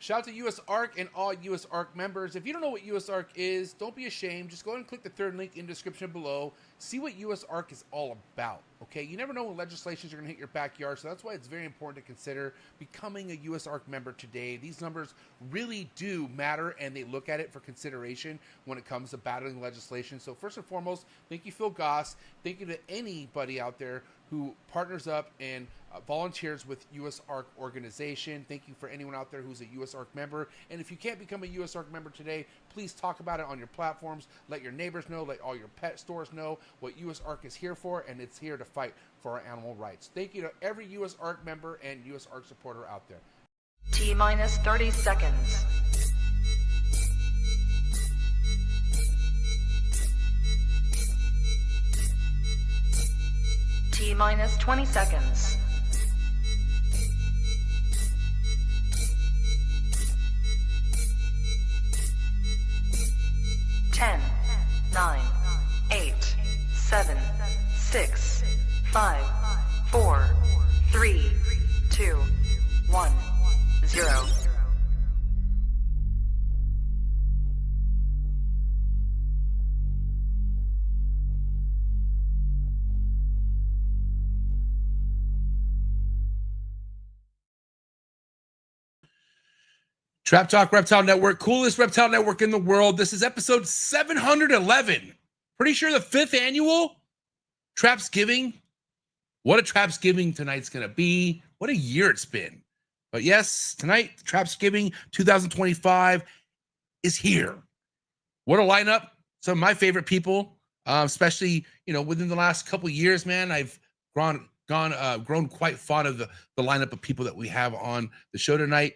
Shout out to US ARC and all US ARC members. If you don't know what US ARC is, don't be ashamed. Just go ahead and click the third link in the description below. See what US ARC is all about, okay? You never know when legislations are going to hit your backyard, so that's why it's very important to consider becoming a US ARC member today. These numbers really do matter, and they look at it for consideration when it comes to battling legislation. So first and foremost, thank you, Phil Goss. Thank you to anybody out there who partners up and volunteers with US ARC organization. Thank you for anyone out there who's a US ARC member. And if you can't become a US ARC member today, please talk about it on your platforms. Let your neighbors know, let all your pet stores know what US ARC is here for, and it's here to fight for our animal rights. Thank you to every US ARC member and US ARC supporter out there. T-minus 30 seconds. T-minus 20 seconds. 10, 9, 8, 7, 6, 5, 4, 3, 2, 1, 0. Trap Talk Reptile Network, coolest reptile network in the world. This is episode 711. Pretty sure the 5th annual Trapsgiving. What a Trapsgiving tonight's going to be. What a year it's been. But yes, tonight, Trapsgiving 2025 is here. What a lineup. Some of my favorite people, especially, within the last couple of years, man, I've grown quite fond of the lineup of people that we have on the show tonight.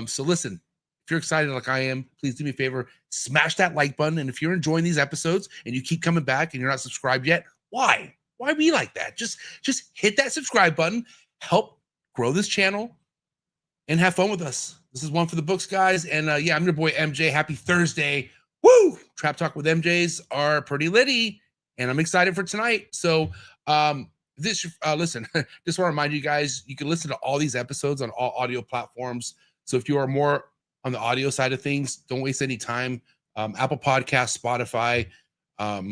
So listen, if you're excited like I am, please do me a favor, smash that like button. And if you're enjoying these episodes and you keep coming back and you're not subscribed yet, why be like that? Just hit that subscribe button, help grow this channel, and have fun with us. This is one for the books, guys. And yeah, I'm your boy MJ. Happy Thursday. Woo! Trap Talk with MJs are pretty litty, and I'm excited for tonight. So listen, just want to remind you guys, you can listen to all these episodes on all audio platforms. So if you are more on the audio side of things, don't waste any time. Apple Podcasts, Spotify. I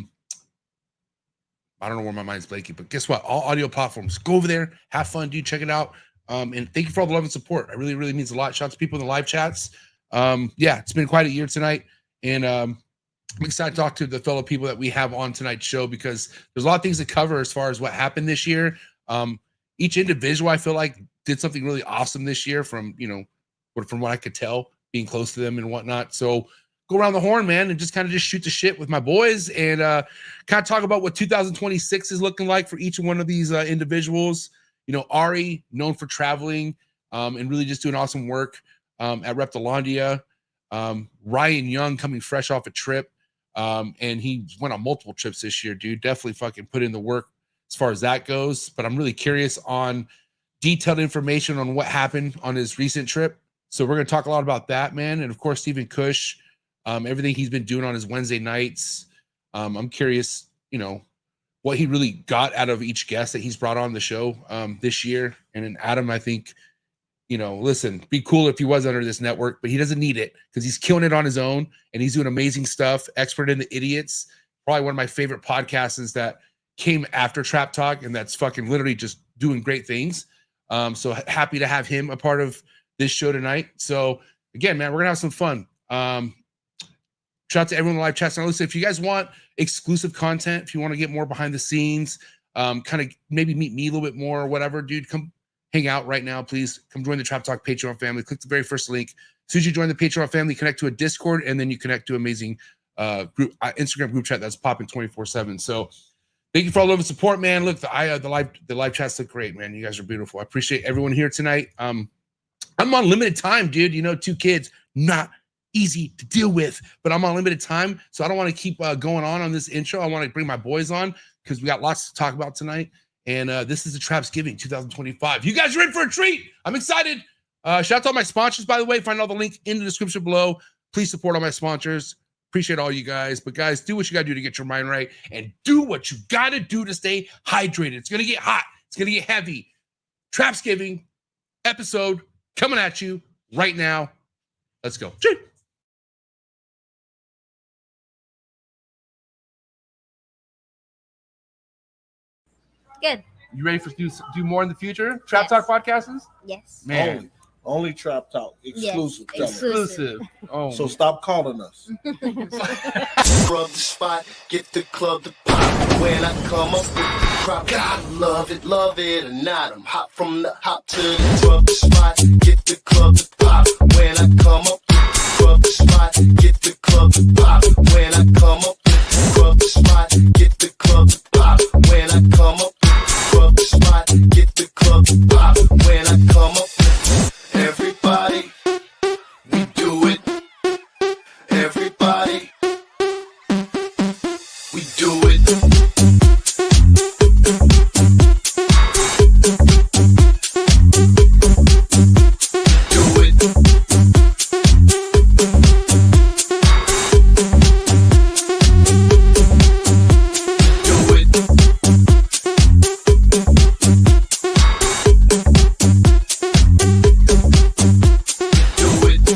don't know where my mind's blanking, but guess what? All audio platforms. Go over there, have fun, dude. Check it out. And thank you for all the love and support. It really, really means a lot. Shout out to people in the live chats. Yeah, it's been quite a year tonight. And I'm excited to talk to the fellow people that we have on tonight's show because there's a lot of things to cover as far as what happened this year. Each individual, I feel like, did something really awesome this year from what I could tell, being close to them and whatnot. So go around the horn, man, and just shoot the shit with my boys and kind of talk about what 2026 is looking like for each one of these individuals. Ari, known for traveling and really just doing awesome work at Reptilandia. Ryan Young coming fresh off a trip. And he went on multiple trips this year, dude. Definitely fucking put in the work as far as that goes. But I'm really curious on detailed information on what happened on his recent trip. So we're going to talk a lot about that, man. And of course, Stephen Kush, everything he's been doing on his Wednesday nights. I'm curious, what he really got out of each guest that he's brought on the show this year. And then Adam, I think, listen, be cool if he was under this network, but he doesn't need it because he's killing it on his own and he's doing amazing stuff. Expert in the Idiots, probably one of my favorite podcasts that came after Trap Talk, and that's fucking literally just doing great things. So happy to have him a part of this show tonight. So again, man, we're gonna have some fun. Shout out to everyone in the live chat. Now, listen, if you guys want exclusive content, if you want to get more behind the scenes, kind of maybe meet me a little bit more or whatever, dude, come hang out right now, please. Come join the Trap Talk Patreon family. Click the very first link. As soon as you join the Patreon family, connect to a Discord, and then you connect to amazing group Instagram group chat that's popping 24/7. So thank you for all the love and support, man. Look, the live chats look great, man. You guys are beautiful. I appreciate everyone here tonight. I'm on limited time, dude. 2 kids, not easy to deal with, but I'm on limited time, so I don't want to keep going on this intro. I want to bring my boys on because we got lots to talk about tonight. And this is the Trapsgiving 2025. You guys are in for a treat. I'm excited. Shout out to all my sponsors, by the way. Find all the links in the description below. Please support all my sponsors. Appreciate all you guys. But guys, do what you got to do to get your mind right and do what you got to do to stay hydrated. It's going to get hot. It's going to get heavy. Trapsgiving episode coming at you right now. Let's go. Good. You ready for do more in the future? Trap Talk podcasts? Yes. Man, Only Trap Talk. Exclusive. Yes, exclusive. Oh, So stop calling us. Rub the spot, get the club to pop. When I come up with the crop, God love it or not. I'm hot from the hop to the rub the spot, get the club to pop. When I come up with the rub the spot, get the club to pop. When I come up with the rub the spot, get the club to pop. When I come up with the rub the spot, get the club to pop. When I come up with everybody, we do it. Everybody, we do it. Do it. Do it. Do it.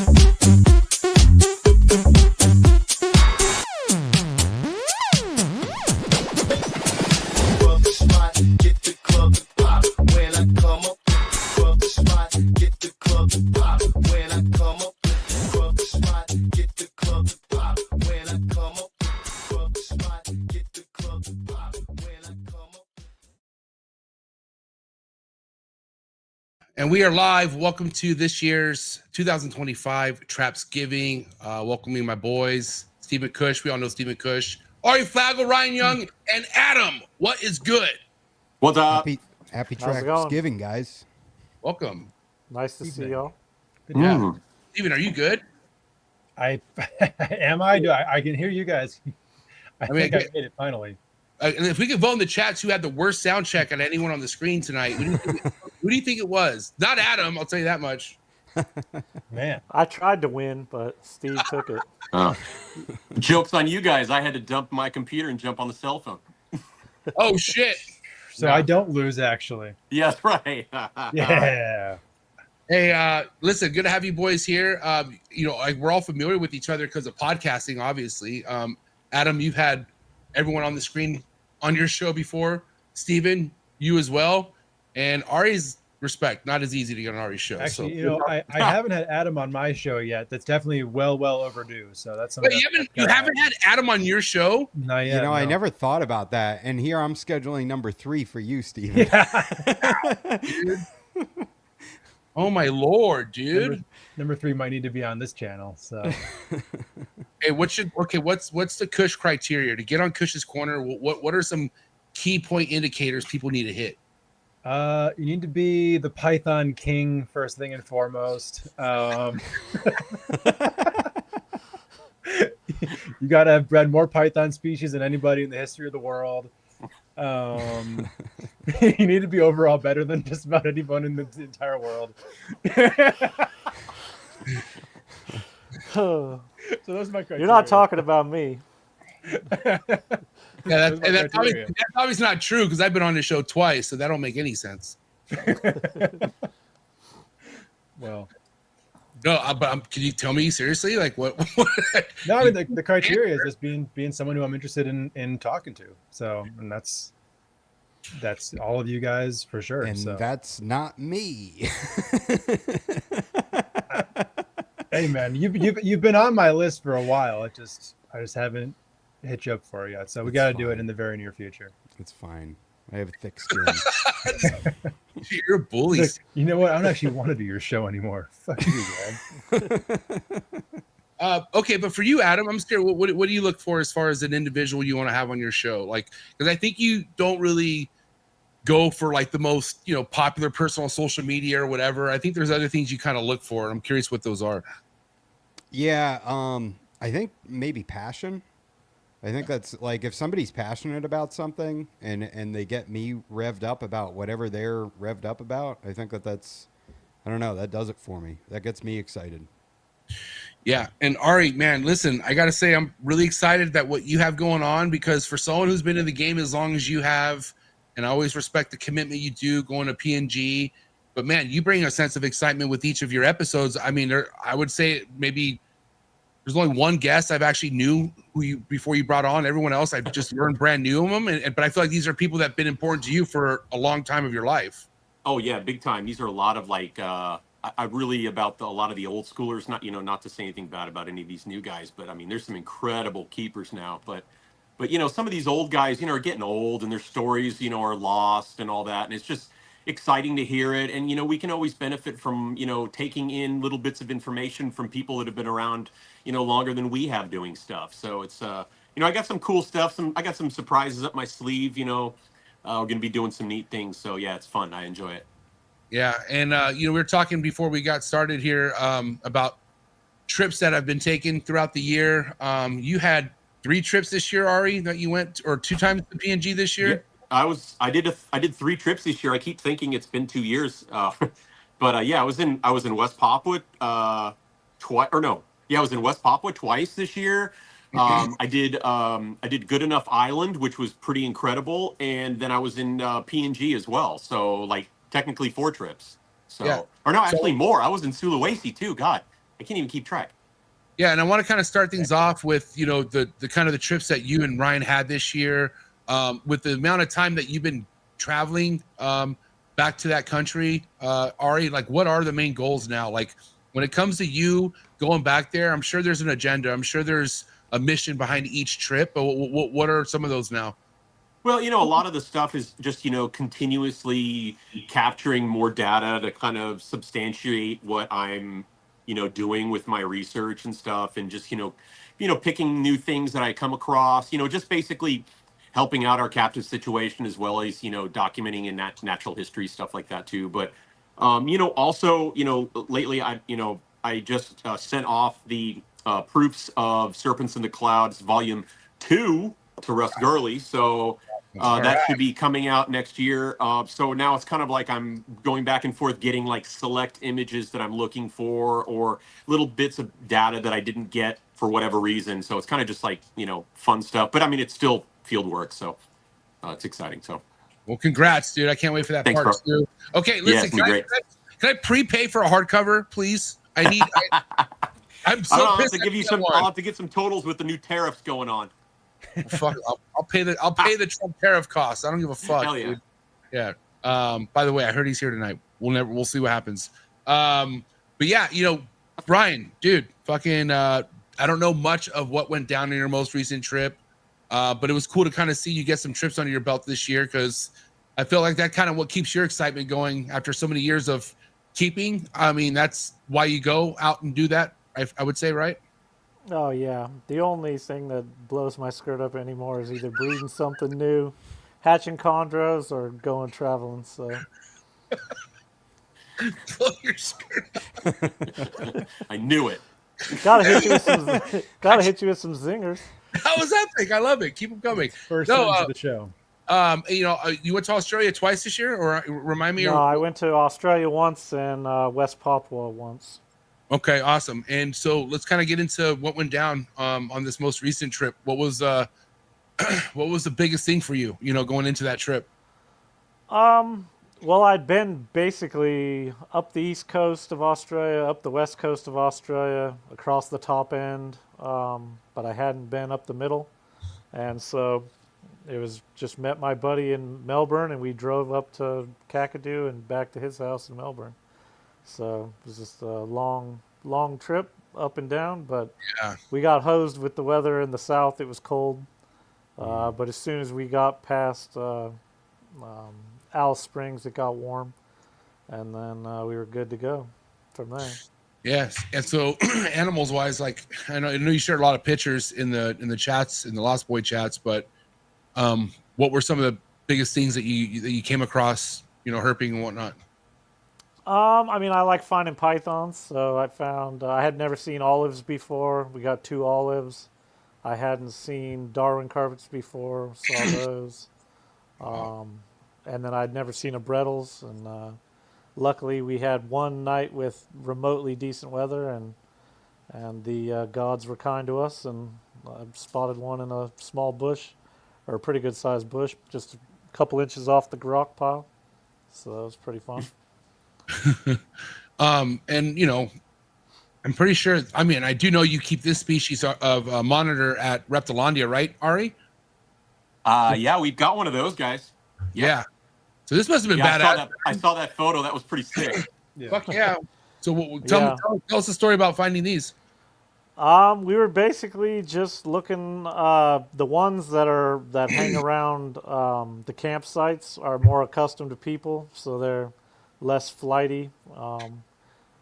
Rub the spot, get the club to pop. When I come up with the rub the spot, get the club to pop. When I come up with the rub the spot, get the club to pop. When I come up with the rub the spot, get the club to pop. When I come up. and we are live. Welcome to this year's 2025 Trapsgiving. Welcoming my boys, Stephen Kush. We all know Stephen Kush. Ari Flagle, Ryan Young, and Adam. What is good? What's up? Happy How's it going? Trapsgiving, guys. Welcome. Nice to see y'all. Yeah. Stephen, are you good? I am. I can hear you guys. I mean, think I made it finally. And if we could vote in the chats who had the worst sound check at anyone on the screen tonight, who do you think it was? Not Adam, I'll tell you that much. Man, I tried to win, but Steve took it. Joke's on you guys. I had to dump my computer and jump on the cell phone. Oh, shit. so I don't lose actually. Yes, right. Yeah. Hey, listen, good to have you boys here. We're all familiar with each other because of podcasting, obviously. Adam, you've had everyone on the screen on your show before. Steven, you as well. And Ari's respect, not as easy to get on Ari's show. Actually, so. I haven't had Adam on my show yet. That's definitely well overdue. So that's something. But you haven't had Adam on your show? Not yet. You know, no. I never thought about that. And here I'm scheduling number 3 for you, Steven. Yeah. Oh my Lord, dude. Number 3 might need to be on this channel. So Hey, what's the Kush criteria to get on Kush's corner? What are some key point indicators people need to hit? you need to be the Python king first thing and foremost. You got to have bred more Python species than anybody in the history of the world. You need to be overall better than just about anyone in the entire world. You're So those are my criteria. not talking about me. Yeah, Those are my that's criteria. obviously not true because I've been on the show twice, so that don't make any sense. Well, No, but can you tell me seriously, like what? no, I mean the criteria is just being someone who I'm interested in talking to. So, and that's all of you guys for sure. And so. that's not me. Hey man, you've been on my list for a while. I just haven't hit you up for it yet. So we got to do it in the very near future. It's fine. I have a thick skin. You're a bully. Look, you know what? I don't actually want to do your show anymore. Fuck you, man. Okay, but for you, Adam, I'm scared. What do you look for as far as an individual you want to have on your show? Like, because I think you don't really go for like the most popular person on social media or whatever. I think there's other things you kind of look for. And I'm curious what those are. Yeah, I think maybe passion. I think that's like if somebody's passionate about something and they get me revved up about whatever they're revved up about, I think that's, I don't know, that does it for me. That gets me excited. Yeah. And Ari, man, listen, I got to say, I'm really excited that what you have going on, because for someone who's been in the game as long as you have, and I always respect the commitment you do going to PNG, But man, you bring a sense of excitement with each of your episodes. I mean, I would say maybe there's only one guest I've actually knew who you before you brought on. Everyone else I've just learned brand new of them. But I feel like these are people that have been important to you for a long time of your life. Oh yeah, big time. These are a lot of like I really about a lot of the old schoolers. Not not to say anything bad about any of these new guys, but I mean there's some incredible keepers now. But some of these old guys are getting old and their stories are lost and all that, and it's just exciting to hear it. And we can always benefit from taking in little bits of information from people that have been around longer than we have doing stuff. So it's I got some cool stuff. I got some surprises up my sleeve. We're going to be doing some neat things. So yeah, it's fun. I enjoy it. Yeah, and we were talking before we got started here about trips that have been taken throughout the year. You had 3 trips this year, Ari, that you went, or 2 times to PNG this year. Yeah, I did 3 trips this year. I keep thinking it's been 2 years, but yeah, I was in West Papua twice, or no, yeah, I was in West Papua twice this year. I did Good Enough Island, which was pretty incredible, and then I was in PNG as well. So like technically 4 trips. So Yeah. or no, actually more. I was in Sulawesi too. God, I can't even keep track. Yeah, and I want to kind of start things off with the kind of the trips that you and Ryan had this year, with the amount of time that you've been traveling back to that country. Ari, like, what are the main goals now? Like, when it comes to you going back there, I'm sure there's an agenda. I'm sure there's a mission behind each trip. But what are some of those now? Well, a lot of the stuff is just, continuously capturing more data to kind of substantiate what I'm, doing with my research and stuff, and just, picking new things that I come across, just basically helping out our captive situation, as well as, documenting in that natural history stuff like that too. But, also, lately I just sent off the Proofs of Serpents in the Clouds Volume 2 to Russ Gurley. So that should be coming out next year. So now it's kind of like I'm going back and forth getting like select images that I'm looking for, or little bits of data that I didn't get for whatever reason. So it's kind of just like, fun stuff. But I mean, it's still field work. So it's exciting. So. Well, congrats, dude. I can't wait for that. Thanks, part bro. too. Okay, listen, Yeah, can I prepay for a hardcover, please? I'm so I'll have pissed. to give you some. I'll have to get some totals with the new tariffs going on. Fuck, I'll pay the Trump tariff costs. I don't give a fuck. Hell yeah. Dude. Yeah. By the way, I heard he's here tonight. We'll see what happens. But yeah, Brian, dude, fucking I don't know much of what went down in your most recent trip. But it was cool to kind of see you get some trips under your belt this year, because I feel like that kind of what keeps your excitement going after so many years of keeping. I mean, that's why you go out and do that, I would say, right? Oh yeah. The only thing that blows my skirt up anymore is either breeding something new, hatching chondros, or going traveling. So. Blow your skirt. I knew it. Gotta hit you with some zingers. That was epic. I love it. Keep them coming. First sentence of the show. You went to Australia twice this year, or remind me? No, I went to Australia once and West Papua once. Okay, awesome. And so let's kind of get into what went down on this most recent trip. What was the biggest thing for you, going into that trip? Well, I'd been basically up the east coast of Australia, up the west coast of Australia, across the top end, but I hadn't been up the middle. And so it was just met my buddy in Melbourne, and we drove up to Kakadu and back to his house in Melbourne. So it was just a long trip up and down, but Yeah. we got hosed with the weather in the south. It was cold. But as soon as we got past Alice Springs, it got warm, and then we were good to go from there. Yes. And so animals wise, like I know you shared a lot of pictures in the chats, in the Lost Boy chats, but what were some of the biggest things that you came across, herping and whatnot? I mean, I like finding pythons, so I found I had never seen olives before. We got 2 olives. I hadn't seen Darwin carpets before, saw those. And then I'd never seen a Brettles, and luckily we had one night with remotely decent weather, and the gods were kind to us, and I spotted one in a small bush, or a pretty good sized bush, just a couple inches off the rock pile. So that was pretty fun. And you know, I'm pretty sure. I mean, I do know you keep this species of monitor at Reptilandia, right, Ari? Yeah, we've got one of those guys. Yep. Yeah. So this must have been Yeah, badass. I saw that photo. That was pretty sick. Yeah. Fuck yeah. So Yeah. tell us the story about finding these. We were basically just looking. The ones that hang around the campsites are more accustomed to people, so they're less flighty.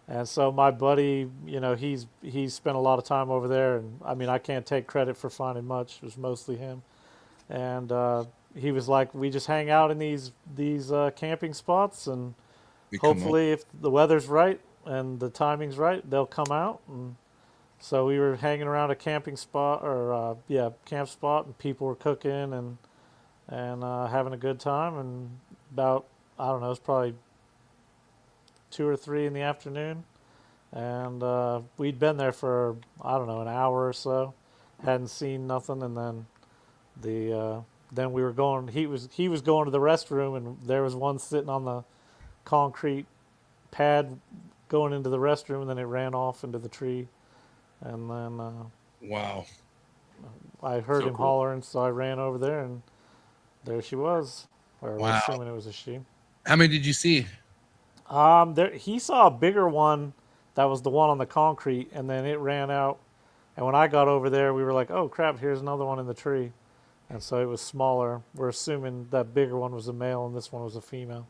And so my buddy, you know, he's spent a lot of time over there, and I mean, I can't take credit for finding much. It was mostly him. And he was like, we just hang out in these camping spots, and They come up. hopefully, if the weather's right and the timing's right, they'll come out. And so we were hanging around a camping spot, or camp spot, and people were cooking and having a good time. And about, I don't know, it's probably 2 or 3 in the afternoon, and we'd been there for, I don't know, an hour or so, hadn't seen nothing, and then then we were going. He was going to the restroom, and there was one sitting on the concrete pad going into the restroom, and then it ran off into the tree, and then Wow. I heard So him cool. hollering, so I ran over there, and there she was. Or Wow. assuming it was a she. How many did you see? He saw a bigger one that was the one on the concrete, and then it ran out. And when I got over there, we were like, "Oh crap! Here's another one in the tree." And so it was smaller. We're assuming that bigger one was a male, and this one was a female.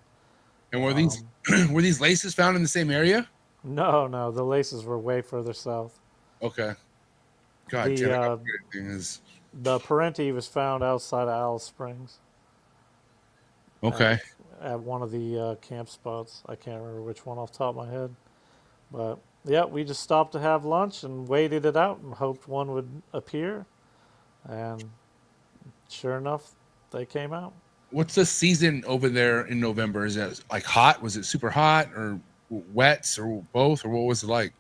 And were these were these laces found in the same area? No, the laces were way further south. Okay. God The, damn it. How weird thing is. The parenti was found outside of Alice Springs Okay. at one of the camp spots. I can't remember which one off the top of my head. But yeah, we just stopped to have lunch and waited it out and hoped one would appear. And sure enough, they came out. What's the season over there in November? Is it like hot? Was it super hot or wets or both? Or what was it like?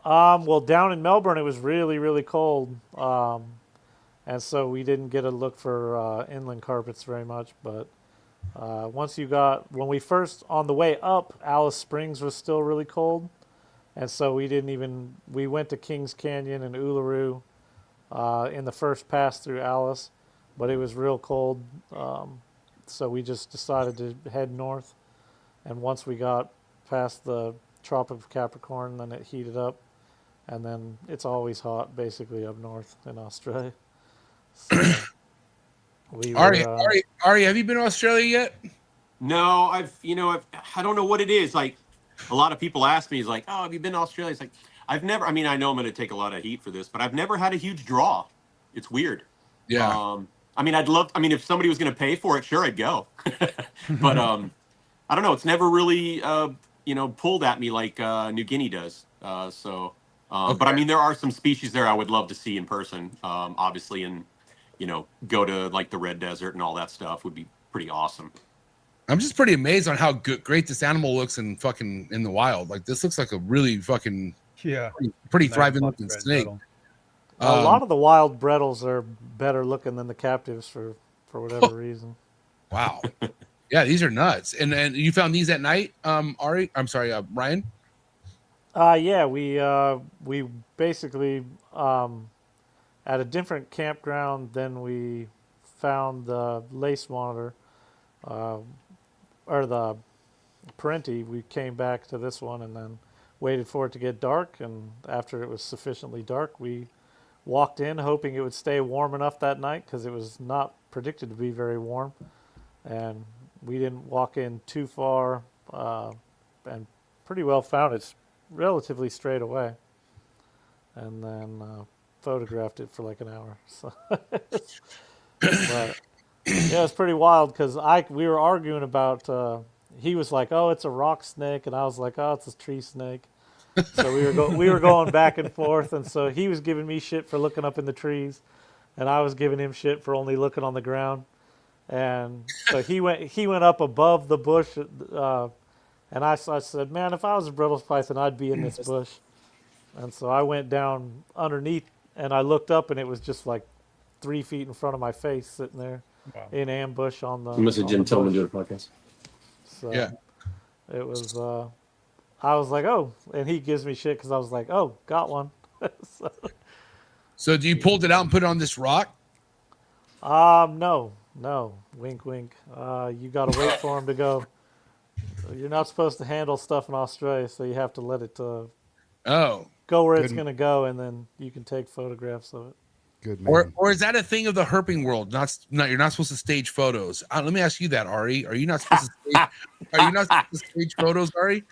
Well, down in Melbourne, it was really, really cold. And so we didn't get a look for inland carpets very much. But when we first, on the way up, Alice Springs was still really cold. And so we went to Kings Canyon and Uluru in the first pass through Alice, but it was real cold. So we just decided to head north. And once we got past the Tropic of Capricorn, then it heated up. And then it's always hot, basically, up north in Australia. So Ari, have you been to Australia yet? No, I don't know what it is. Like, a lot of people ask me, "Is like, oh, have you been to Australia?" It's like, I've never. I mean, I know I'm going to take a lot of heat for this, but I've never had a huge draw. It's weird. Yeah. I mean, if somebody was going to pay for it, sure, I'd go. But I don't know. It's never really, pulled at me like New Guinea does. But I mean, there are some species there I would love to see in person. Obviously, and go to like the Red Desert and all that stuff would be pretty awesome. I'm just pretty amazed on how great this animal looks in the wild. Like this looks like a really fucking pretty thriving looking snake. A lot of the wild brettles are better looking than the captives for whatever reason. Wow. Yeah, these are nuts. And you found these at night, Ari? I'm sorry, Ryan? Yeah, we basically at a different campground than we found the lace monitor or the parenti. We came back to this one and then waited for it to get dark, and after it was sufficiently dark, we walked in hoping it would stay warm enough that night because it was not predicted to be very warm, and we didn't walk in too far and pretty well found it relatively straight away, and then photographed it for like an hour. So but yeah, it's pretty wild because we were arguing about he was like, oh, it's a rock snake, and I was like, oh, it's a tree snake. So we were going back and forth, and so he was giving me shit for looking up in the trees, and I was giving him shit for only looking on the ground. And so he went up above the bush, and I said, man, if I was a brittle python, I'd be in this bush. And so I went down underneath, and I looked up, and it was just like 3 feet in front of my face, sitting there in ambush on the. You must have Jim Tillman do a podcast. So, yeah. It was. I was like, oh, and he gives me shit because I was like, oh, got one. So do you pulled it out and put it on this rock? No, wink, wink. You got to wait for him to go. You're not supposed to handle stuff in Australia, so you have to let it Oh. go where it's Good. going to go, and then you can take photographs of it. Good man. Or is that a thing of the herping world? Not you're not supposed to stage photos. Let me ask you that, Ari. Are you not supposed to stage, are you not supposed to stage photos, Ari?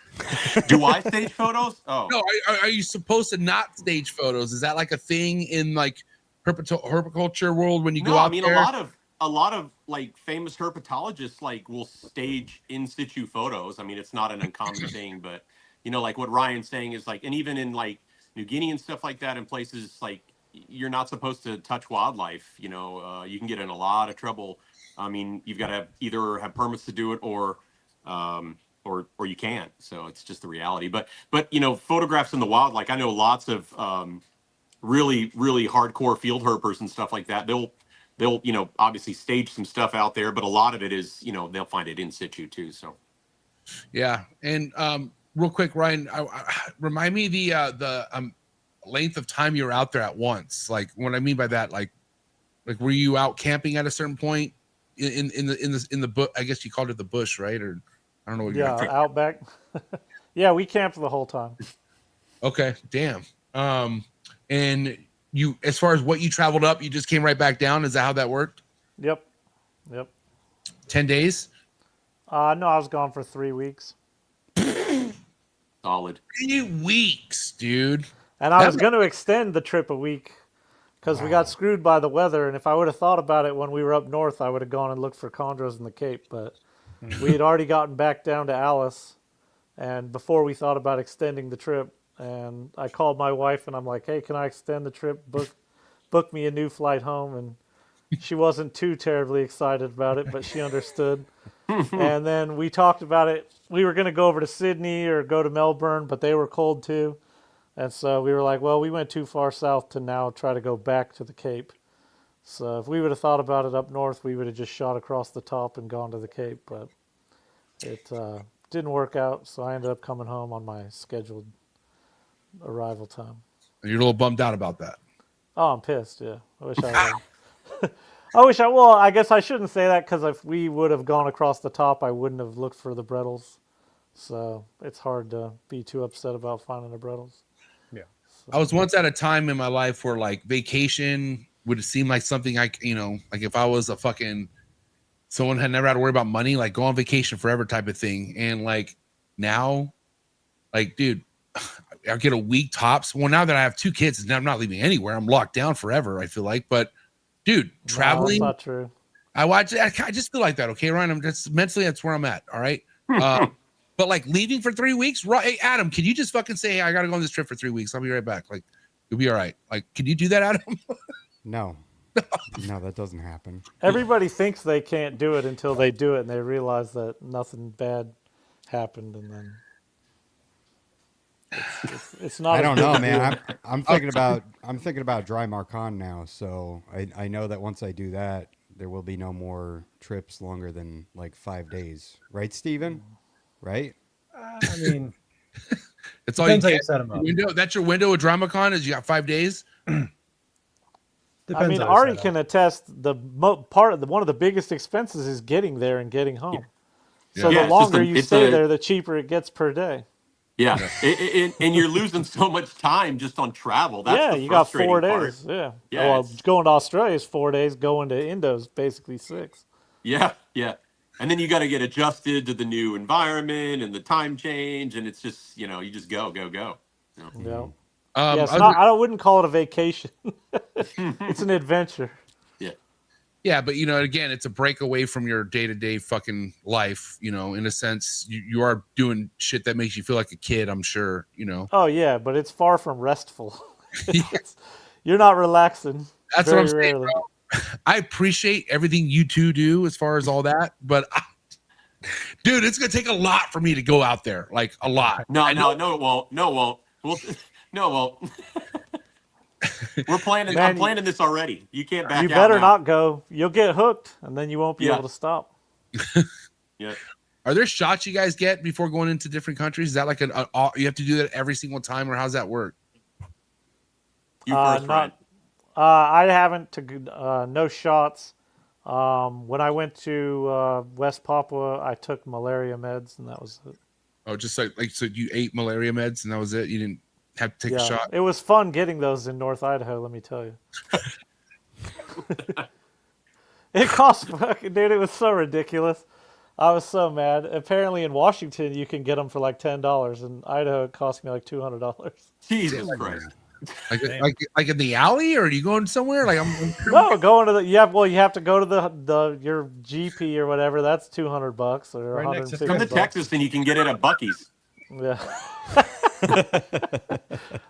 Do I stage photos? Oh, No, are you supposed to not stage photos? Is that like a thing in like herpetoculture world when you go no. out I mean, there? a lot of like famous herpetologists like will stage in situ photos. I mean, it's not an uncommon thing, but you know, like what Ryan's saying is like, and even in like New Guinea and stuff like that, in places like you're not supposed to touch wildlife. You know, you can get in a lot of trouble. I mean, you've got to either have permits to do it or you can't. So it's just the reality. But you know, photographs in the wild, like I know lots of really hardcore field herpers and stuff like that. They'll you know, obviously stage some stuff out there, but a lot of it is, you know, they'll find it in situ too. So Yeah, and real quick, Ryan, remind me the length of time you were out there at once. Like what I mean by that, like were you out camping at a certain point in the bush? I guess you called it the bush, right? Or I don't know what Yeah, you're outback. Yeah, we camped the whole time. Okay, damn. And you, as far as what you traveled up, you just came right back down. Is that how that worked? Yep. 10 days? No, I was gone for 3 weeks. solid. 3 weeks, dude. And I was going to extend the trip a week because we got screwed by the weather. And if I would have thought about it when we were up north, I would have gone and looked for chondros in the Cape. But we had already gotten back down to Alice, and before we thought about extending the trip, and I called my wife and I'm like, hey, can I extend the trip? Book me a new flight home. And she wasn't too terribly excited about it, but she understood. And then we talked about it. We were going to go over to Sydney or go to Melbourne, but they were cold too. And so we were like, well, we went too far south to now try to go back to the Cape. So if we would have thought about it up north, we would have just shot across the top and gone to the Cape. But it didn't work out, so I ended up coming home on my scheduled arrival time. You're a little bummed out about that. Oh, I'm pissed, yeah. I wish I would. Well, I guess I shouldn't say that because if we would have gone across the top, I wouldn't have looked for the Brettles. So it's hard to be too upset about finding the Brettles. Yeah. I was once at a time in my life where like vacation would seem like something like if I was a fucking someone had never had to worry about money, like go on vacation forever type of thing. And like now, like, dude, I get a week tops. Well, now that I have 2 kids, I'm not leaving anywhere. I'm locked down forever, I feel like. But dude, traveling. No, that's not true. I just feel like that. Okay, Ryan, I'm just mentally, that's where I'm at. All right. But like leaving for 3 weeks, right? Hey, Adam, can you just fucking say, hey, I got to go on this trip for 3 weeks. I'll be right back. Like, you'll be all right. Like, can you do that, Adam? No, that doesn't happen. Everybody thinks they can't do it until they do it, and they realize that nothing bad happened, and then it's not. I don't know, man. I'm thinking about dry Marcon now, so I know that once I do that, there will be no more trips longer than like 5 days, right, Steven? Right? I mean, It's all you depends how get. you set them up. Window. That's your window with DramaCon is you got 5 days. I Depends mean, how you Ari set can up. attest. One of the biggest expenses is getting there and getting home. So Yeah, the it's just longer a- you it's stay a- there, the cheaper it gets per day. Yeah, and you're losing so much time just on travel. That's yeah, the you got frustrating 4 part. days. Yeah. Yeah, Well, it's- going to Australia is 4 days. Going to Indo's basically 6. Yeah. And then you got to get adjusted to the new environment and the time change, and it's just, you know, you just go. You know? Yeah. Yeah, it's I was- not. I wouldn't call it a vacation. It's an adventure. Yeah, but again, it's a break away from your day-to-day fucking life. In a sense, you are doing shit that makes you feel like a kid. I'm sure. Oh yeah, but it's far from restful. Yeah. You're not relaxing. That's very what I'm saying, rarely. bro. I appreciate everything you two do as far as all that, but dude, it's gonna take a lot for me to go out there, like a lot. No, it won't. No, it won't. No, it won't. We're planning. Man, I'm planning this already. You can't back You out better now. not go. You'll get hooked, and then you won't be Yeah. able to stop. Yeah. Are there shots you guys get before going into different countries? Is that like you have to do that every single time, or how's that work? You first, Ryan. I haven't no shots. When I went to West Papua, I took malaria meds, and that was it. Oh, just like so you ate malaria meds and that was it? You didn't have to take a shot? It was fun getting those in North Idaho, let me tell you. It cost fucking, dude, it was so ridiculous. I was so mad. Apparently in Washington, you can get them for like $10. In Idaho, it cost me like $200. Jesus Christ. Like in the alley, or are you going somewhere? Like I'm No, going to the you have to go to the your GP or whatever. That's $200 or Right next to $150. Come to Texas and you can get it at Buc-ee's. Yeah.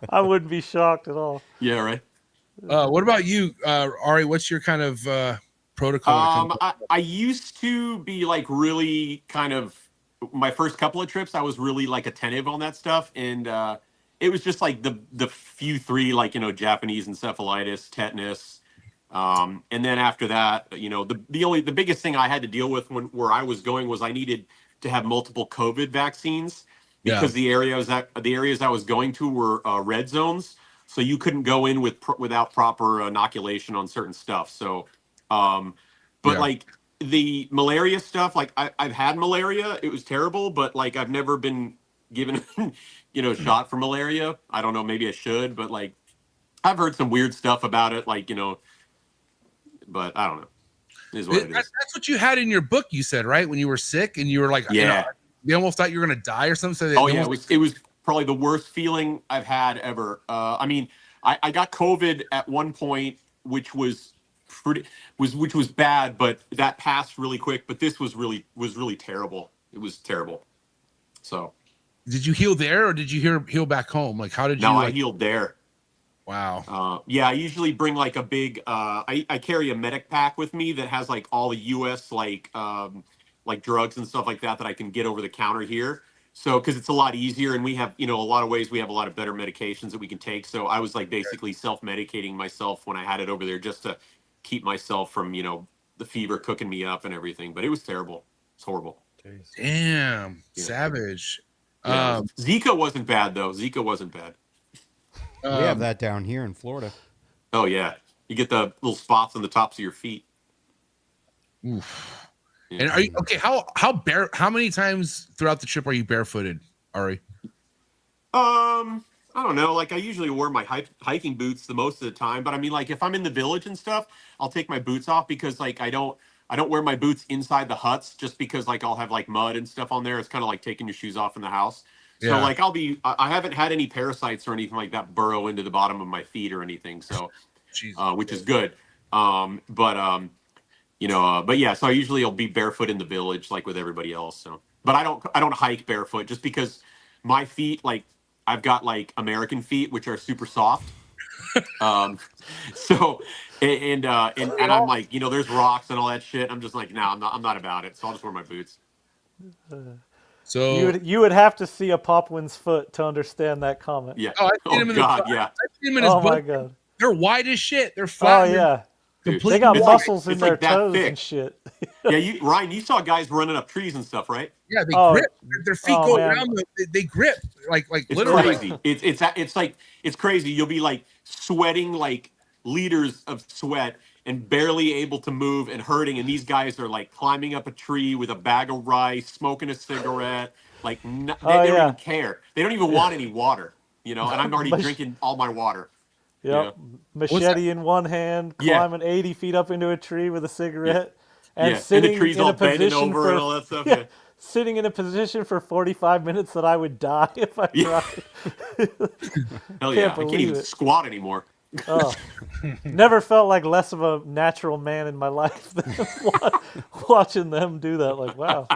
I wouldn't be shocked at all. Yeah, right. what about you, Ari? What's your kind of protocol? I used to be like really kind of my first couple of trips. I was really like attentive on that stuff, and it was just like the few three, like, Japanese encephalitis, tetanus, and then after that, the biggest thing I had to deal with where I was going was I needed to have multiple COVID vaccines because the areas I was going to were red zones, so you couldn't go in without proper inoculation on certain stuff. So, like the malaria stuff, like I've had malaria, it was terrible, but like I've never been given shot for malaria. I don't know, maybe I should, but like I've heard some weird stuff about it, like, but I don't know. It is what it is. That's what you had in your book, you said, right? When you were sick and you were like, you almost thought you were gonna die or something. So it was probably the worst feeling I've had ever. I mean, I got COVID at one point, which was bad, but that passed really quick. But this was really terrible. It was terrible. So, did you heal there, or did you heal back home? Like, how did you? No, I healed there. Wow. Yeah, I usually bring like a big. I carry a medic pack with me that has like all the U.S. like drugs and stuff like that I can get over the counter here. So, because it's a lot easier, and we have, a lot of ways we have a lot of better medications that we can take. So I was like basically self-medicating myself when I had it over there just to keep myself from, the fever cooking me up and everything. But it was terrible. It's horrible. Damn, savage. Yeah. Zika wasn't bad though. Zika wasn't bad. We have that down here in Florida. Oh yeah, you get the little spots on the tops of your feet. Oof. Yeah. And are you okay? How many times throughout the trip are you barefooted, Ari? I don't know. Like I usually wear my hiking boots the most of the time, but I mean, like if I'm in the village and stuff, I'll take my boots off because like I don't wear my boots inside the huts just because like I'll have like mud and stuff on there. It's kind of like taking your shoes off in the house. So like I haven't had any parasites or anything like that burrow into the bottom of my feet or anything. So, which is good. But yeah, so I usually will be barefoot in the village, like with everybody else. So, but I don't hike barefoot just because my feet, like I've got like American feet, which are super soft. So, and I'm like, there's rocks and all that shit. I'm just like, no, I'm not about it. So I'll just wear my boots. So you would have to see a Papuan's foot to understand that comment. Yeah. Oh, I've seen him in God, the, yeah. I've seen him in his book. My God. They're wide as shit. They're flat. Oh yeah. Dude, They got it's muscles in it's their like that toes thick. and shit. Yeah, Ryan, you saw guys running up trees and stuff, right? Yeah, they Oh. grip. Their feet go Man. around. They grip like It's literally. crazy. It's crazy. You'll be like sweating like liters of sweat and barely able to move and hurting, and these guys are like climbing up a tree with a bag of rice, smoking a cigarette. Like they don't even care. They don't even want any water, and I'm already drinking all my water. Yep. Machete in one hand, climbing 80 feet up into a tree with a cigarette, and sitting and the tree's in all a bending position over for and all that stuff. Yeah. sitting in a position for 45 minutes that I would die if I tried. Hell yeah! I can't believe even it. squat anymore. Oh, never felt like less of a natural man in my life than watching them do that. Like, wow.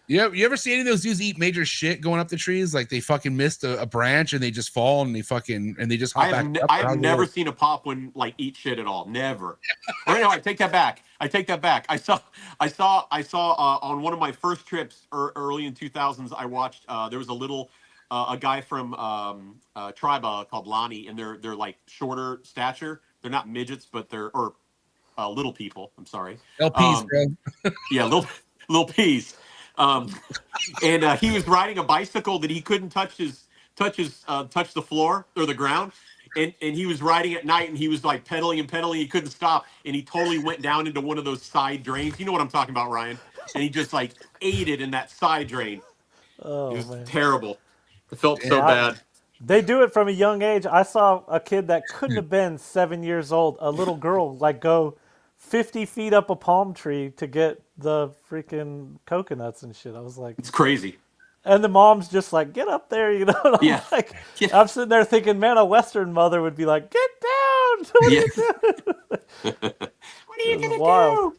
Yeah, you ever see any of those dudes eat major shit going up the trees? Like they fucking missed a branch and they just fall and they just hop back up. I have never seen a Papuan like eat shit at all. Never. Or no, I take that back. I saw on one of my first trips early in 2000s. I watched. There was a guy from tribe called Lani, and they're like shorter stature. They're not midgets, but they're little people. I'm sorry. LPs, bro. Yeah, little peas. Um, and he was riding a bicycle that he couldn't touch the floor or the ground. And he was riding at night, and he was like pedaling and pedaling. He couldn't stop, and he totally went down into one of those side drains. You know what I'm talking about, Ryan? And he just like ate it in that side drain. Oh, It was man. terrible. It felt so Yeah, bad. They do it from a young age. I saw a kid that couldn't have been 7 years old, a little girl, like go 50 feet up a palm tree to get the freaking coconuts and shit. I was like, It's crazy. and the mom's just like, get up there, you know? And I'm Yeah. like, Yeah. I'm sitting there thinking, man, a Western mother would be like, get down. What are Yeah. you doing? What are you It was gonna wild.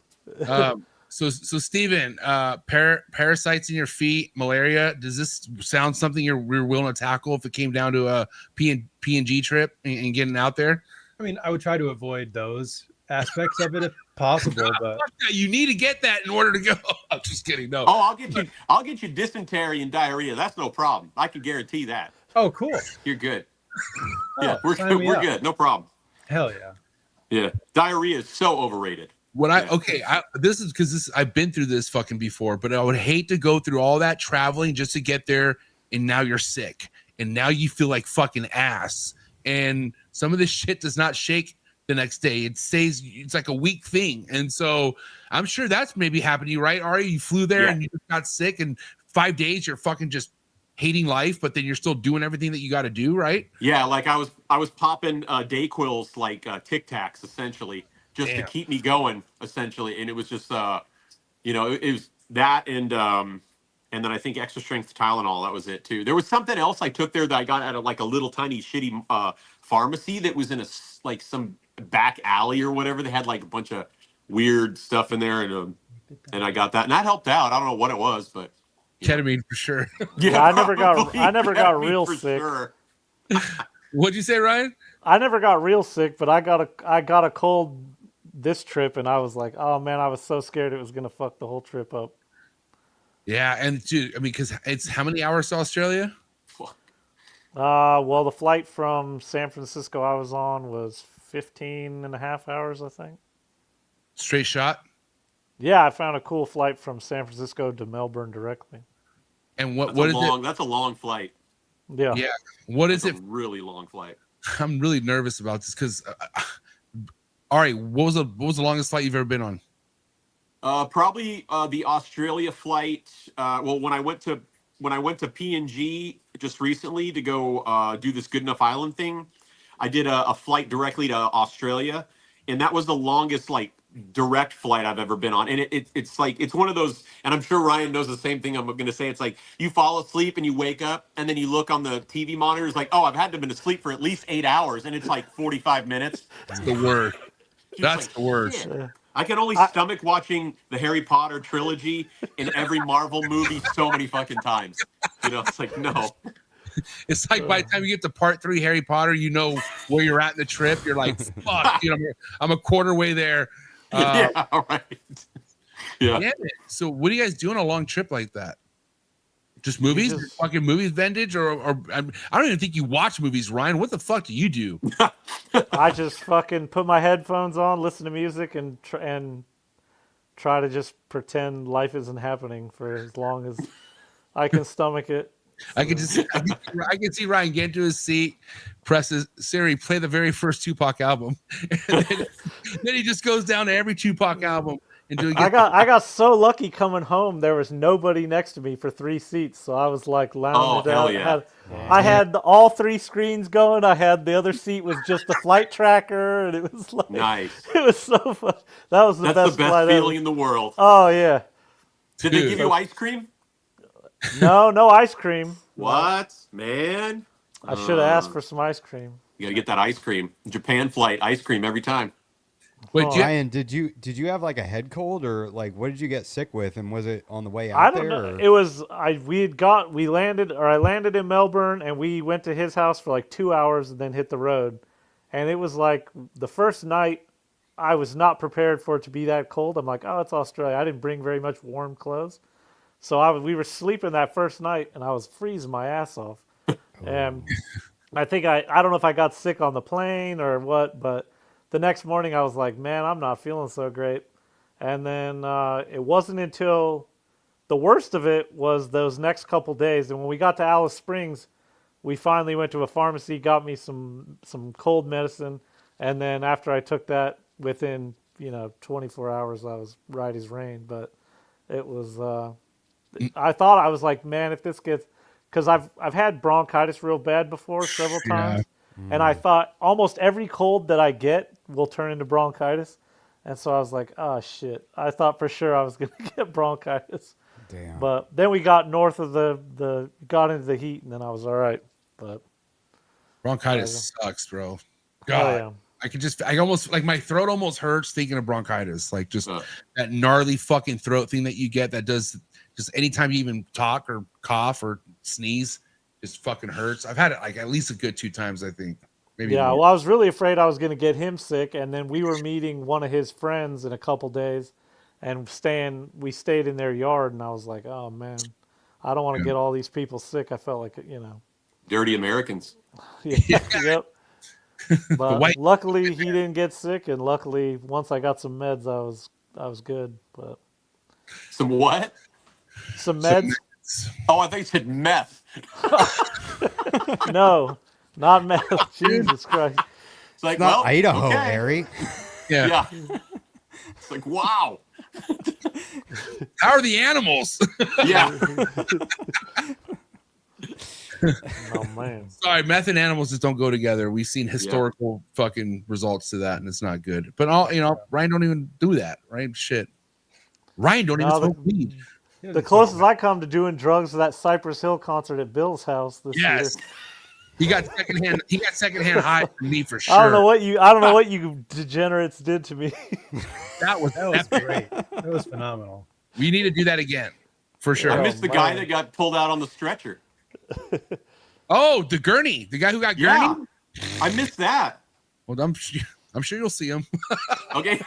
do? So Steven, parasites in your feet, malaria. Does this sound something you're willing to tackle if it came down to a P&G trip and getting out there? I mean, I would try to avoid those aspects of it if possible, but Fuck that, you need to get that in order to go. I'm just kidding. No. Oh, I'll get you dysentery and diarrhea. That's no problem. I can guarantee that. oh, cool. You're good. Oh, Yeah, we're sign me we're up. good. No problem. Hell yeah. Yeah. Diarrhea is so overrated. This is because I've been through this fucking before, but I would hate to go through all that traveling just to get there, and now you're sick, and now you feel like fucking ass, and some of this shit does not shake the next day. It stays. It's like a week thing, and so I'm sure that's maybe happened to you, right? Ari, you flew there Yeah. and you got sick, and 5 days you're fucking just hating life, but then you're still doing everything that you got to do, right? Yeah, like I was popping Dayquils like Tic Tacs essentially just Damn. to keep me going essentially, and it was just it was that and then I think extra strength Tylenol. That was it too. There was something else I took there that I got at like a little tiny shitty pharmacy that was in like some back alley or whatever. They had like a bunch of weird stuff in there, and I got that, and that helped out. I don't know what it was, but Ketamine for sure. Yeah, I never got ketamine real for sick. sure. What'd you say, Ryan? I never got real sick, but I got a cold this trip, and I was like, oh man, I was so scared it was gonna fuck the whole trip up. Yeah, and dude, I mean, because it's how many hours to Australia? Well, the flight from San Francisco I was on was 15 and a half hours, I think. Straight shot. Yeah, I found a cool flight from San Francisco to Melbourne directly. And what That's is it? That's a long flight. Yeah. Yeah. What is That's it? a really long flight. I'm really nervous about this because, Ari, what was the longest flight you've ever been on? Probably the Australia flight. Well, when I went to PNG just recently to go do this Good Enough Island thing, I did a flight directly to Australia, and that was the longest like direct flight I've ever been on. And it's like it's one of those, and I'm sure Ryan knows the same thing I'm going to say. It's like you fall asleep and you wake up, and then you look on the TV monitor. It's like, oh, I've had to have been asleep for at least 8 hours, and it's like 45 minutes. That's the word. Just That's like, the word. shit. I can only stomach watching the Harry Potter trilogy in every Marvel movie so many fucking times. You know, it's like, no. It's like by the time you get to part 3 Harry Potter, you know where you're at in the trip. You're like, fuck, you know, I'm a quarter way there. Yeah, right. Yeah. Damn it. So what do you guys do on a long trip like that? Just movies? Fucking movies vintage? Or I don't even think you watch movies, Ryan. What the fuck do you do? I just fucking put my headphones on, listen to music, and try to just pretend life isn't happening for as long as I can stomach it. I can see Ryan get into his seat, presses Siri, play the very first Tupac album, and then he just goes down to every Tupac album and doing. I got so lucky coming home. There was nobody next to me for 3 seats, so I was like lounging hell out. yeah. I had all 3 screens going. I had the other seat was just a flight tracker, and it was like Nice. It was so fun. That was the That's best the best flight feeling ever. in the world. Oh yeah. Did they give you ice cream? No ice cream. What? Man? I should have asked for some ice cream. You got to get that ice cream. Japan flight, ice cream every time. Wait, Ryan, did you have like a head cold, or like what did you get sick with, and was it on the way out I don't there? know. Or? It was I landed in Melbourne, and we went to his house for like 2 hours and then hit the road. And it was like the first night I was not prepared for it to be that cold. I'm like, oh, it's Australia. I didn't bring very much warm clothes. So we were sleeping that first night, and I was freezing my ass off. And I think I don't know if I got sick on the plane or what, but the next morning I was like, man, I'm not feeling so great. And then it wasn't until the worst of it was those next couple days. And when we got to Alice Springs, we finally went to a pharmacy, got me some cold medicine, and then after I took that, within 24 hours, I was right as rain. But it was I thought, I was like, man, if this gets, because I've had bronchitis real bad before several times, and I thought almost every cold that I get will turn into bronchitis, and so I was like, oh shit, I thought for sure I was gonna get bronchitis. Damn. But then we got north of got into the heat, and then I was all right. But Bronchitis sucks, bro. oh God. yeah. I almost like my throat almost hurts thinking of bronchitis. Like just that gnarly fucking throat thing that you get that does just anytime you even talk or cough or sneeze, just fucking hurts. I've had it like at least a good 2 times, I think. Maybe Yeah, more. well, I was really afraid I was going to get him sick, and then we were meeting one of his friends in a couple days, and we stayed in their yard, and I was like, oh man, I don't want to get all these people sick. I felt like, Dirty Americans. Yep. But white- luckily he didn't get sick, and luckily once I got some meds, I was good. But Some what? some meds? Oh, I think you said meth. No, not meth. Jesus Christ. It's like, Not well, Idaho, okay. Harry. Yeah. Yeah. It's like, wow. How are the animals? Yeah. Oh man. Sorry, meth and animals just don't go together. We've seen historical fucking results to that, and it's not good. But Ryan don't even do that, right? Shit. Ryan don't even smoke weed. The closest I come to doing drugs is that Cypress Hill concert at Bill's house this year. He got secondhand high from me for sure. I don't know what you degenerates did to me. That was great. It was phenomenal. We need to do that again, for sure. I missed the guy that got pulled out on the stretcher. Oh, the gurney, the guy who got Yeah. gurney. I missed that. Well, I'm sure you'll see him. Okay.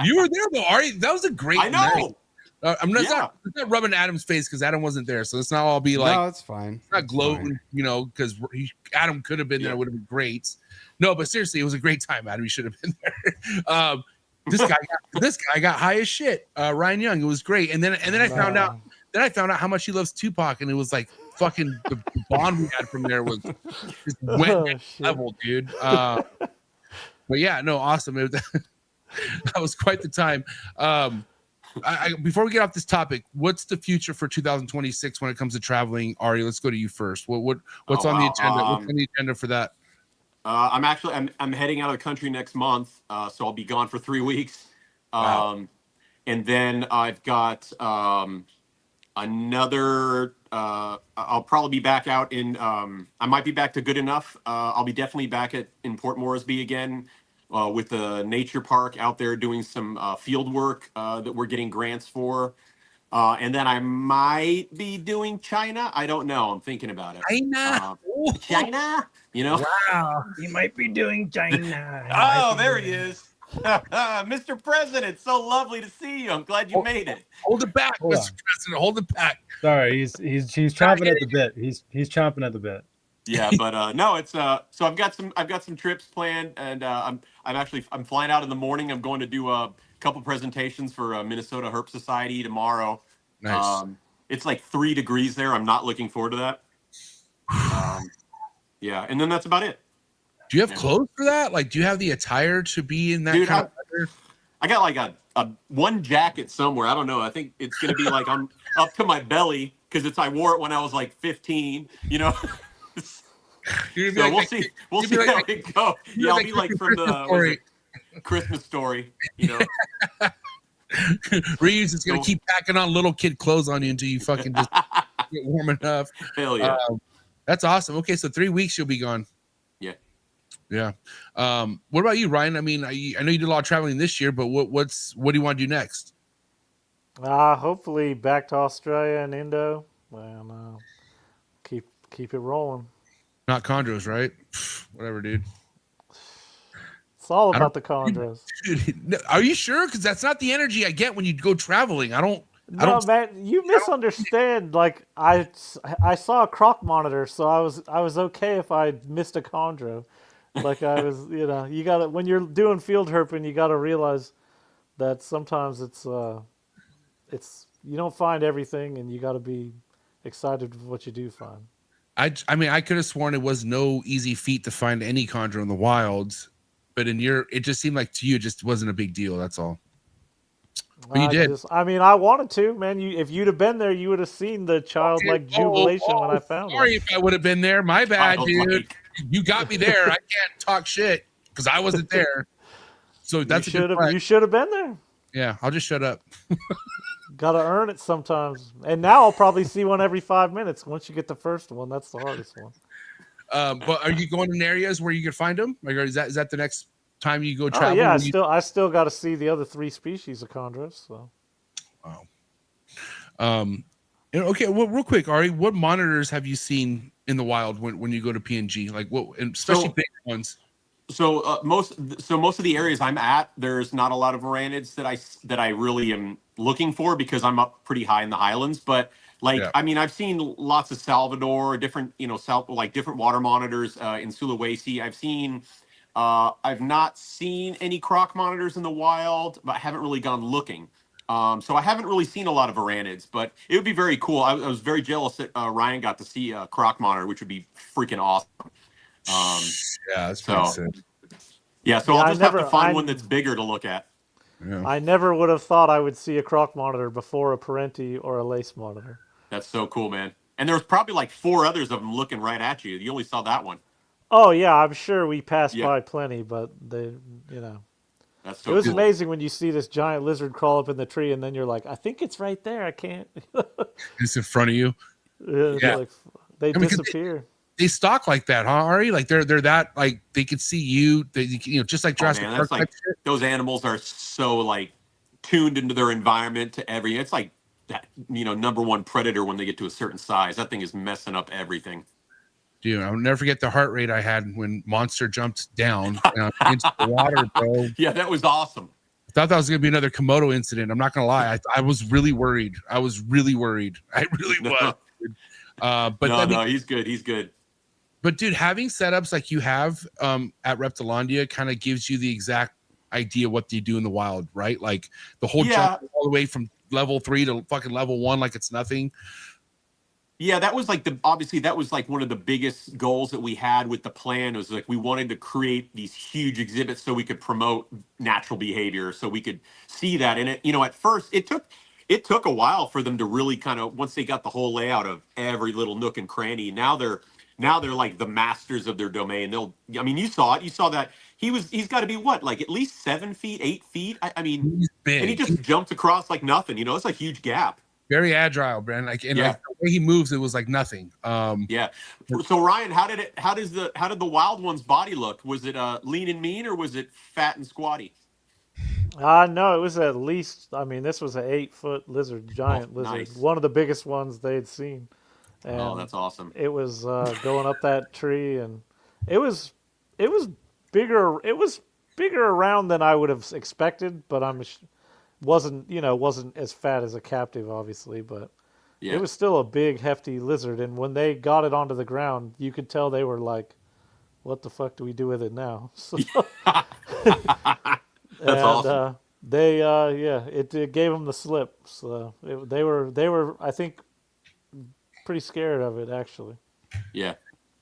You were there though, Ari. That was a great I know. night. It's not rubbing Adam's face because Adam wasn't there, so let's not all be like, No, it's fine. It's not gloating, because Adam could have been there. It would have been great. No, but seriously, it was a great time, Adam. You should have been there. This guy got high as shit. Ryan Young. It was great. And then I found out. Then I found out how much he loves Tupac, and it was like fucking the bond we had from there was just went next level, dude. But yeah, no, awesome. That was quite the time. Before we get off this topic, what's the future for 2026 when it comes to traveling? Ari, let's go to you first. What's on the agenda? What's on the agenda for that? I'm heading out of the country next month, so I'll be gone for 3 weeks. Wow. And then I've got another. I'll probably be back out in. I might be back to Good Enough. I'll be definitely back in Port Moresby again. With the nature park out there doing some field work that we're getting grants for. And then I might be doing China. I don't know. I'm thinking about it. China? Wow. You might be doing China. Oh, there he is. Mr. President, so lovely to see you. I'm glad you made it. Hold it back, Mr. President. Hold it back. Sorry, he's chomping at the bit. He's chomping at the bit. Yeah, but no, it's so I've got some trips planned, and I'm flying out in the morning. I'm going to do a couple presentations for Minnesota Herp Society tomorrow. Nice. It's like 3 degrees there. I'm not looking forward to that. Yeah, and then that's about it. Do you have clothes for that? Like, do you have the attire to be in that Dude, kind of weather? I got like a one jacket somewhere. I don't know. I think it's gonna be like I'm up to my belly because I wore it when I was like 15. You're So gonna be we'll see. We'll see how it goes. Yeah, I'll be like from the Christmas Story. Reeves is gonna keep packing on little kid clothes on you until you fucking just get warm enough. Hell yeah. That's awesome. Okay, so 3 weeks you'll be gone. Yeah. Yeah. What about you, Ryan? I mean, I know you did a lot of traveling this year, but what do you want to do next? Hopefully back to Australia and Indo, and keep it rolling. Not chondros, right? Whatever, dude. It's all about the chondros. Dude, are you sure? Because that's not the energy I get when you go traveling. I don't. Man, you misunderstand. Like I saw a croc monitor, so I was okay if I missed a chondro. Like I was, you gotta, when you're doing field herping, you gotta realize that sometimes it's you don't find everything, and you got to be excited with what you do find. I mean, I could have sworn it was no easy feat to find any chondro in the wilds, but it just seemed like to you, it just wasn't a big deal. That's all. But you did. I wanted to, man. If you'd have been there, you would have seen the childlike jubilation when I found Sorry one. if I would have been there. My bad, dude. Childlike. You got me there. I can't talk shit because I wasn't there. So that's You should have been there. Yeah, I'll just shut up. Got to earn it sometimes. And now I'll probably see one every 5 minutes. Once you get the first one, that's the hardest one. But are you going in areas where you can find them? Like, is that the next time you go travel? Oh, yeah, I still got to see the other 3 species of chondros. So. Wow. Okay. Well, real quick, Ari, what monitors have you seen in the wild when you go to PNG? Like what, and especially big ones. So most of the areas I'm at, there's not a lot of varanids that I really am looking for because I'm up pretty high in the highlands. But I mean, I've seen lots of Salvador, different different water monitors in Sulawesi. I've not seen any croc monitors in the wild, but I haven't really gone looking. So I haven't really seen a lot of varanids, but it would be very cool. I was very jealous that Ryan got to see a croc monitor, which would be freaking awesome. Yeah, that's pretty sick. Yeah, so I'll just have to find one that's bigger to look at. Yeah. I never would have thought I would see a croc monitor before a parenti or a lace monitor. That's so cool, man. And there's probably like 4 others of them looking right at you. You only saw that one. Oh yeah, I'm sure we passed by plenty, but That's so it was cool. amazing when you see this giant lizard crawl up in the tree, and then you're like, I think it's right there. I can't. It's in front of you. Like, they disappear. They stalk like that, huh, Ari? Like they're that, like they could see you. Just like Jurassic Park. Like, those animals are so like tuned into their environment to every. It's like that, #1 predator when they get to a certain size. That thing is messing up everything. Dude, I'll never forget the heart rate I had when Monster jumped down into the water, bro. Yeah, that was awesome. I thought that was gonna be another Komodo incident. I'm not gonna lie. I was really worried. I really was. But he's good. He's good. But dude, having setups like you have at Reptilandia kind of gives you the exact idea what they do in the wild, right? Like the whole jump all the way from level 3 to fucking level 1, like it's nothing. Yeah, that was like obviously that was like one of the biggest goals that we had with the plan, was like we wanted to create these huge exhibits so we could promote natural behavior, so we could see that. And at first it took a while for them to really kind of, once they got the whole layout of every little nook and cranny, now they're like the masters of their domain. You saw it. You saw that he's got to be what, like at least 7 feet, 8 feet. I mean, he's big. And he just jumped across like nothing. It's a huge gap. Very agile, man. Like the way he moves, it was like nothing. Yeah. So Ryan, how did the wild one's body look? Was it lean and mean, or was it fat and squatty? No, it was at least. I mean, this was an 8-foot lizard, giant lizard, nice. One of the biggest ones they'd seen. And that's awesome. It was going up that tree, and it was bigger. It was bigger around than I would have expected, but wasn't as fat as a captive, obviously, but it was still a big, hefty lizard. And when they got it onto the ground, you could tell they were like, "What the fuck do we do with it now?" So, that's awesome. It gave them the slip. So they were I think pretty scared of it, actually. Yeah.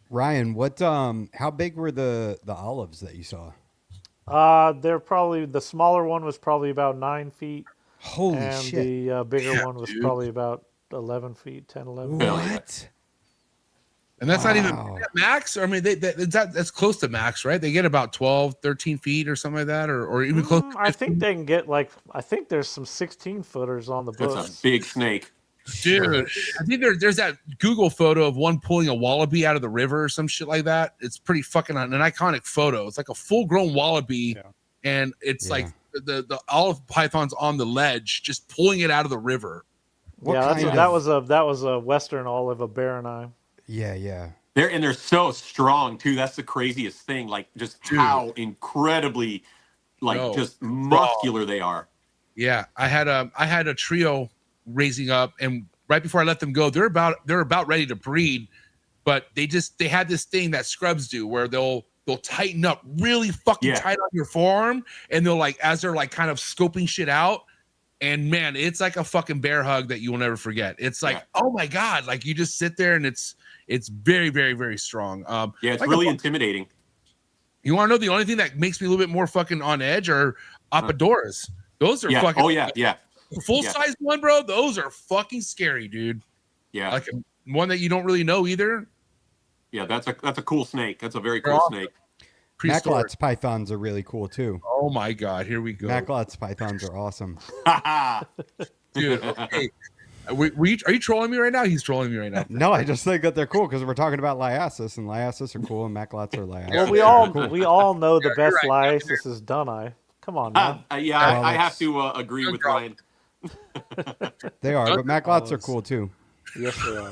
Ryan, what how big were the olives that you saw? They're probably, the smaller one was probably about 9 feet. Holy and shit. The bigger one was probably about 11 feet, 10, 11. What? And that's not even max. I mean, that's close to max, right? They get about 12, 13 feet or something like that, or even close. I think they can get I think there's some 16-footers on the books. That's a big snake. Dude, I think there's that Google photo of one pulling a wallaby out of the river or some shit like that. It's pretty fucking an iconic photo. It's like a full-grown wallaby, and it's like the olive python's on the ledge, just pulling it out of the river. That was a western olive, a Baronii. Yeah. They're so strong too. That's the craziest thing. Like just how incredibly just muscular they are. Yeah, I had a trio raising up, and right before I let them go, they're about ready to breed, but they had this thing that scrubs do where they'll tighten up really fucking tight on your forearm, and they'll, like, as they're like kind of scoping shit out, And man, it's like a fucking bear hug that you will never forget. It's like, oh my God, like you just sit there and it's very, very, very strong. Yeah, it's like really intimidating. You want to know the only thing that makes me a little bit more fucking on edge are Apadoras. Those are fucking full size one, bro. Those are fucking scary, dude. Yeah. Like one that you don't really know either. Yeah, that's a cool snake. That's a very cool snake. Macklot's pythons are really cool too. Oh my God, here we go. Macklot's pythons are awesome. Dude, okay. Are you trolling me right now? He's trolling me right now. No, I just think that they're cool because we're talking about Liasis, and Liasis are cool, and Macklots are Liasis. We all know the best Liasis is Dunai. Come on, man. I have to agree with Ryan. They are, but Macklots are cool too. Yes, they are.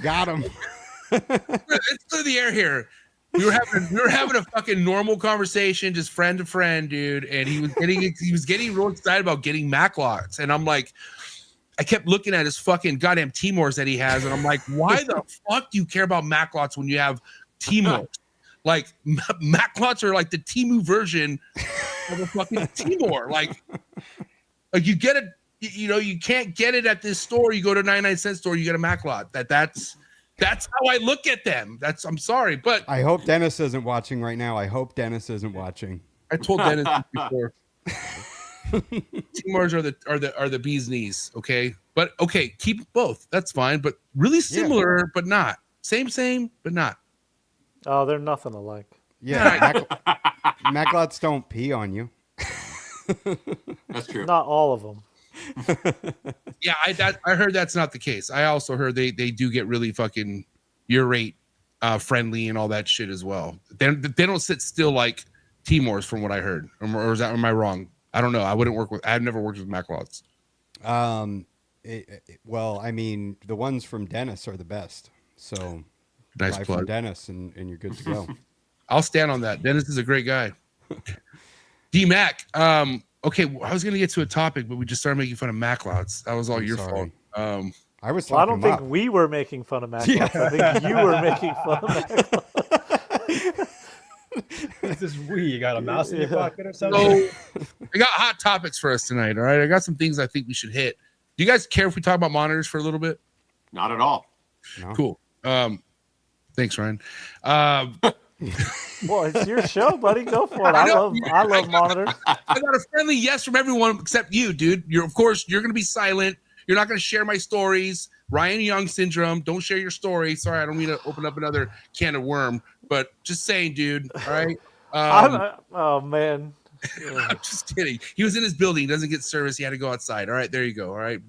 Got him. Let's clear the air here. We were having a fucking normal conversation, just friend to friend, dude. And he was getting real excited about getting Macklots, and I'm like, I kept looking at his fucking goddamn Timors that he has, and I'm like, why the fuck do you care about Macklots when you have Timors? Like Macklots are like the Timu version of a fucking Timor. Like you get it. You can't get it at this store. You go to 99-cent store, you get a Macklot. That's how I look at them. I'm sorry, but I hope Dennis isn't watching right now. I told Dennis before. Timors are the bee's knees, okay? But okay, keep both. That's fine, but really similar, but not. Same, but not. Oh, they're nothing alike. Yeah, Macklots don't pee on you. That's true. Not all of them. Yeah, I heard that's not the case. I also heard they do get really fucking urate friendly and all that shit as well. They don't sit still like Timors, from what I heard. Or am I wrong? I don't know. I've never worked with Macklots. Well, I mean, the ones from Dennis are the best. So nice buy plug from Dennis, and you're good to go. I'll stand on that. Dennis is a great guy. D-Mac. Okay, I was going to get to a topic, but we just started making fun of Macklots. That was all your fault. I was. Well, I don't think we were making fun of Macklots. Yeah. I think you were making fun of Macklots. It's just you got a mouse in your pocket or something? So, I got hot topics for us tonight, all right? I got some things I think we should hit. Do you guys care if we talk about monitors for a little bit? Not at all. No. Cool. Thanks, Ryan. Well, it's your show, buddy. Go for it. I love monitors. I got a friendly yes from everyone except you, dude. You're going to be silent. You're not going to share my stories. Ryan Young syndrome. Don't share your story. Sorry, I don't mean to open up another can of worm, but just saying, dude. All right. Oh man. Yeah. I'm just kidding. He was in his building. He doesn't get service. He had to go outside. All right, there you go. All right,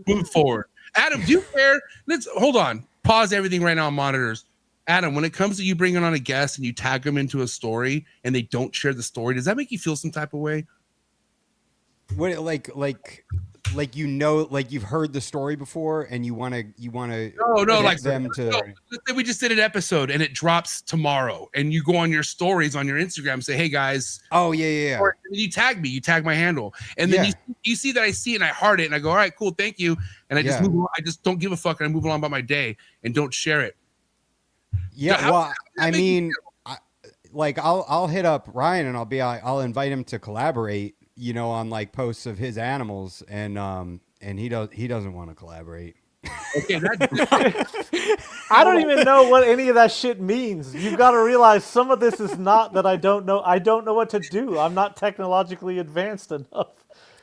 move forward. Adam, do you care? Let's hold on. Pause everything right now on monitors. Adam, when it comes to you bringing on a guest and you tag them into a story and they don't share the story, does that make you feel some type of way? What, like you've heard the story before and you want to no, like them to. No, let's say we just did an episode and it drops tomorrow, and you go on your stories on your Instagram and say, "Hey guys," oh yeah, or you tag me, you tag my handle, and then you see that I see it and I heart it and I go, "All right, cool, thank you," and I just move on. I just don't give a fuck and I move along about my day and don't share it. Yeah, well, I mean, I'll hit up Ryan and I'll invite him to collaborate, on like posts of his animals, and he doesn't want to collaborate. Okay, I don't even know what any of that shit means. You've got to realize some of this is not that I don't know. I don't know what to do. I'm not technologically advanced enough.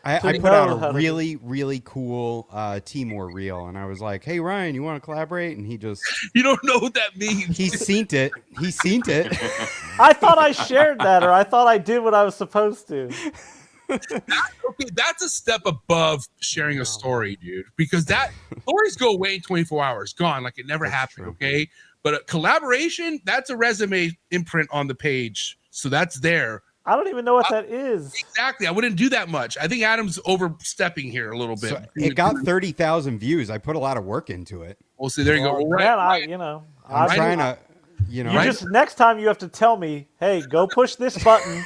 I put out a really, really cool Timor reel, and I was like, "Hey Ryan, you want to collaborate?" And he just you don't know what that means. He's seen it. I thought I shared that, or I thought I did what I was supposed to. Okay, that's a step above sharing a story, dude. Because stories go away in 24 hours, gone, like it never happened. True. Okay, but a collaboration, that's a resume imprint on the page, so that's there. I don't even know what that is. Exactly. I wouldn't do that much. I think Adam's overstepping here a little bit. So it got 30,000 views. I put a lot of work into it. Well, see, there you go. Man, I'm trying to, just next time you have to tell me, hey, go push this button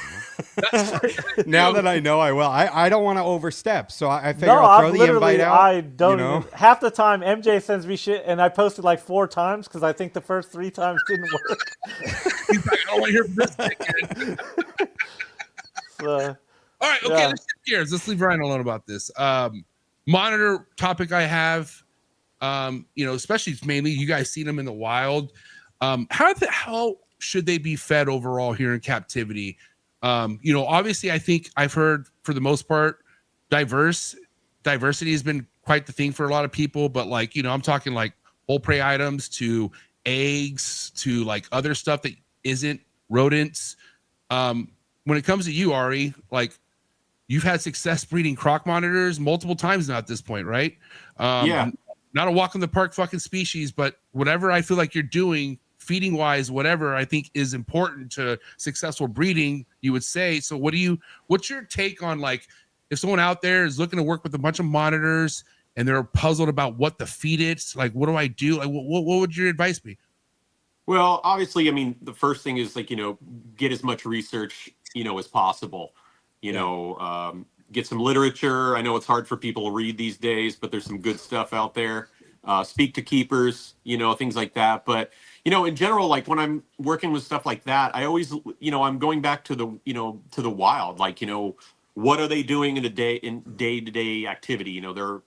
Now that I know, I will. I don't want to overstep, so I figure No, I'll throw I've the invite literally, out. I don't you know? even, half the time MJ sends me shit and I posted like 4 times because I think the first 3 times didn't work. He's like, I don't want to hear from this dickhead. So, All right, okay, yeah. let's shift gears. Let's leave Ryan alone about this. Monitor topic I have, especially mainly you guys seen them in the wild. How should they be fed overall here in captivity? Obviously, I think I've heard for the most part, diversity has been quite the thing for a lot of people. But I'm talking like whole prey items to eggs to like other stuff that isn't rodents. When it comes to you, Ari, like you've had success breeding croc monitors multiple times now at this point, right? Yeah. Not a walk in the park fucking species, but whatever I feel like you're doing feeding wise, whatever I think is important to successful breeding, you would say. So what's your take on like, if someone out there is looking to work with a bunch of monitors and they're puzzled about what to feed it, like, what do I do? Like, what would your advice be? Well, obviously, I mean, the first thing is like, get as much research, as possible, get some literature. I know it's hard for people to read these days, but there's some good stuff out there. Speak to keepers, things like that. But, in general, like when I'm working with stuff like that, I always, I'm going back to the, to the wild, like, what are they doing in day-to-day activity?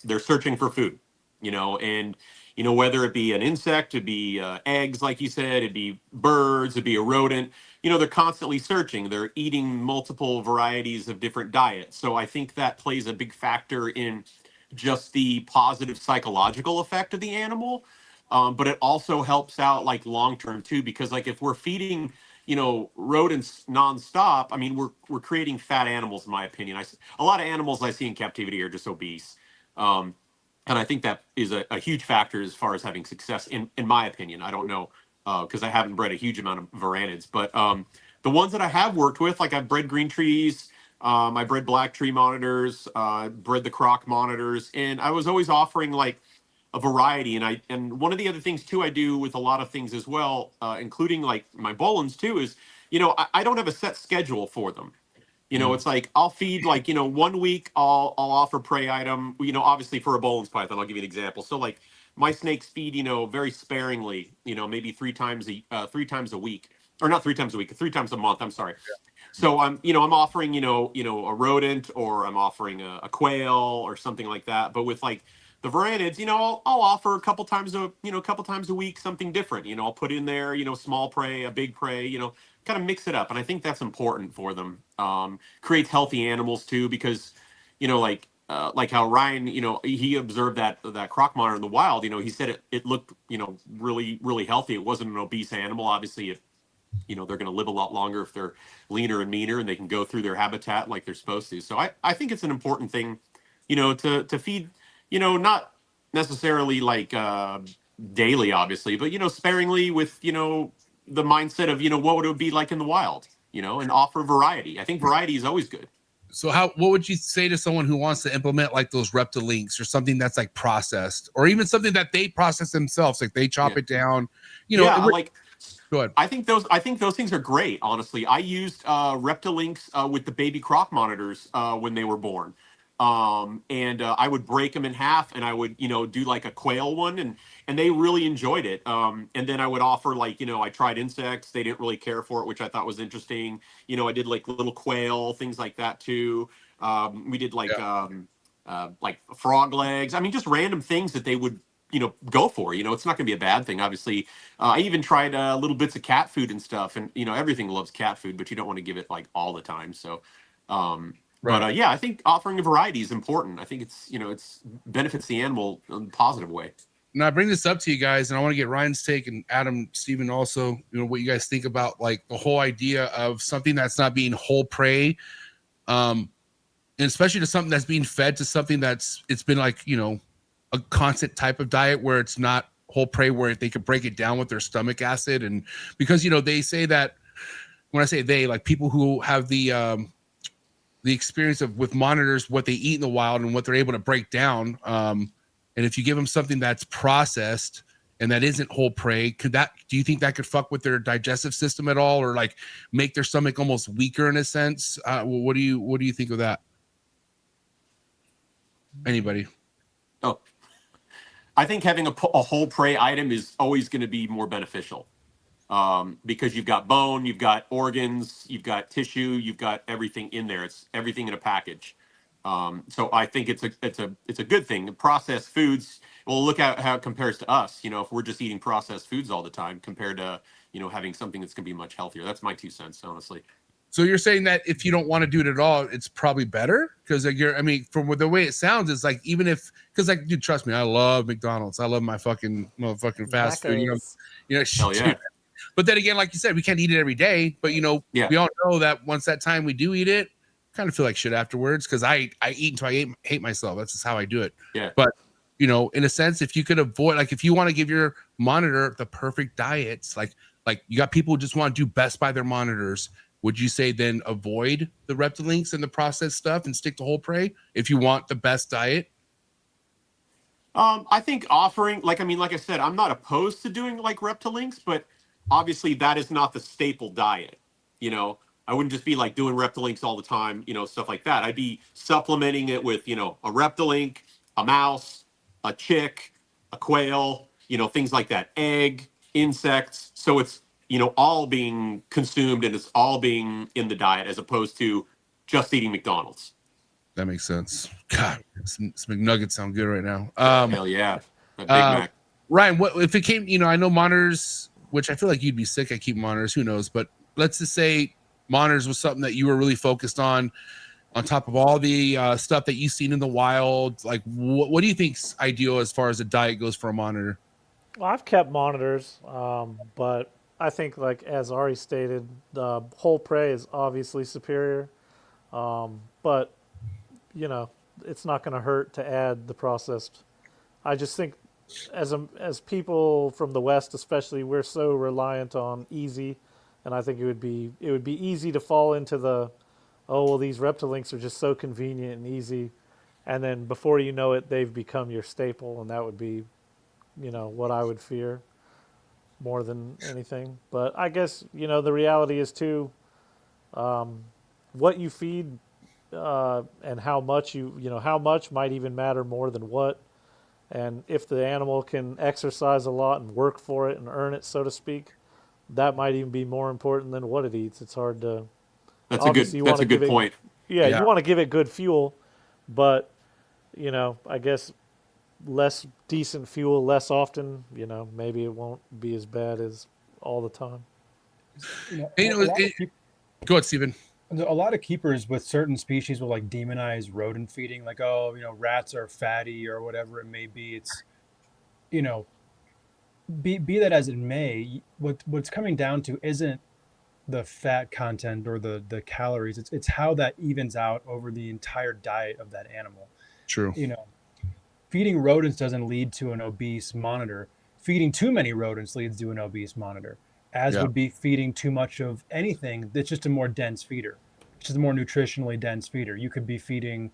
They're searching for food, and, whether it be an insect, it'd be eggs, like you said, it'd be birds, it'd be a rodent, they're constantly searching. They're eating multiple varieties of different diets. So I think that plays a big factor in just the positive psychological effect of the animal. But it also helps out like long-term too, because like if we're feeding, rodents nonstop, I mean, we're creating fat animals, in my opinion. A lot of animals I see in captivity are just obese. And I think that is a huge factor as far as having success, in my opinion. I don't know, because I haven't bred a huge amount of varanids. But the ones that I have worked with, like I've bred green trees, I bred black tree monitors, bred the croc monitors, and I was always offering like a variety. And one of the other things too I do with a lot of things as well, including like my Bolins too, is I don't have a set schedule for them. It's like I'll feed like 1 week I'll offer prey item. Obviously for a Bolin's python, I'll give you an example. So like my snakes feed very sparingly. Maybe 3 times a week, or not 3 times a week, 3 times a month. I'm sorry. So I'm offering a rodent, or I'm offering a quail or something like that. But with like the varanids, I'll offer a couple times a week something different. I'll put in there small prey, a big prey, kind of mix it up. And I think that's important for them. Creates healthy animals too, because like how Ryan, he observed that croc monitor in the wild. He said it looked really, really healthy. It wasn't an obese animal. Obviously, they're going to live a lot longer if they're leaner and meaner, and they can go through their habitat like they're supposed to. So I think it's an important thing, to feed, not necessarily like daily, obviously, but sparingly, with the mindset of what would it be like in the wild, and offer variety. I think variety is always good. So what would you say to someone who wants to implement like those Reptile links, or something that's like processed, or even something that they process themselves, like they chop it down, like go ahead. I think those things are great. Honestly, I used Reptile links with the baby croc monitors when they were born. And I would break them in half, and I would, do like a quail one, and they really enjoyed it. And then I would offer like, I tried insects. They didn't really care for it, which I thought was interesting. I did like little quail, things like that too. We did like frog legs. I mean, just random things that they would, go for. It's not going to be a bad thing, obviously. I even tried little bits of cat food and stuff, and everything loves cat food, but you don't want to give it like all the time. So, Right. But yeah, I think offering a variety is important. I think it's it's benefits the animal in a positive way. Now I bring this up to you guys, and I want to get Ryan's take, and Adam, Steven also, what you guys think about like the whole idea of something that's not being whole prey, and especially to something that's being fed to something it's been like a constant type of diet where it's not whole prey, where they could break it down with their stomach acid. And because they say that, when I say they, like people who have the experience of with monitors, what they eat in the wild and what they're able to break down. And if you give them something that's processed and that isn't whole prey, do you think that could fuck with their digestive system at all, or like make their stomach almost weaker in a sense? What do you think of that? Anybody? Oh, I think having a whole prey item is always going to be more beneficial, because you've got bone, you've got organs, you've got tissue, you've got everything in there. It's everything in a package. So I think it's a good thing. Processed foods. Well, look at how it compares to us. You know, if we're just eating processed foods all the time, compared to having something that's going to be much healthier. That's my 2 cents, honestly. So you're saying that if you don't want to do it at all, it's probably better? Because like from the way it sounds, it's like even if, because like, dude, trust me, I love McDonald's. I love my motherfucking fast food. Hell yeah. But then again, like you said, we can't eat it every day. But we all know that once that time we do eat it, kind of feel like shit afterwards, because I eat until I hate myself. That's just how I do it. Yeah. But in a sense, if you could avoid, like if you want to give your monitor the perfect diets, like you got people who just want to do best by their monitors, would you say then avoid the Reptilinks and the processed stuff and stick to whole prey if you want the best diet? I think offering, like I said, I'm not opposed to doing like Reptilinks, but obviously that is not the staple diet. I wouldn't just be like doing Reptilinks all the time, stuff like that. I'd be supplementing it with, a Reptilink, a mouse, a chick, a quail, things like that, egg, insects. So it's, all being consumed and it's all being in the diet as opposed to just eating McDonald's. That makes sense. God, some McNuggets sound good right now. Hell yeah. Big Mac. Ryan, what if it came, I know monitors, which I feel like you'd be sick at keeping monitors, who knows, but let's just say monitors was something that you were really focused on top of all the stuff that you've seen in the wild. Like, what do you think's ideal as far as a diet goes for a monitor? Well, I've kept monitors, but I think, like as Ari stated, the whole prey is obviously superior, but it's not going to hurt to add the processed. I just think, as people from the West, especially, we're so reliant on easy, and I think it would be easy to fall into the, oh well, these Reptilinks are just so convenient and easy, and then before you know it, they've become your staple, and that would be, what I would fear more than anything. But I guess the reality is too, what you feed and how much how much might even matter more than what. And if the animal can exercise a lot and work for it and earn it, so to speak, that might even be more important than what it eats. It's hard to. That's a good point. Yeah, you want to give it good fuel, but I guess less decent fuel less often. Maybe it won't be as bad as all the time. Go ahead, Steven. A lot of keepers with certain species will like demonize rodent feeding, like, oh, rats are fatty or whatever it may be. It's, be that as it may, what's coming down to isn't the fat content or the calories. It's how that evens out over the entire diet of that animal. True. Feeding rodents doesn't lead to an obese monitor. Feeding too many rodents leads to an obese monitor, as would be feeding too much of anything that's just a more dense feeder. It's just a more nutritionally dense feeder. You could be feeding,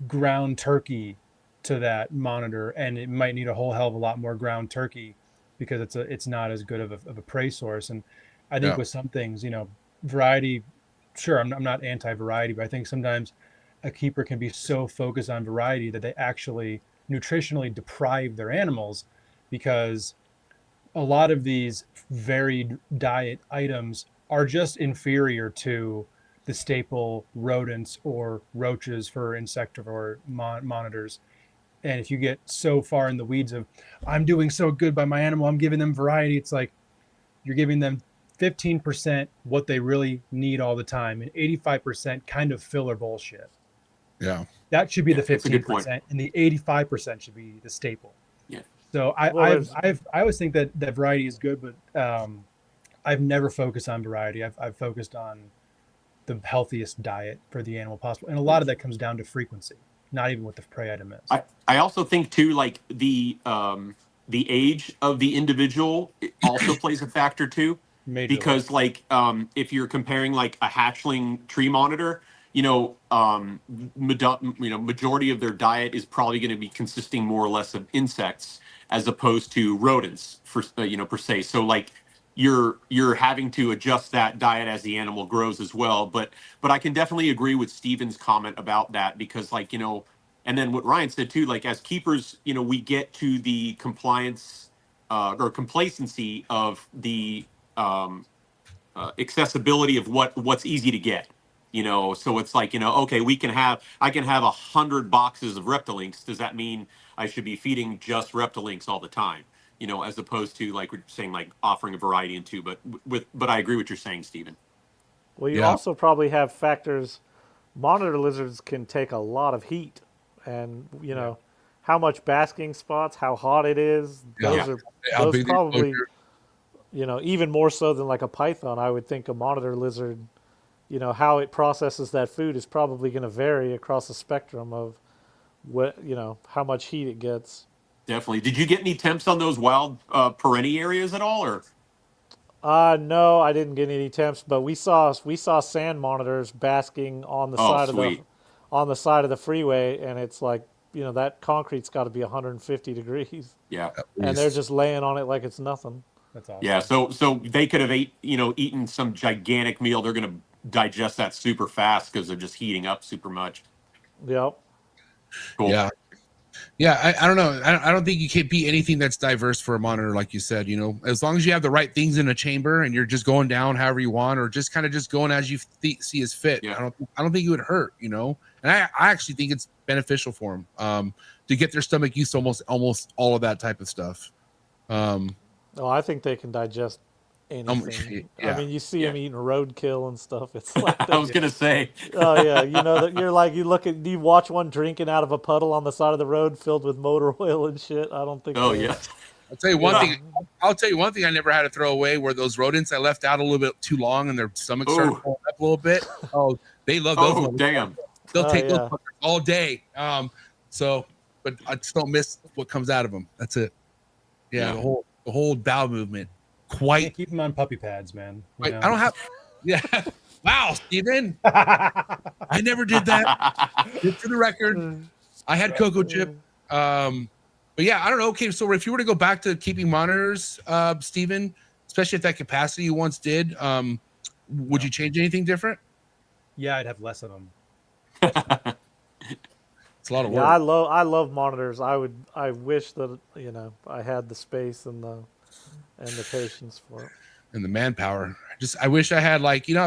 ground turkey to that monitor, and it might need a whole hell of a lot more ground turkey because it's not as good of a prey source. And I think with some things, variety, sure, I'm not anti-variety, but I think sometimes a keeper can be so focused on variety that they actually nutritionally deprive their animals, because a lot of these varied diet items are just inferior to the staple rodents or roaches for insectivore monitors. And if you get so far in the weeds of, I'm doing so good by my animal, I'm giving them variety, it's like you're giving them 15% what they really need all the time, and 85% kind of filler bullshit. Yeah, that should be the 15%, and the 85% should be the staple. Yeah. So I always think that variety is good, but I've never focused on variety. I've focused on the healthiest diet for the animal possible, and a lot of that comes down to frequency, not even what the prey item is. I also think too, like the age of the individual also plays a factor too. Majorly. Because like if you're comparing like a hatchling tree monitor, majority of their diet is probably going to be consisting more or less of insects as opposed to rodents per se. So like you're having to adjust that diet as the animal grows as well. But I can definitely agree with Steven's comment about that, because and then what Ryan said too, like as keepers, we get to the compliance or complacency of the accessibility of what's easy to get. So it's like, okay, I can have 100 boxes of Reptilinks. Does that mean I should be feeding just Reptilinks all the time? As opposed to like we're saying, like offering a variety into, but I agree with what you're saying, Stephen. Well, you also probably have factors. Monitor lizards can take a lot of heat, and how much basking spots, how hot it is. Those probably, even more so than like a python. I would think a monitor lizard, how it processes that food is probably going to vary across the spectrum of how much heat it gets. Definitely. Did you get any temps on those wild perennial areas at all, or? No, I didn't get any temps, but we saw sand monitors basking on the side of the freeway, and it's like, that concrete's got to be 150 degrees. Yeah. And they're just laying on it like it's nothing. That's awesome. Yeah, so they could have eaten some gigantic meal. They're going to digest that super fast because they're just heating up super much. Yep. Cool. Yeah. Yeah, I don't know. I don't think you can beat anything that's diverse for a monitor, like you said. As long as you have the right things in a chamber and you're just going down however you want, or just kind of just going as you see as fit. Yeah. I don't think it would hurt. And I actually think it's beneficial for them to get their stomach used to almost all of that type of stuff. I think they can digest anything. I mean, you see them eating roadkill and stuff. It's like I was gonna say. Oh yeah, you watch one drinking out of a puddle on the side of the road filled with motor oil and shit. I don't think. Oh yeah. I'll tell you one thing. I'll tell you one thing I never had to throw away were those rodents I left out a little bit too long and their stomachs started pulling up a little bit. Oh, they love those. Oh damn. They'll take those all day. But I just don't miss what comes out of them. That's it. Yeah. The whole bowel movement. Quite keep them on puppy pads, man. I don't have. Yeah. Wow, Steven. I never did that. Just for the record, I had Coco Chip. But yeah, I don't know. Okay, so if you were to go back to keeping monitors, Steven, especially at that capacity you once did, would you change anything different? Yeah, I'd have less of them. It's a lot of work. Yeah, I love monitors. I wish that I had the space and the patience for it. And the manpower. I wish I had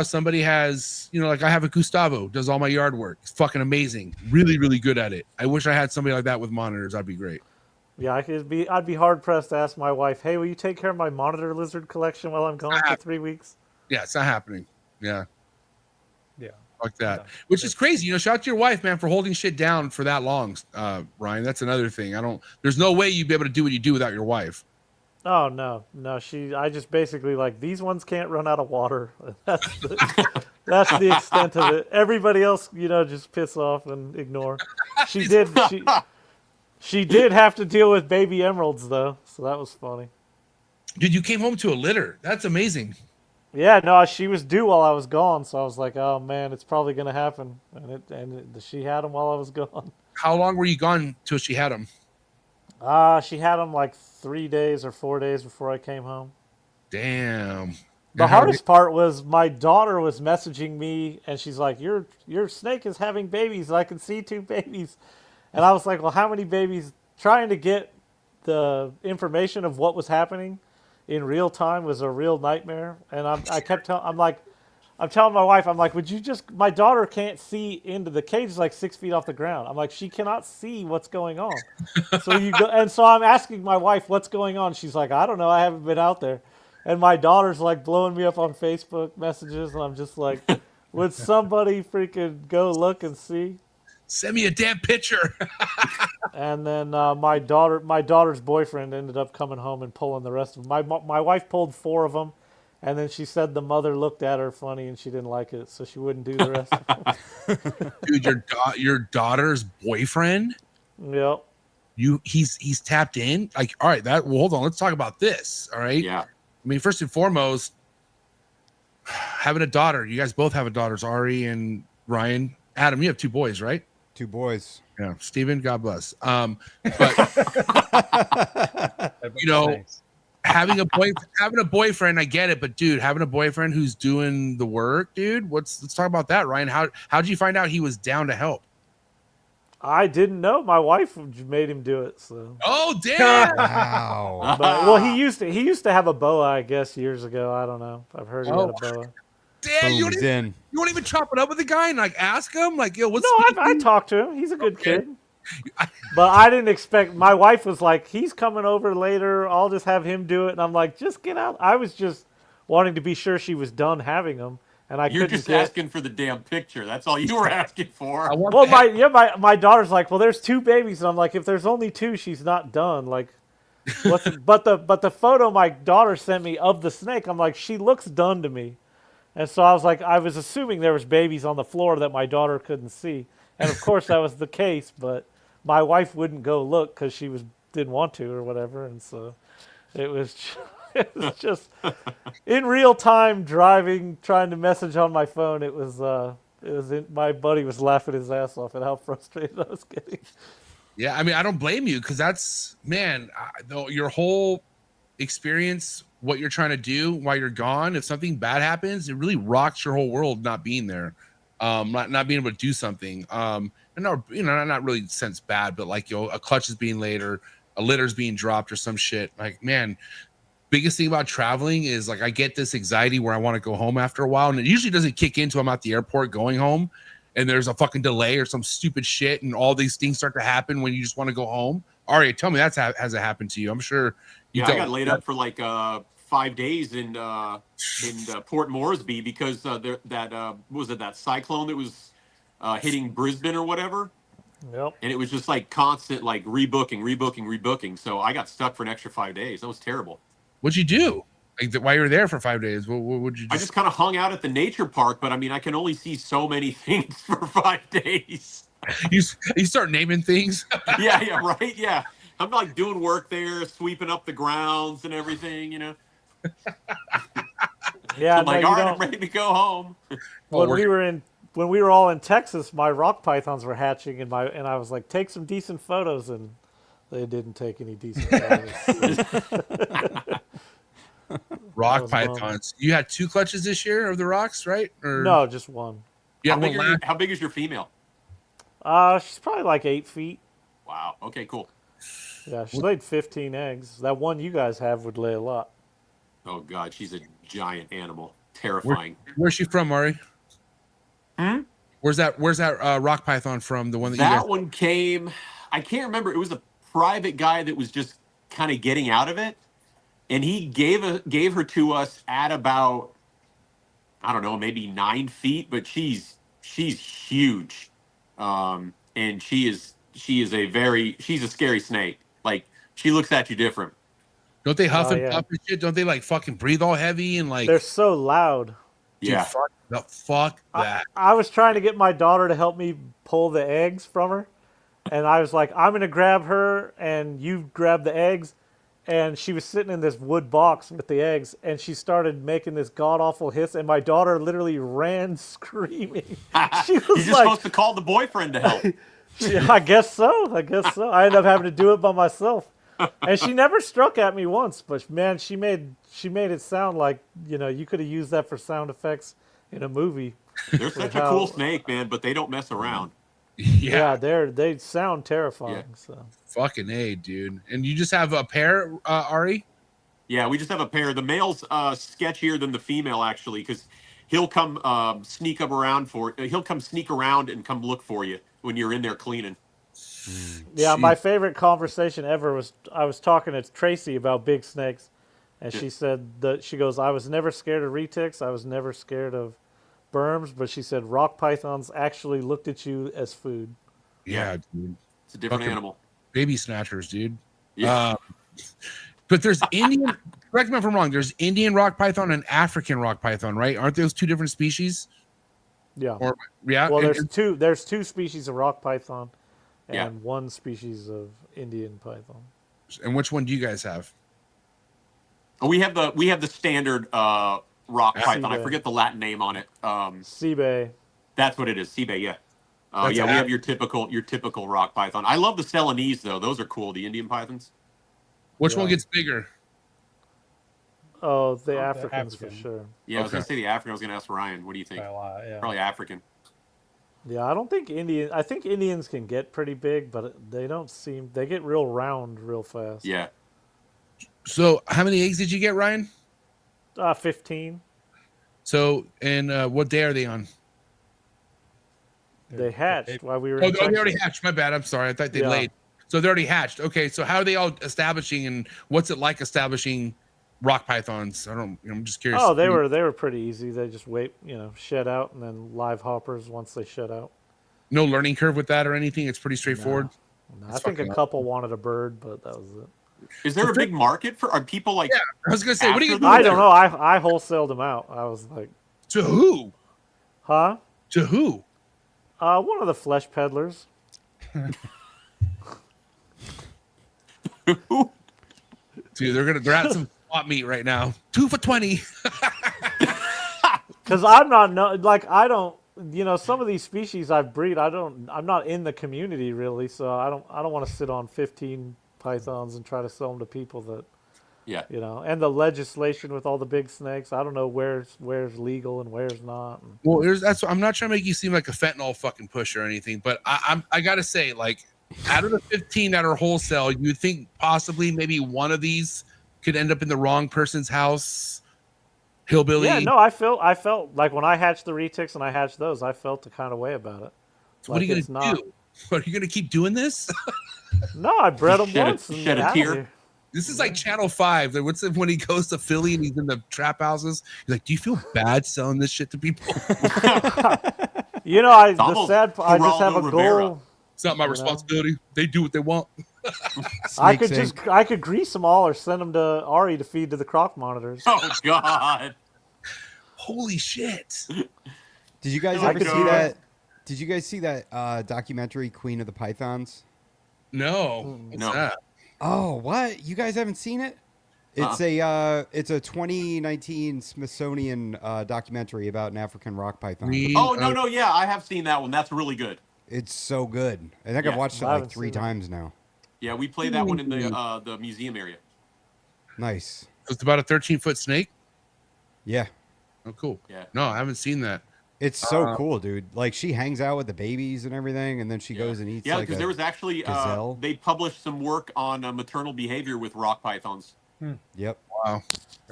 somebody has, like I have a Gustavo, does all my yard work. It's fucking amazing. Really, really good at it. I wish I had somebody like that with monitors. That'd be great. Yeah, I'd be hard pressed to ask my wife, hey, will you take care of my monitor lizard collection while I'm gone for 3 weeks? Yeah, it's not happening. Yeah. Yeah. Like that. Yeah. Which is crazy. Shout out to your wife, man, for holding shit down for that long, Ryan. That's another thing. There's no way you'd be able to do what you do without your wife. Oh no. I just basically these ones can't run out of water. That's the extent of it. Everybody else, just piss off and ignore. She did have to deal with baby emeralds though, so that was funny. Dude, you came home to a litter. That's amazing. Yeah, no, she was due while I was gone, so I was like, oh man, it's probably gonna happen, and she had them while I was gone. How long were you gone till she had them? She had them like 3 days or 4 days before I came home. Damn. The hardest part was my daughter was messaging me, and she's like, your snake is having babies. I can see 2 babies. And I was like, well, how many babies? Trying to get the information of what was happening in real time was a real nightmare. And I'm telling my wife, I'm like, would you just, my daughter can't see into the cage, is like 6 feet off the ground. I'm like, she cannot see what's going on. So so I'm asking my wife what's going on. She's like, I don't know. I haven't been out there. And my daughter's like blowing me up on Facebook messages. And I'm just like, would somebody freaking go look and see? Send me a damn picture. And then my daughter's boyfriend ended up coming home and pulling the rest of them. My wife pulled 4 of them. And then she said the mother looked at her funny and she didn't like it, so she wouldn't do the rest of them. Dude, your daughter's boyfriend? Yep. He's tapped in? Like, all right, hold on, let's talk about this. All right. Yeah. I mean, first and foremost, having a daughter, you guys both have a daughter, Ari and Ryan, Adam, you have 2 boys, right? 2 boys. Yeah, Steven, God bless. But you know, Thanks. having a boyfriend, I get it, but dude, having a boyfriend who's doing the work, dude. Let's talk about that, Ryan. How did you find out he was down to help? I didn't know. My wife made him do it. So. Oh damn! Wow. But, well, he used to have a boa, I guess, years ago. I don't know. I've heard he had a boa. Damn, Boom, he's in. You won't even chop it up with the guy and like ask him, like, yo, what's No, I talked to him. He's a good kid. But I didn't expect. My wife was like, "He's coming over later. I'll just have him do it." And I'm like, "Just get out." I was just wanting to be sure she was done having him, and I You're couldn't just get. asking for the damn picture. That's all you were asking for. Well, my daughter's like, "Well, there's 2 babies," and I'm like, "If there's only 2, she's not done." Like, but the photo my daughter sent me of the snake, I'm like, she looks done to me. And so I was like, I was assuming there was babies on the floor that my daughter couldn't see. And of course that was the case, but my wife wouldn't go look because she didn't want to or whatever. And so it was just in real time driving, trying to message on my phone. My buddy was laughing his ass off at how frustrated I was getting. Yeah, I mean, I don't blame you because that's, man, your whole experience, what you're trying to do while you're gone. If something bad happens, it really rocks your whole world not being there, not being able to do something. And not really sense bad, but like, a clutch is being laid or a litter's being dropped or some shit. Like, man, biggest thing about traveling is like I get this anxiety where I want to go home after a while, and it usually doesn't kick in until I'm at the airport going home. And there's a fucking delay or some stupid shit, and all these things start to happen when you just want to go home. Aria, tell me has it happened to you? I'm sure. I got laid up for like 5 days in Port Moresby because what was it, that cyclone that was hitting Brisbane or whatever. Yep. And it was just like constant like rebooking. So I got stuck for an extra 5 days. That was terrible. What'd you do? Like while you were there for 5 days, what would you? I just kind of hung out at the nature park, but I mean, I can only see so many things for 5 days. You start naming things. yeah, right. Yeah, I'm like doing work there, sweeping up the grounds and everything. Yeah, I'm like, all right, I'm ready to go home. When we were all in Texas, my rock pythons were hatching, and I was like, take some decent photos, and they didn't take any decent photos. Rock pythons. You had 2 clutches this year of the rocks, right? Or no, just 1. Yeah. How big is your female? She's probably like 8 feet. Wow. Okay, cool. Yeah, she laid 15 eggs. That one you guys have would lay a lot. Oh God, she's a giant animal. Terrifying. Where's she from, Ari? Where's that rock python from? The one that one came. I can't remember. It was a private guy that was just kind of getting out of it, and he gave her to us at about, I don't know, maybe 9 feet, but she's huge, and she's a scary snake. Like, she looks at you different. Don't they huff and puff and shit? Don't they like fucking breathe all heavy and like? They're so loud. Dude, yeah. Fuck that. I was trying to get my daughter to help me pull the eggs from her, and I was like, I'm gonna grab her and you grab the eggs. And she was sitting in this wood box with the eggs, and she started making this god-awful hiss, and my daughter literally ran screaming. She was You're just supposed to call the boyfriend to help. Yeah, I guess so. I ended up having to do it by myself. And she never struck at me once, but man, she made it sound like, you could have used that for sound effects in a movie. They're such a cool snake, man, but they don't mess around. Yeah, they sound terrifying. Yeah. So fucking A, dude. And you just have a pair, Ari? Yeah, we just have a pair. The male's sketchier than the female, actually, because he'll come sneak around and come look for you when you're in there cleaning. Yeah, my favorite conversation ever was I was talking to Tracy about big snakes, and she said she goes, I was never scared of retics. I was never scared of berms, but she said rock pythons actually looked at you as food. Yeah, dude. It's a different animal. Baby snatchers, dude. Yeah. But there's Indian, correct me if I'm wrong, there's Indian rock python and African rock python, right? Aren't those 2 different species? Yeah. Well, there's two species of rock python and 1 species of Indian python. And which one do you guys have? We have the standard rock python. I forget the Latin name on it. Sehy. That's what it is. Seabay, yeah. That's Yeah, we a- have your typical rock python. I love the Ceylonese though; those are cool. The Indian pythons. Which one Yeah. gets bigger? Oh, the The Africans for African. sure. Yeah, I was Okay. gonna say the African. I was gonna ask Ryan. What do you think? By a lot, yeah. Probably African. Yeah, I don't think Indian. I think Indians can get pretty big, but they don't seem. They get real round real fast. Yeah. So, how many eggs did you get, Ryan? 15. So, and what day are they on? They hatched while we were. Oh, in they already Texas. hatched. My bad. I'm sorry. I thought they Yeah. laid. So they're already hatched. Okay. So how are they all establishing, and what's it like establishing rock pythons? I'm just curious. Oh, they were pretty easy. They just shed out and then live hoppers once they shed out. No learning curve with that or anything. It's pretty straightforward. No, I That's think a fucking couple wanted a bird, but that was it. Is there a big market for? Are people like? Yeah, I was gonna say, what are you After doing? I don't know. I wholesaled them out. I was like, To who? huh? To who? One of the flesh peddlers. Dude, they're at some swap meet right now. 2 for $20. Because I'm not I don't. Some of these species I breed, I'm not in the community really, so I don't want to sit on 15 pythons and try to sell them to people that, Yeah. and the legislation with all the big snakes. I don't know where's legal and where's not. Well, I'm not trying to make you seem like a fentanyl fucking push or anything, but I gotta say, like, out of the 15 that are wholesale, you think possibly maybe one of these could end up in the wrong person's house? Hillbilly. Yeah, no, I felt like when I hatched the retics and I hatched those, I felt a kind of way about it. So what are you it's gonna do? Are you gonna keep doing this? No, I bred them Shed a- once and shed a outta tear? here. This is like Channel 5. Like, what's it when he goes to Philly and he's in the trap houses? He's like, "Do you feel bad selling this shit to people?" The almost sad. I just have a Geraldo Rivera. goal. It's not my responsibility. They do what they want. I Snake could I could grease them all or send them to Ari to feed to the croc monitors. Oh God. Holy shit! Did you guys I ever could see do that? it. Did you guys see that documentary Queen of the Pythons? No, what's No. that? Oh, what? You guys haven't seen it? It's a 2019 Smithsonian documentary about an African rock python. Oh no, yeah, I have seen that one. That's really good. It's so good. I think Yeah. I've watched it I like haven't 3 seen it. times now. Yeah, we played that one in the museum area. Nice. It's about a 13-foot snake. Yeah. Oh, cool. Yeah. No, I haven't seen that. It's so cool, dude. Like she hangs out with the babies and everything, and then she goes and eats Yeah, like because a there was actually gazelle. they published some work on maternal behavior with rock pythons. Yep. Wow.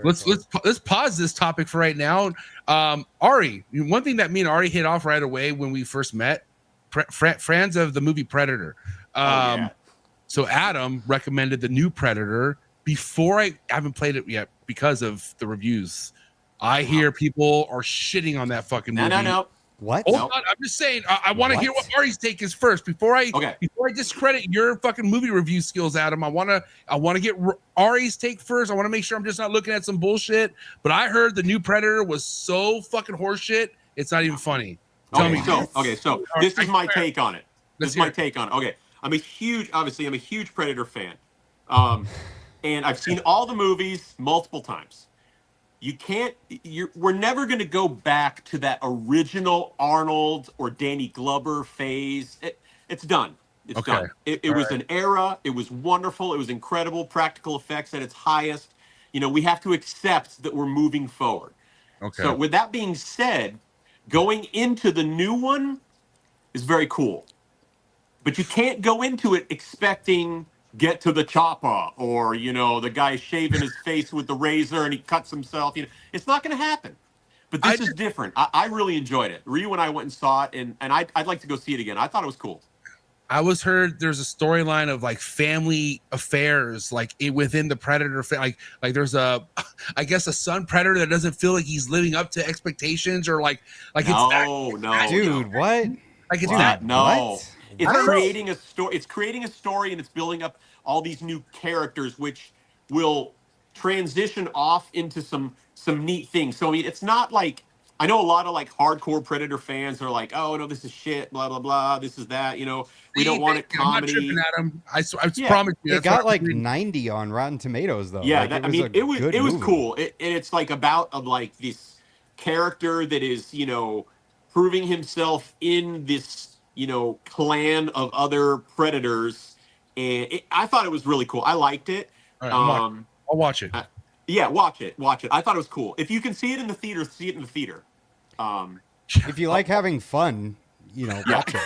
Let's pause this topic for right now. Ari, one thing that me and Ari hit off right away when we first met, friends of the movie Predator. Yeah. So Adam recommended the new Predator before I haven't played it yet because of the reviews. I hear people are shitting on that fucking movie. No. What? Hold on, I'm just saying. I want to hear what Ari's take is first before I discredit your fucking movie review skills, Adam. I want to get Ari's take first. I want to make sure I'm just not looking at some bullshit. But I heard the new Predator was so fucking horseshit. It's not even funny. Tell me. So this is my take on it. This is my take on it. Okay, I'm a huge Predator fan, and I've seen all the movies multiple times. We're never going to go back to that original Arnold or Danny Glover phase. It's done. It's done. It was an era. It was wonderful. It was incredible. Practical effects at its highest. We have to accept that we're moving forward. Okay. So with that being said, going into the new one is very cool. But you can't go into it expecting get to the chopper or, the guy shaving his face with the razor and he cuts himself. It's not going to happen. But this is different. I really enjoyed it. Ryu and I went and saw it, and I'd like to go see it again. I thought it was cool. I heard there's a storyline of like family affairs, like within the Predator, like there's I guess a son Predator that doesn't feel like he's living up to expectations, or like it's that, dude, what? Like it's What? that No. What? It's creating a story. It's creating a story, and it's building up all these new characters, which will transition off into some neat things. So I mean, it's not like I know a lot of like hardcore Predator fans are like, oh no, this is shit, blah blah blah, this is that. We don't want it comedy. I'm not tripping at him. I promise you. It got like 90 on Rotten Tomatoes though. Yeah, like, it was movie. cool. And it's like about like this character that is proving himself in this, you know, clan of other predators, and I thought it was really cool. I liked it. All right, I'll watch it. Yeah, watch it. I thought it was cool. If you can see it in the theater, see it in the theater. If you like having fun, you know, watch it.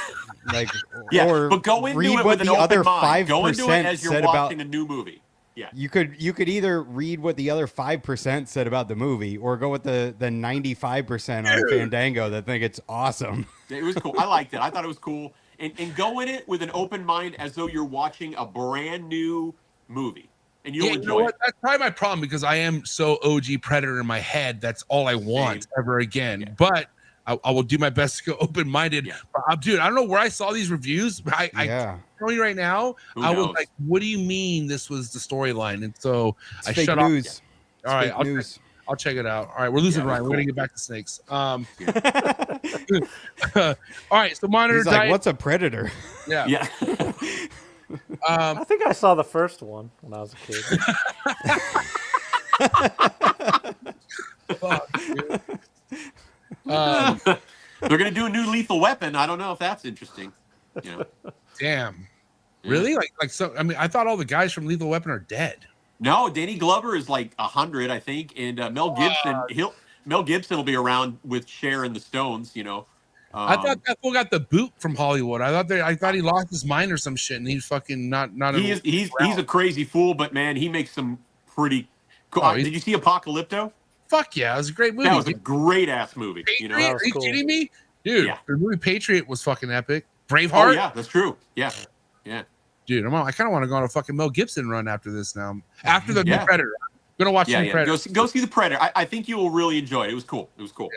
Like, Yeah, or but go into read it what with the an other open mind. Go into it 5% as you're said watching about. a new movie. Yeah. You could either read what the other 5% said about the movie, or go with the 95% on Fandango that think it's awesome. It was cool. I liked it. I thought it was cool. And go in it with an open mind as though you're watching a brand new movie. And you'll enjoy it. That's probably my problem, because I am so OG Predator in my head. That's all I want ever again. Yeah. But I will do my best to go open-minded. Yeah. Dude, I don't know where I saw these reviews. I tell you right now, I was like, what do you mean this was the storyline? And so It's I fake shut news. off. All right, I'll check it out. All right, we're losing Ryan. cool. We're going to get back to snakes. All right, so monitor He's diet. like, what's a predator? Yeah. Yeah. I think I saw the first one when I was a kid. Fuck, dude. They're gonna do a new Lethal Weapon. I don't know if that's interesting. You know. Damn. Really? Like so? I mean, I thought all the guys from Lethal Weapon are dead. No, Danny Glover is like 100, I think, and Mel Gibson. Mel Gibson will be around with Cher and the Stones. You know. I thought that fool got the boot from Hollywood. I thought he lost his mind or some shit, and he's fucking not. He's a crazy fool, but man, he makes some pretty cool. Did you see Apocalypto? Fuck yeah, it was a great movie. That was a great ass movie. Patriot? You know. Are you kidding me, dude? Yeah. The movie Patriot was fucking epic. Braveheart. Oh yeah, that's true. Yeah. Dude, I kind of want to go on a fucking Mel Gibson run after this now. After the new Predator, I'm gonna watch the Predator. Go see the Predator. I think you will really enjoy it. It was cool. Yeah.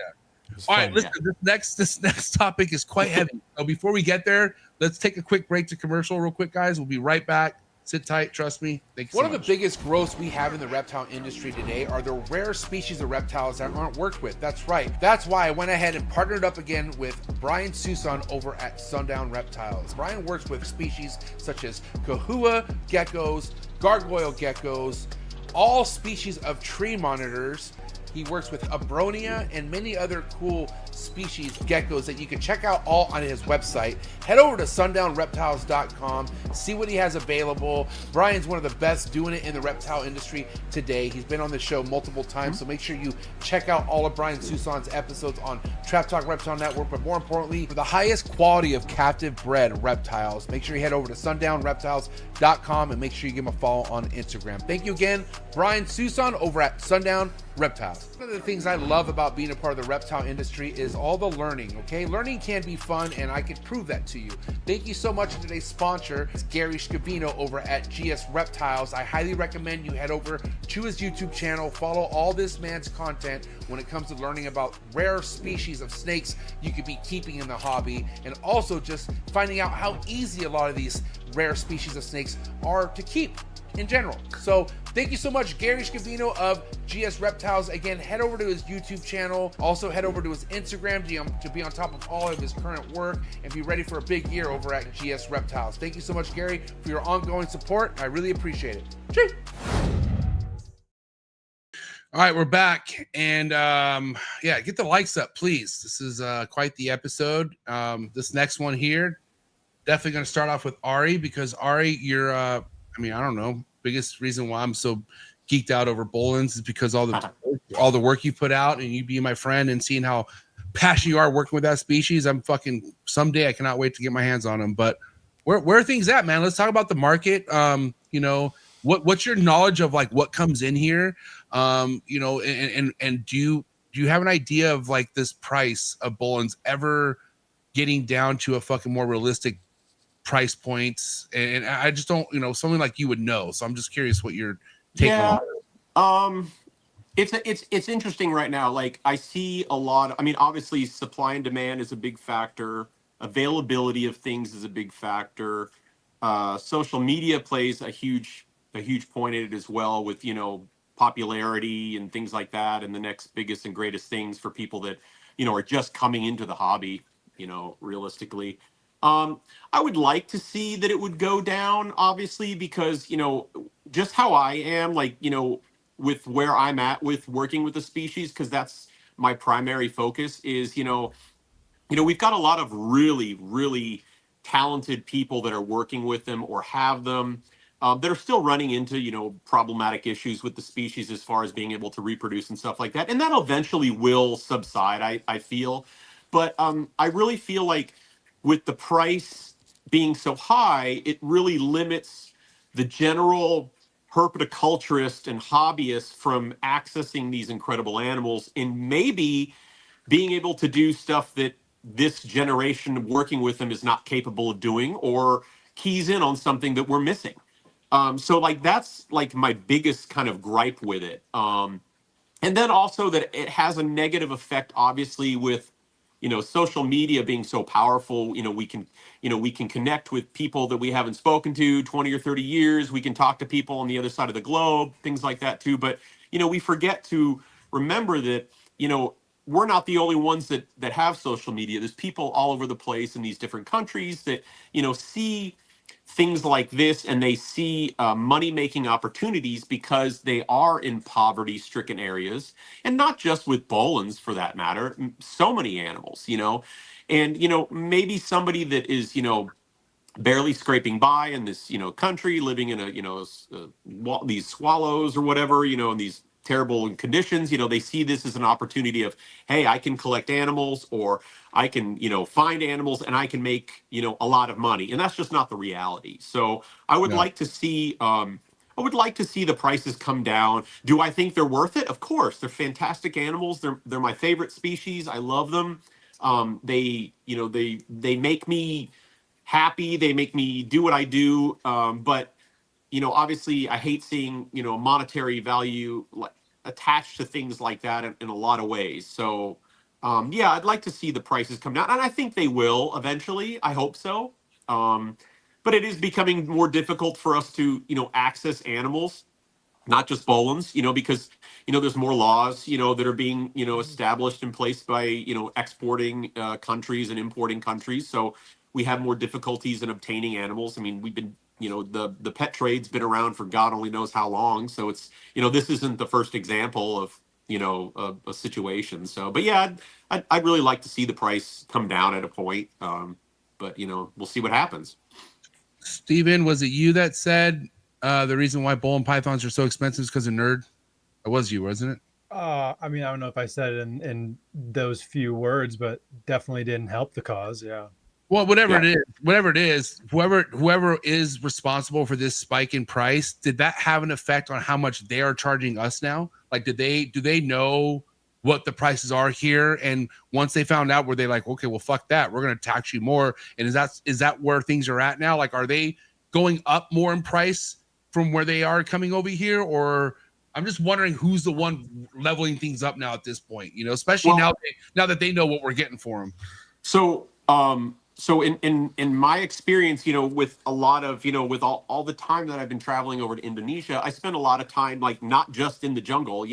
All right, listen. This next topic is quite heavy. So before we get there, let's take a quick break to commercial, real quick, guys. We'll be right back. Sit tight, trust me. Thanks. One of the biggest growths we have in the reptile industry today are the rare species of reptiles that aren't worked with. That's right. That's why I went ahead and partnered up again with Brian Susan over at SUNDOWN Reptiles. Brian works with species such as kahua geckos, gargoyle geckos, all species of tree monitors. He works with Abronia and many other cool species geckos that you can check out all on his website. Head over to sundownreptiles.com, see what he has available. Brian's one of the best doing it in the reptile industry today. He's been on the show multiple times, so make sure you check out all of Brian Susan's episodes on Trap Talk Reptile Network. But more importantly, for the highest quality of captive bred reptiles, make sure you head over to sundownreptiles.com and make sure you give him a follow on Instagram. Thank you again, Brian Susan over at Sundown Reptiles. One of the things I love about being a part of the reptile industry is all the learning, okay? Learning can be fun, and I can prove that to you. Thank you so much to today's sponsor, Gary Scavino over at GS Reptiles. I highly recommend you head over to his YouTube channel, follow all this man's content when it comes to learning about rare species of snakes you could be keeping in the hobby, and also just finding out how easy a lot of these rare species of snakes are to keep in general. So thank you so much, Gary Scavino of GS Reptiles. Again, head over to his YouTube channel. Also head over to his Instagram to be on top of all of his current work and be ready for a big year over at GS Reptiles. Thank you so much, Gary, for your ongoing support. I really appreciate it. Chee! All right, we're back, and get the likes up, please. This is quite the episode. This next one here, definitely going to start off with Ari, because Ari, you're I don't know, biggest reason why I'm so geeked out over Bolins is because all the work you put out, and you being my friend and seeing how passionate you are working with that species. I'm fucking, someday I cannot wait to get my hands on them. But where are things at, man? Let's talk about the market. What's your knowledge of like what comes in here? And do you have an idea of like this price of Bolins ever getting down to a fucking more realistic price points? And I just don't, something like you would know. So I'm just curious what your take on it. It's interesting right now. Like I see a lot. Obviously supply and demand is a big factor. Availability of things is a big factor. Social media plays a huge point in it as well, with popularity and things like that, and the next biggest and greatest things for people that are just coming into the hobby. Realistically, I would like to see that it would go down, obviously, because just how I am, like with where I'm at with working with the species, because that's my primary focus is we've got a lot of really, really talented people that are working with them or have them that are still running into, problematic issues with the species as far as being able to reproduce and stuff like that. And that eventually will subside, I feel. But I really feel like with the price being so high, it really limits the general herpetoculturist and hobbyist from accessing these incredible animals and maybe being able to do stuff that this generation working with them is not capable of doing, or keys in on something that we're missing. So like that's like my biggest kind of gripe with it. And then also that it has a negative effect, obviously, with social media being so powerful. We can connect with people that we haven't spoken to 20 or 30 years. We can talk to people on the other side of the globe, things like that too. But we forget to remember that we're not the only ones that have social media. There's people all over the place in these different countries that see things like this, and they see money-making opportunities because they are in poverty-stricken areas, and not just with bolins for that matter. So many animals, and maybe somebody that is barely scraping by in this country, living in these swallows or whatever, in these terrible conditions. They see this as an opportunity of, hey, I can collect animals, or I can find animals, and I can make a lot of money. And that's just not the reality. So I would like to see the prices come down. Do I think they're worth it? Of course. They're fantastic animals. They're my favorite species. I love them. They make me happy. They make me do what I do. But obviously I hate seeing, monetary value attached to things like that in a lot of ways. So I'd like to see the prices come down, and I think they will eventually. I hope so. But it is becoming more difficult for us to, access animals, not just bolins, because, there's more laws, that are being, established in place by, exporting countries and importing countries. So we have more difficulties in obtaining animals. I mean, we've been, the pet trade's been around for God only knows how long. So it's, this isn't the first example of, a situation. So, but yeah, I'd really like to see the price come down at a point. But, we'll see what happens. Steven, was it you that said the reason why bull and pythons are so expensive is because of nerd? It was you, wasn't it? I mean, I don't know if I said it in those few words, but definitely didn't help the cause. Yeah. Well, whatever it is, whoever is responsible for this spike in price, did that have an effect on how much they are charging us now? Like, do they know what the prices are here? And once they found out, were they like, okay, well, fuck that, we're going to tax you more? And is that where things are at now? Like, are they going up more in price from where they are coming over here? Or I'm just wondering who's the one leveling things up now at this point, especially now that they know what we're getting for them. So in my experience, with a lot of, with all the time that I've been traveling over to Indonesia, I spend a lot of time, like, not just in the jungle.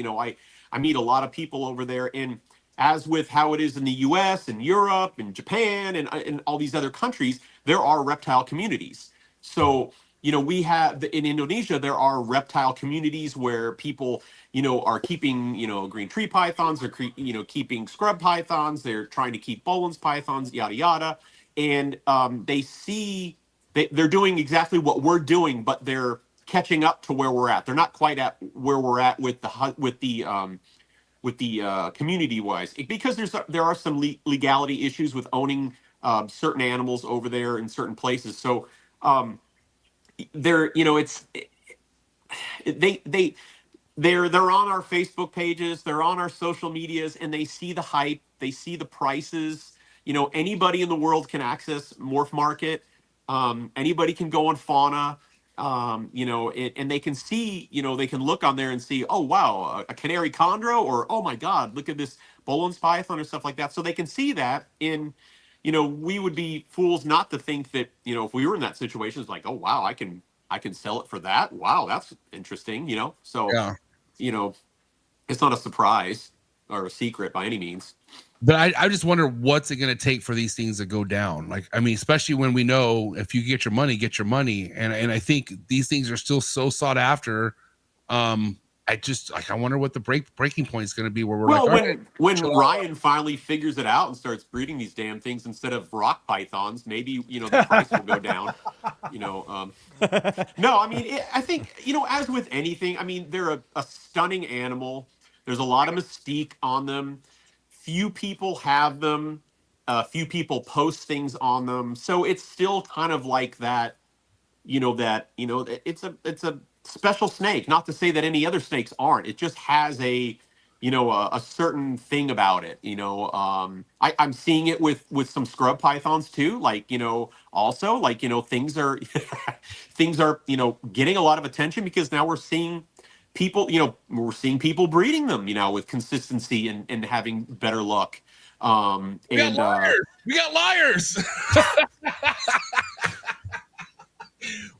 I meet a lot of people over there. And as with how it is in the US and Europe and Japan and all these other countries, there are reptile communities. So, we have in Indonesia, there are reptile communities where people, are keeping, green tree pythons, or, keeping scrub pythons. They're trying to keep bolins pythons, yada, yada. And they see they're doing exactly what we're doing, but they're catching up to where we're at. They're not quite at where we're at with the community wise, because there are some legality issues with owning certain animals over there in certain places. So they're on our Facebook pages, they're on our social medias, and they see the hype, they see the prices. Anybody in the world can access Morph Market. Anybody can go on Fauna, and they can see, they can look on there and see, oh, wow, a canary chondro, or, oh my God, look at this Bolin's python or stuff like that. So they can see that in, we would be fools not to think that, if we were in that situation, it's like, oh, wow, I can sell it for that. Wow, that's interesting, So, yeah. It's not a surprise or a secret by any means. But I just wonder what's it going to take for these things to go down. Like, I mean, especially when we know if you get your money. And I think these things are still so sought after. I wonder what the breaking point is going to be where we're Well, like, all right, when Ryan finally figures it out and starts breeding these damn things instead of rock pythons, maybe the price will go down. No, I mean, I think as with anything, I mean, they're a stunning animal. There's a lot of mystique on them. Few people have them. Few people post things on them, so it's still kind of like that. It's a special snake. Not to say that any other snakes aren't. It just has a certain thing about it. I'm seeing it with some scrub pythons too. Also things are things are getting a lot of attention because now we're seeing people breeding them with consistency and having better luck. We got liars.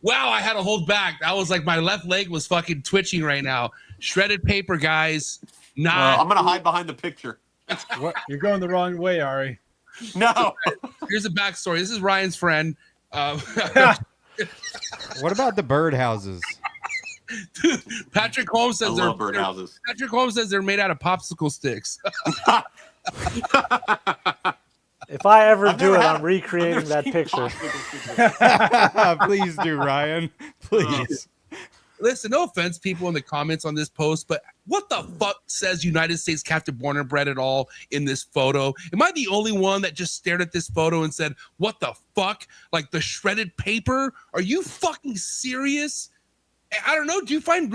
Wow, I had to hold back. I was like, my left leg was fucking twitching right now. Shredded paper, guys. I'm gonna hide behind the picture. What? You're going the wrong way, Ari. No. Here's a backstory. This is Ryan's friend. What about the birdhouses? Patrick Holmes says I love birdhouses. Patrick Holmes says they're made out of popsicle sticks. If I ever I've do never it, had- I'm recreating that picture. Please do, Ryan. Please. Listen, no offense, people in the comments on this post, but what the fuck says United States captive born and bred at all in this photo? Am I the only one that just stared at this photo and said, what the fuck? Like the shredded paper? Are you fucking serious? I don't know. Do you find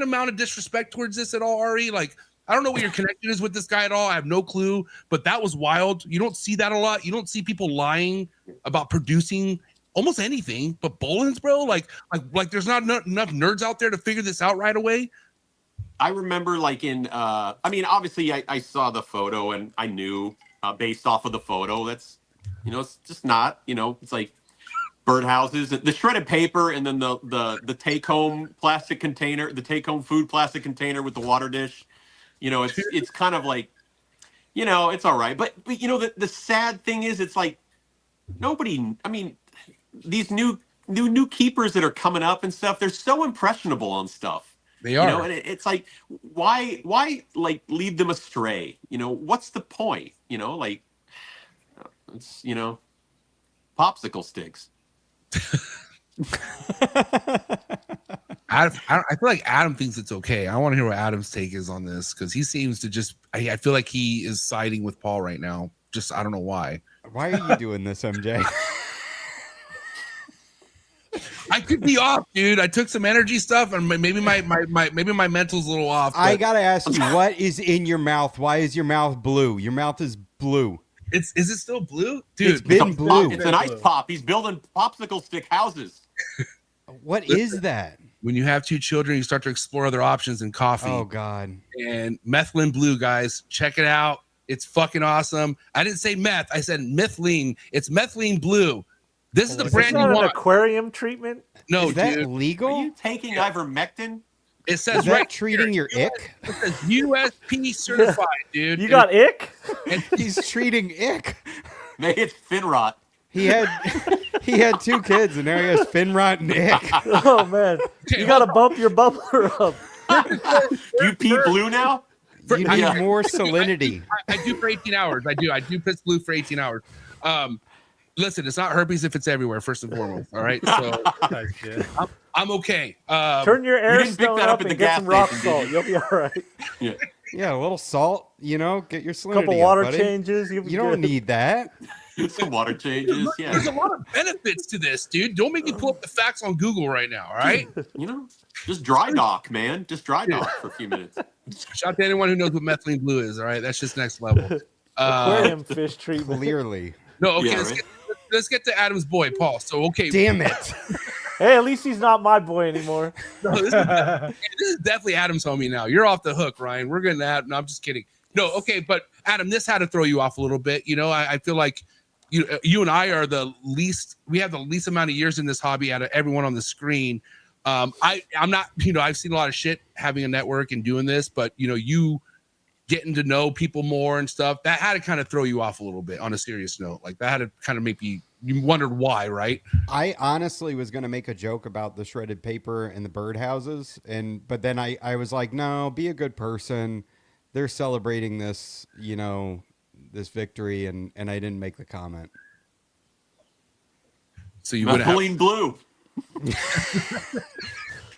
amount of disrespect towards this at all, Ari? Like, I don't know what your connection is with this guy at all. I have no clue, but that was wild. You don't see that a lot. You don't see people lying about producing almost anything but Bolins, bro. Like there's not enough nerds out there to figure this out right away. I remember obviously I saw the photo and I knew based off of the photo that's, it's just not, it's like birdhouses, the shredded paper, and then the take-home plastic container, the take-home food plastic container with the water dish. It's kind of like, it's all right. But the sad thing is, it's like nobody, I mean, these new keepers that are coming up and stuff, they're so impressionable on stuff. They are. And it's like, why like lead them astray? What's the point? It's, popsicle sticks. I feel like Adam thinks it's okay. I want to hear what Adam's take is on this because he seems to just. I feel like he is siding with Paul right now. Just I don't know why. Why are you doing this, MJ? I could be off, dude. I took some energy stuff, and maybe my mental's a little off. I gotta ask you, what is in your mouth? Why is your mouth blue? Your mouth is blue. Is it still blue, dude? It's been blue. It's an ice pop. He's building popsicle stick houses. What is that? When you have two children, you start to explore other options in coffee. Oh God! And methylene blue, guys, check it out. It's fucking awesome. I didn't say meth. I said methylene. It's methylene blue. This is the brand you An want. aquarium treatment? No, Is that dude. legal? Are you taking ivermectin? It says Is that right treating your ick? It says USP certified, dude. You got ick? And He's treating ick. Maybe it's fin rot. He had two kids, and now he has fin rot and ick. Oh man, you got to bump your bubbler up. You pee blue now? You need more salinity. I do for 18 hours. I do piss blue for 18 hours. Listen, it's not herpes if it's everywhere, first and foremost. All right. So I'm okay. Turn your air didn't pick stone that up up at and the get gas some rock station, salt. did You'll be all right. Yeah. Yeah, a little salt, get your salinity. Couple up, water buddy. changes. You'll be You don't good. need that. Some water changes. Yeah. There's a lot of benefits to this, dude. Don't make me pull up the facts on Google right now. All right. Just dry dock, man. Just dry dock for a few minutes. Shout out to anyone who knows what methylene blue is. All right. That's just next level. Aquarium fish treatment. Clearly. No, okay. Yeah, Let's get to Adam's boy, Paul. So, okay. Damn it. Hey, at least he's not my boy anymore. No, this is definitely Adam's homie now. You're off the hook, Ryan. We're going to add. No, I'm just kidding. No, okay. But Adam, this had to throw you off a little bit. I feel like you and I are we have the least amount of years in this hobby out of everyone on the screen. I'm not, I've seen a lot of shit having a network and doing this, but you getting to know people more and stuff, that had to kind of throw you off a little bit on a serious note. Like that had to kind of make you you wondered why, right? I honestly was going to make a joke about the shredded paper and the birdhouses, but then I was like, no, be a good person. They're celebrating this, this victory, and I didn't make the comment. So you would have Methylene blue.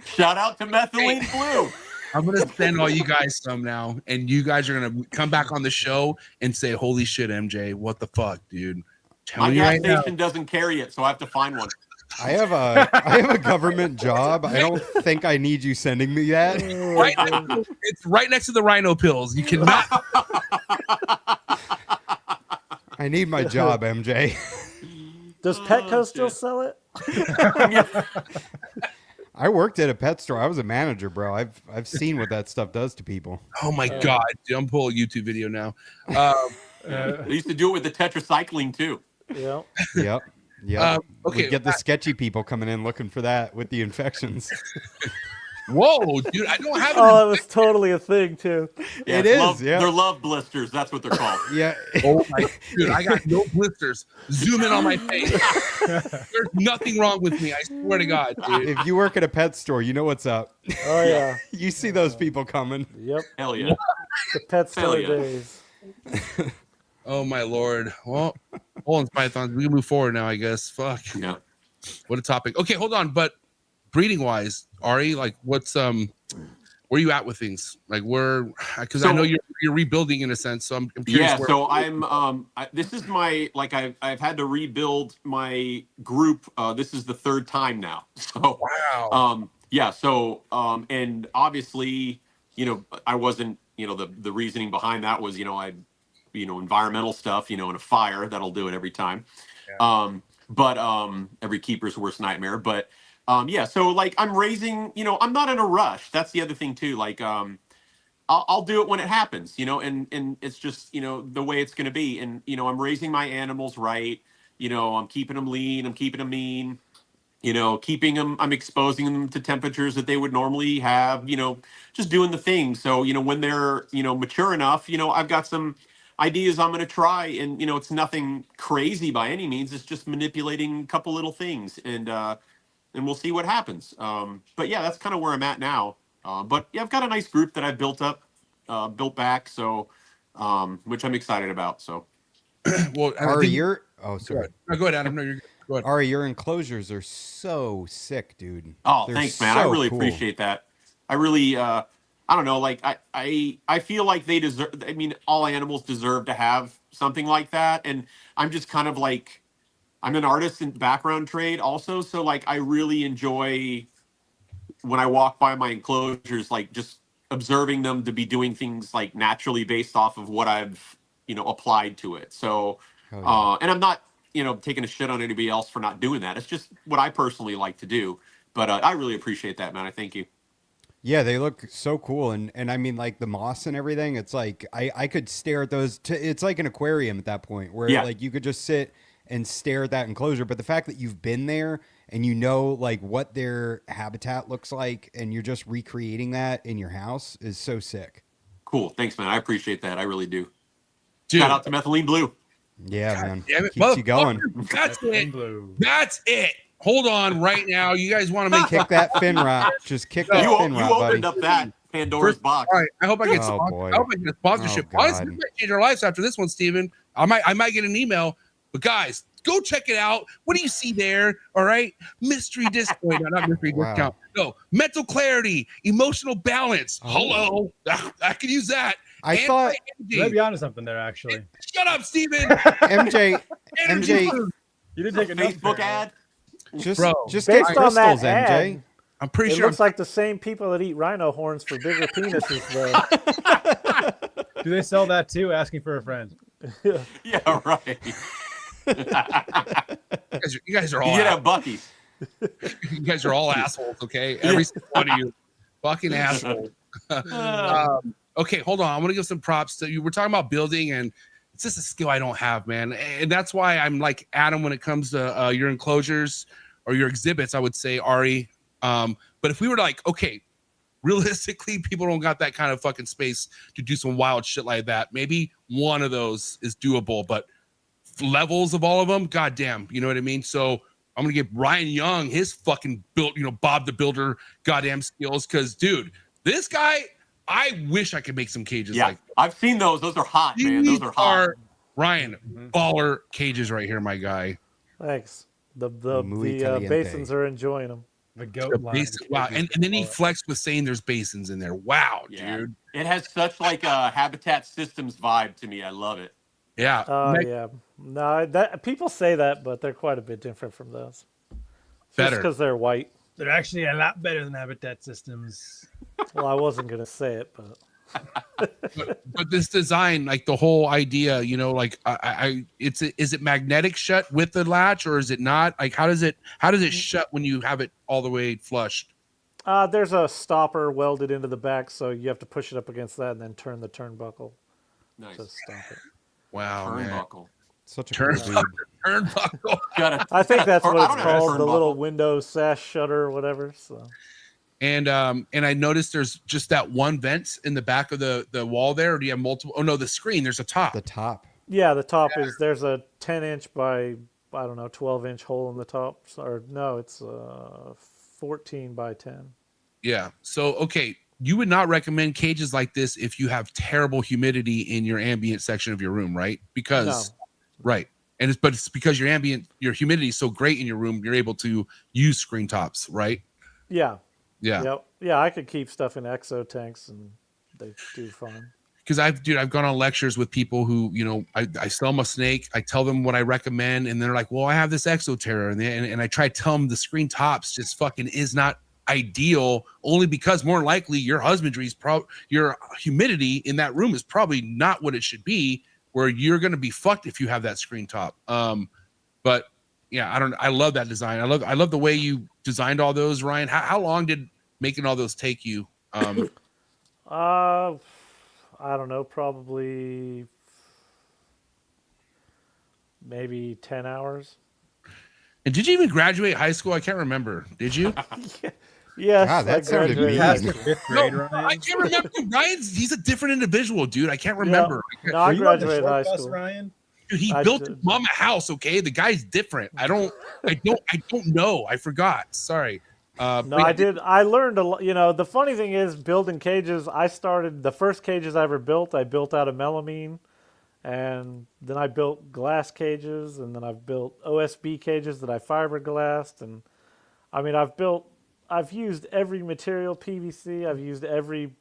Shout out to methylene blue. I'm gonna send all you guys some now, and you guys are gonna come back on the show and say, "Holy shit, MJ, what the fuck, dude?" My gas station doesn't carry it, so I have to find one. I have a government job. I don't think I need you sending me that. Right, it's right next to the rhino pills. You cannot. I need my job, MJ. Does Petco still sell it? I worked at a pet store. I was a manager, bro. I've seen what that stuff does to people. Oh my god, dude, I'm pulling a YouTube video now. I used to do it with the tetracycline too. Yeah. Yep. Okay, we get the sketchy people coming in looking for that with the infections. Whoa, dude, I don't have. Oh, it was totally a thing too. Yeah, It is, love, yeah. They're love blisters. That's what they're called. Yeah. Oh my, dude, I got no blisters. Zoom in on my face. There's nothing wrong with me. I swear to God, dude. If you work at a pet store, you know what's up. Oh yeah. You see those people coming. Yep. Hell yeah. The pet store yeah. days. Oh my lord. Well, hold on, pythons. We can move forward now, I guess. Fuck. Yeah. What a topic. Okay, hold on. But breeding wise, Ari, like, what's where you at with things? Like, because I know you're rebuilding in a sense. So I'm curious. Yeah. So I'm this is my I've had to rebuild my group. This is the third time now. So wow. yeah. So and obviously, I wasn't. The reasoning behind that was environmental stuff. In a fire that'll do it every time. Yeah. But every keeper's worst nightmare. But yeah, so like I'm raising, I'm not in a rush. That's the other thing too. Like I'll do it when it happens, and it's just, the way it's going to be. And, I'm raising my animals right. I'm keeping them lean. I'm keeping them mean, keeping them, I'm exposing them to temperatures that they would normally have, just doing the thing. So, when they're, mature enough, I've got some ideas I'm going to try, and, it's nothing crazy by any means. It's just manipulating a couple little things, and we'll see what happens. But yeah, that's kind of where I'm at now. But yeah, I've got a nice group that I've built back. So, which I'm excited about. So, well, Ari, sorry. No, go ahead, Adam. No, you're good. Go ahead. Ari, your enclosures are so sick, dude. Oh, They're thanks, man. so I really cool. appreciate that. I really, I don't know, like I feel like they deserve. I mean, all animals deserve to have something like that, and I'm just kind of like, I'm an artist in background trade also, so like I really enjoy when I walk by my enclosures, like just observing them to be doing things like naturally based off of what I've applied to it. So and I'm not taking a shit on anybody else for not doing that. It's just what I personally like to do. But I really appreciate that, man. I thank you. Yeah, they look so cool, and I mean, like the moss and everything. It's like I could stare at those. It's like an aquarium at that point, where like you could just sit and stare at that enclosure. But the fact that you've been there and like what their habitat looks like, and you're just recreating that in your house is so sick. Cool, thanks, man. I appreciate that. I really do. Dude. Shout out to Methylene Blue. Yeah, God man, damn it, keeps you going. That's it. That's it. Hold on, right now. You guys want to make Kick that fin rot. Just kick that fin rot, you buddy. opened up that Pandora's box. All right, I hope I get Oh, boy. I hope I get a sponsorship. Oh, Honestly, God. we might change our lives after this one, Steven. I might get an email. But guys, go check it out. What do you see there? All right, mystery discount, not mystery Wow. discount. No, mental clarity, emotional balance. Hello, I could use that. I thought You might be onto something there, actually. Shut up, Steven. MJ, You did take a Facebook ad. just Bro, get based on that crystals, ad, MJ. I'm pretty It sure. looks like the same people that eat rhino horns for bigger penises, though. Do they sell that too? Asking for a friend. Yeah, right. You guys are all. You could have Bucky's. You guys are all assholes. Okay, every single one of you, fucking assholes. Okay, hold on. I want to give some props to you. We're talking about building, and it's just a skill I don't have, man. And that's why I'm like Adam when it comes to your enclosures or your exhibits. I would say Ari. But if we were like, okay, realistically, people don't got that kind of fucking space to do some wild shit like that. Maybe one of those is doable, but levels of all of them. God damn, you know what I mean? So I'm gonna give Ryan Young his fucking built, Bob the Builder goddamn skills. Cause dude, this guy, I wish I could make some cages Yeah, like I've seen those. Those are hot, man. Those are hot. Ryan, baller cages right here, my guy. Thanks. The Muy caliente. basins are enjoying them. The goat line. Wow, and then he flexed with saying there's basins in there. Wow, Yeah. dude. It has such like a Habitat Systems vibe to me. I love it. Yeah. Yeah. No, that people say that, but they're quite a bit different from those. Better. Just because they're white. They're actually a lot better than Habitat Systems. Well, I wasn't gonna say it, but but this design, like the whole idea, like is it magnetic shut with the latch or is it not? Like how does it shut when you have it all the way flushed? there's a stopper welded into the back, so you have to push it up against that and then turn the turnbuckle Nice. to stop it. Wow, man. Turnbuckle. Such a cool dude. Turnbuckle. I think that's what it's I don't know, called, the turnbuckle. little window sash shutter or whatever. So And I noticed there's just that one vent in the back of the wall there. Or do you have multiple? Oh no, the screen. There's a top. The top. yeah, the top is there's a 10-inch by 12-inch hole in the top. Or no, it's 14 by 10. Yeah. So okay, you would not recommend cages like this if you have terrible humidity in your ambient section of your room, right? Because right. And it's because your humidity is so great in your room, you're able to use screen tops, right? Yeah. Yeah. Yep. Yeah, I could keep stuff in exo tanks and they do fine. Because I've gone on lectures with people who, I sell them a snake, I tell them what I recommend, and they're like, well, I have this Exoterra, and I try to tell them the screen tops just fucking is not ideal, only because more likely your husbandry's your humidity in that room is probably not what it should be, where you're going to be fucked if you have that screen top. But yeah, I love that design. I love the way you designed all those, Ryan. How long did making all those take you? I don't know, probably maybe 10 hours. And did you even graduate high school? I can't remember. Did you? Yes, God, that I sounded graduated. Past mean. the fifth grade, No, Ryan. I can't remember. He's a different individual, dude. I can't remember. No, I Were you on the graduated short high bus, school. Ryan? Dude, he I built did. his mom a house. Okay, the guy's different. I don't know. I forgot. Sorry. No, but I did. I learned a lot. The funny thing is, building cages. I started the first cages I ever built. I built out of melamine, and then I built glass cages, and then I've built OSB cages that I fiberglassed, and I mean, I've used every material, PVC. I've used every,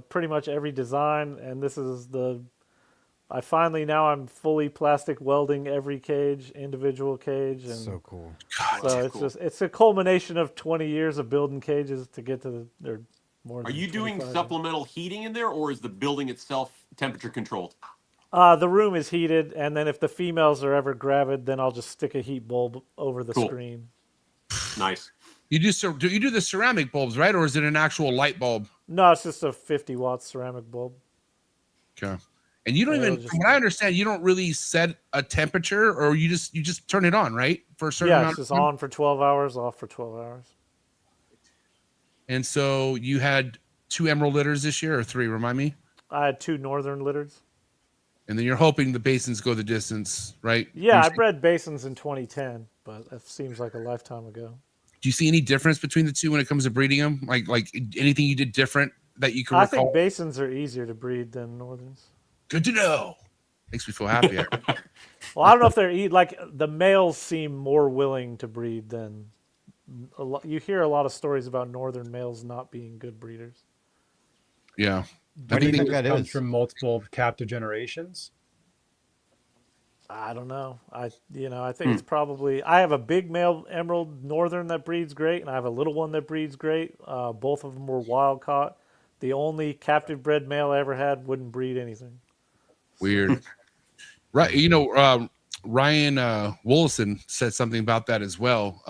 pretty much every design, and this is I'm fully plastic welding every cage, individual cage, and So cool. so it's a culmination of 20 years of building cages to get to they're more. Are than you doing 25 years. supplemental heating in there, or is the building itself temperature controlled? The room is heated, and then if the females are ever gravid, then I'll just stick a heat bulb over the Cool. screen. Nice. you do the ceramic bulbs, right? Or is it an actual light bulb? No, it's just a 50-watt ceramic bulb. Okay. And you don't Yeah, even, it'll just- from what I understand, you don't really set a temperature, or you just turn it on, right? For a certain Yeah, amount it's just of time? on for 12 hours, off for 12 hours. And so you had 2 emerald litters this year, or 3? Remind me. I had 2 northern litters. And then you're hoping the basins go the distance, right? Yeah, I bred basins in 2010, but that seems like a lifetime ago. Do you see any difference between the two when it comes to breeding them? Like anything you did different that you can I recall? think basins are easier to breed than northerns. Good to know. Makes me feel happier. Well, I don't know if they're like the males seem more willing to breed than you hear a lot of stories about northern males not being good breeders. Yeah. Why do you think that that comes is? from multiple captive generations? I don't know. I think it's probably I have a big male emerald northern that breeds great, and I have a little one that breeds great. Both of them were wild caught. The only captive bred male I ever had wouldn't breed anything. Weird. Right. Ryan Wollison said something about that as well.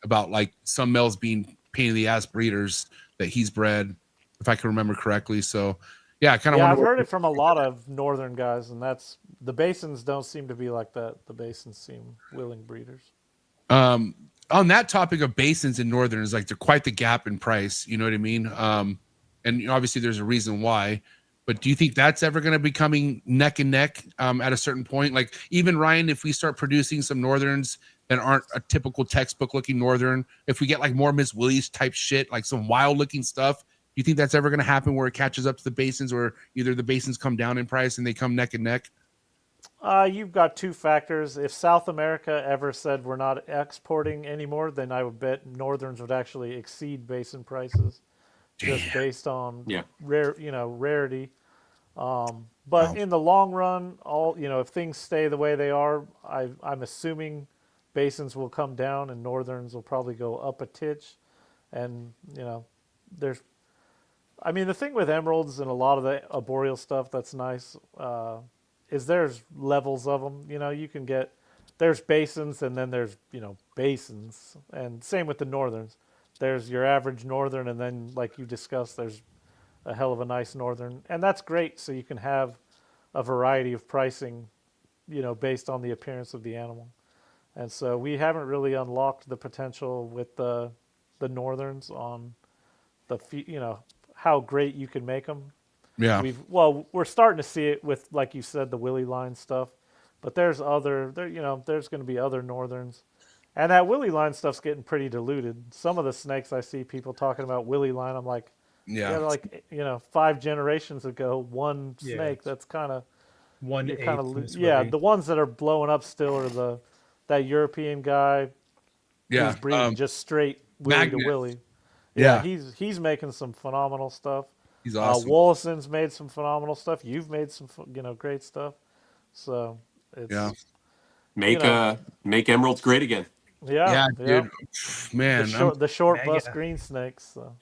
About like some males being pain in the ass breeders that he's bred, if I can remember correctly. So yeah, I kind of Yeah, I've wonder. heard it from a lot of northern guys, and that's the basins don't seem to be like that. The basins seem willing breeders. On that topic of basins in northern is like they're quite the gap in price. You know what I mean? And obviously there's a reason why. But do you think that's ever going to be coming neck and neck at a certain point? Like even Ryan, if we start producing some Northerns that aren't a typical textbook looking Northern, if we get like more Miss Willies type shit, like some wild looking stuff, do you think that's ever going to happen where it catches up to the basins, or either the basins come down in price and they come neck and neck? You've got two factors. If South America ever said we're not exporting anymore, then I would bet Northerns would actually exceed basin prices, just based on rarity. But in the long run, if things stay the way they are, I'm assuming basins will come down and Northerns will probably go up a titch. And the thing with emeralds and a lot of the arboreal stuff that's nice is there's levels of them. You can get, there's basins and then there's basins, and same with the Northerns. There's your average Northern, and then like you discussed, there's a hell of a nice Northern, and that's great. So you can have a variety of pricing, based on the appearance of the animal. And so we haven't really unlocked the potential with the Northerns on the how great you can make them. Yeah. We're starting to see it with, like you said, the Willie line stuff, but there's there's going to be other Northerns. And that Willie line stuff's getting pretty diluted. Some of the snakes I see people talking about Willie line, I'm like, like 5 generations ago, one snake. That's kind of the ones that are blowing up still are that European guy. Who's breeding just straight Willie to Willie. Yeah, he's making some phenomenal stuff. He's awesome. Wollaston's made some phenomenal stuff. You've made some great stuff. So it's make emeralds great again. Yeah, dude. Man, the short bust green snakes. So.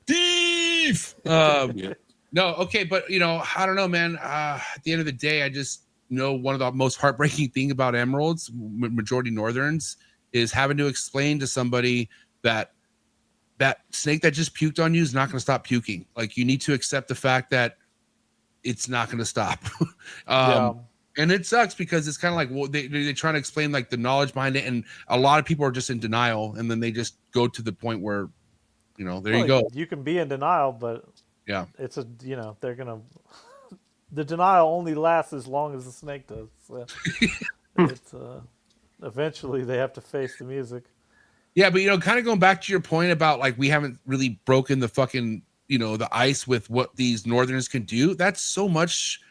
Thief. No, okay, but I don't know, man. At the end of the day, I just know one of the most heartbreaking thing about emeralds, majority Northerns, is having to explain to somebody that snake that just puked on you is not going to stop puking. Like, you need to accept the fact that it's not going to stop. And it sucks because it's kind of like, well, they're trying to explain like the knowledge behind it, and a lot of people are just in denial, and then they just go to the point where, you go. You can be in denial, but it's they're gonna. The denial only lasts as long as the snake does. So it's eventually they have to face the music. Yeah, but kind of going back to your point about like we haven't really broken the fucking the ice with what these Northerners can do. That's so much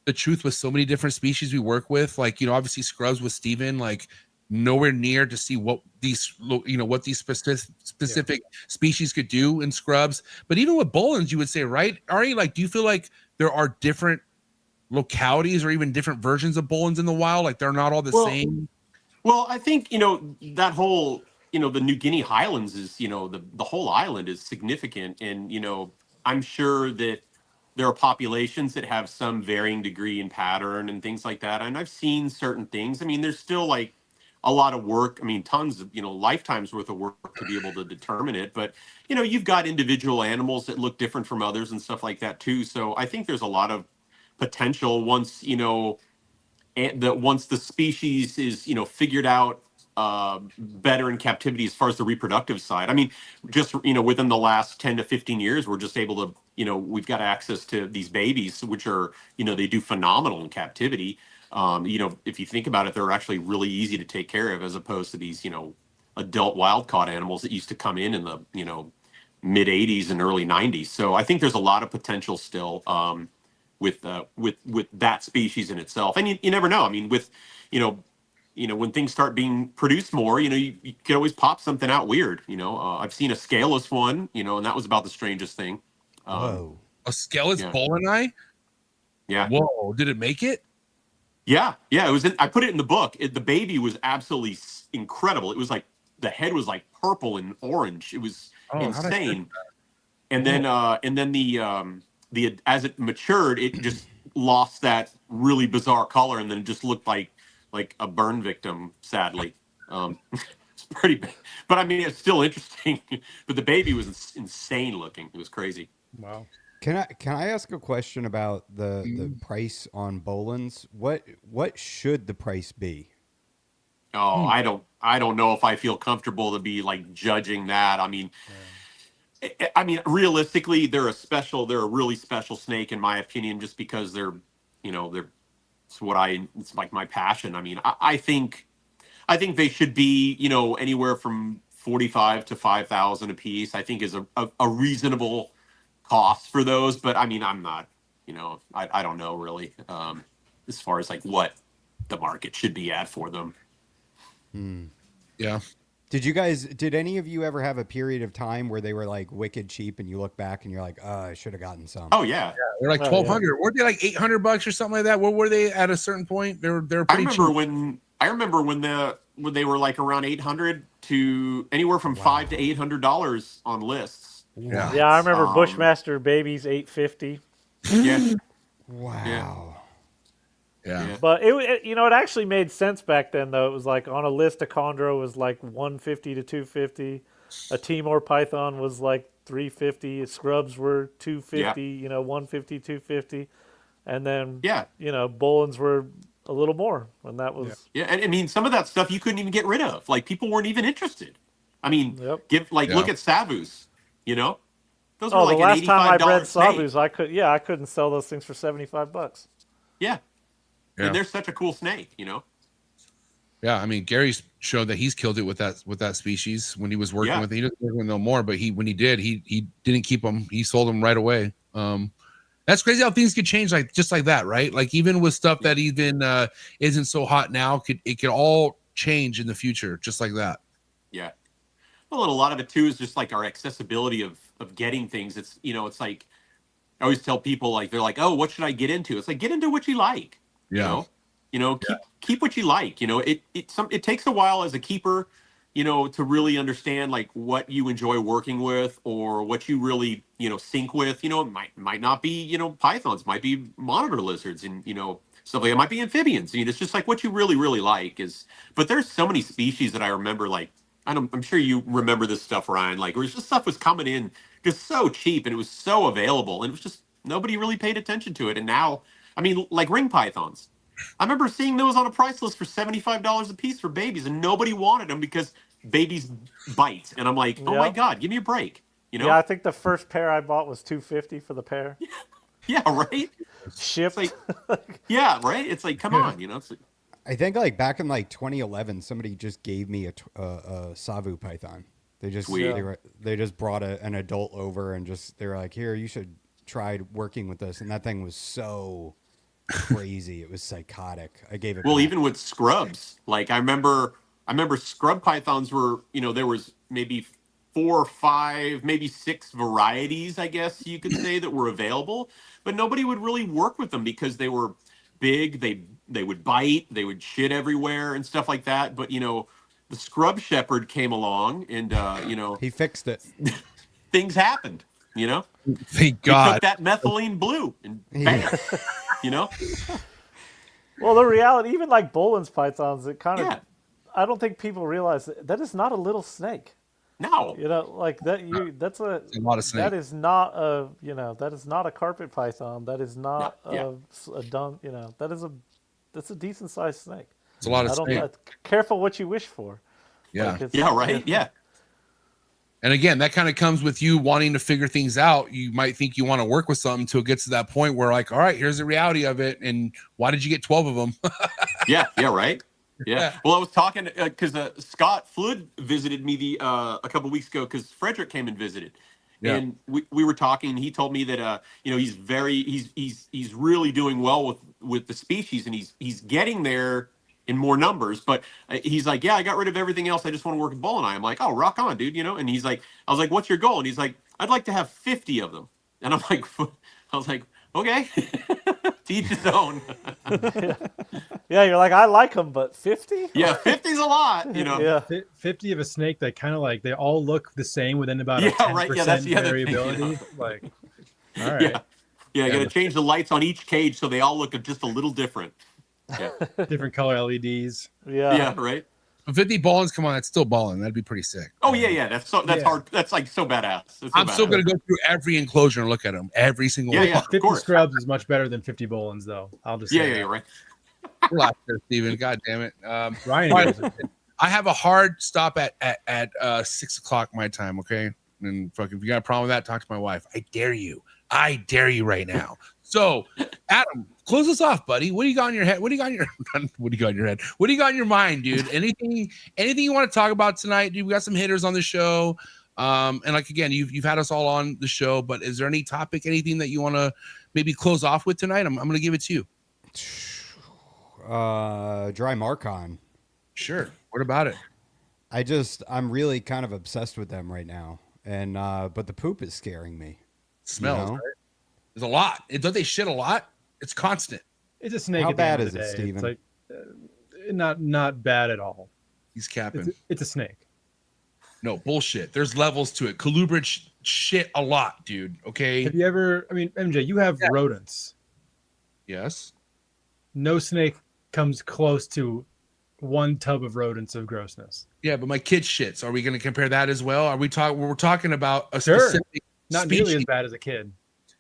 the truth with so many different species we work with. Like obviously scrubs with Steven, like nowhere near to see what these what these specific species could do in scrubs. But even with Bolins, you would say, right, Ari? Like, do you feel like there are different localities or even different versions of Bolins in the wild? Like they're not all the same. Well, I think that whole the New Guinea Highlands is the whole island is significant, and I'm sure that there are populations that have some varying degree in pattern and things like that. And I've seen certain things. I mean, there's still like a lot of work. I mean, tons of lifetimes worth of work to be able to determine it. But you've got individual animals that look different from others and stuff like that too. So I think there's a lot of potential once once the species is figured out better in captivity as far as the reproductive side. I mean, just within the last 10 to 15 years, we're just able to we've got access to these babies, which are they do phenomenal in captivity. If you think about it, they're actually really easy to take care of as opposed to these adult wild caught animals that used to come in the mid 80s and early 90s. So I think there's a lot of potential still with that species in itself. And you never know. I mean, with when things start being produced more, you can always pop something out weird. I've seen a scaleless one, and that was about the strangest thing. Whoa, a scaleless Bolini? Yeah. Whoa, did it make it? Yeah. It was. I put it in the book. The baby was absolutely incredible. It was like the head was like purple and orange. It was insane. And then the as it matured, it just lost that really bizarre color, and then it just looked like a burn victim, sadly. It's pretty bad. But I mean, it's still interesting. But the baby was insane looking. It was crazy. Wow. Can I ask a question about the price on Bolins? What should the price be? Oh, I don't know if I feel comfortable to be like judging that. I mean, I mean, realistically, they're a really special snake in my opinion, just because they're, it's like my passion. I mean, I think they should be, anywhere from 45 to 5,000 a piece. I think is a reasonable cost for those. But I mean, I'm not, I don't know really, as far as like what the market should be at for them. Yeah. Did any of you ever have a period of time where they were like wicked cheap and you look back and you're like, oh, I should have gotten some? Oh yeah. They're like 1,200. Weren't they like $800 or something like that? What were they at a certain point? They're pretty cheap. I remember when they were like around 800 to anywhere from $500 to $800 on lists. Yeah. Yeah, I remember Bushmaster babies 850. Yeah. Wow. Yeah. But it actually made sense back then though. It was like on a list, a chondro was like 150 to 250. A Timor python was like 350. Scrubs were 250. 150, 250, and then Bolins were a little more. And that was and I mean some of that stuff you couldn't even get rid of. Like people weren't even interested. I mean, look at Savus. Those were like the last time I bred snake. Savus, I couldn't sell those things for $75. Yeah. Yeah. And they're such a cool snake, Yeah, I mean, Gary's showed that he's killed it with that species when he was working with it. He doesn't work with no more, but when he did, he didn't keep them. He sold them right away. That's crazy how things could change just like that, right? Like even with stuff that even isn't so hot now, it could all change in the future, just like that. Yeah. Well, and a lot of it too is just like our accessibility of getting things. It's it's like I always tell people, like they're like, oh, what should I get into? It's like get into what you like. Keep what you like. It takes a while as a keeper, to really understand like what you enjoy working with or what you really, sync with. It might not be, pythons, might be monitor lizards and, stuff like it might be amphibians. It's just like what you really, really like is. But there's so many species that I remember, like I'm sure you remember this stuff, Ryan. Like where this stuff was coming in just so cheap and it was so available and it was just nobody really paid attention to it. And now, I mean, like ring pythons. I remember seeing those on a price list for $75 a piece for babies, and nobody wanted them because babies bite. And I'm like, oh my God, give me a break. Yeah, I think the first pair I bought was $250 for the pair. Yeah, right. Shipped. Yeah, right. It's like, come on, It's like, I think like back in like 2011, somebody just gave me a Savu python. They just brought an adult over and they were like, here, you should try working with this, and that thing was so crazy. It was psychotic. I gave it. Well, even with scrubs, like I remember scrub pythons were, there was maybe 4 or 5, maybe 6 varieties, I guess you could say, that were available, but nobody would really work with them because they were big. They would bite, they would shit everywhere and stuff like that. But the scrub shepherd came along and he fixed it. Things happened. Thank God. He took that methylene blue and bam. Well, the reality, even like Bolin's pythons, it kind of, I don't think people realize that is not a little snake. No. Like that. That's a lot of snake. That is not a, that is not a carpet python. That is not a dun. That's a decent sized snake. It's a lot of snake. Careful what you wish for. Yeah. Right. Yeah. And again, that kind of comes with you wanting to figure things out. You might think you want to work with something until it gets to that point where like, all right, here's the reality of it. And why did you get 12 of them? Yeah, right. Yeah. Well, I was talking because Scott Flood visited me a couple weeks ago because Frederick came and visited. Yeah. And we were talking, and he told me that he's really doing well with the species, and he's getting there in more numbers, but he's like, yeah, I got rid of everything else. I just want to work with bull and I'm like, oh, rock on, dude, And he's like, I was like, what's your goal? And he's like, I'd like to have 50 of them. And I was like, okay, to each his own. Yeah, you're like, I like them, but 50? Yeah, 50's a lot, Yeah. 50 of a snake that kind of like, they all look the same within about a 10% that's the other variability. thing, Like, all right. Yeah, you got to change the lights on each cage so they all look just a little different. Yeah. Different color LEDs. Yeah, right. If 50 ballins come on, that's still balling. That'd be pretty sick. Oh yeah. That's hard. That's like so badass. I'm still gonna go through every enclosure and look at them, every single one. Yeah, 50 scrubs is much better than 50 Bolins, though. I'll just say you're right. Relax there, Steven. God damn it. Ryan, I have a hard stop at 6 o'clock my time. Okay, And fucking, if you got a problem with that, talk to my wife. I dare you. I dare you right now. So, Adam, close us off, buddy. What do you got in your head? What do you got in your What do you got in your head? What do you got in your mind, dude? Anything you want to talk about tonight, dude? We got some hitters on the show. And like again, you've had us all on the show, but is there any topic, anything that you want to maybe close off with tonight? I'm gonna give it to you. Dry Marcon. Sure. What about it? I'm really kind of obsessed with them right now. And but the poop is scaring me. Smells, right? There's a lot. Don't they shit a lot? It's constant. It's a snake. How at the bad end is of the it, day. Steven? It's like not bad at all. He's capping. It's a snake. No, bullshit. There's levels to it. Colubrid shit a lot, dude. Okay. Have you ever? I mean, MJ, you have rodents. Yes. No snake comes close to one tub of rodents of grossness. Yeah, but my kid shits. Are we going to compare that as well? Are we talking? We're talking about a Sure. specific Not species. nearly as bad as a kid.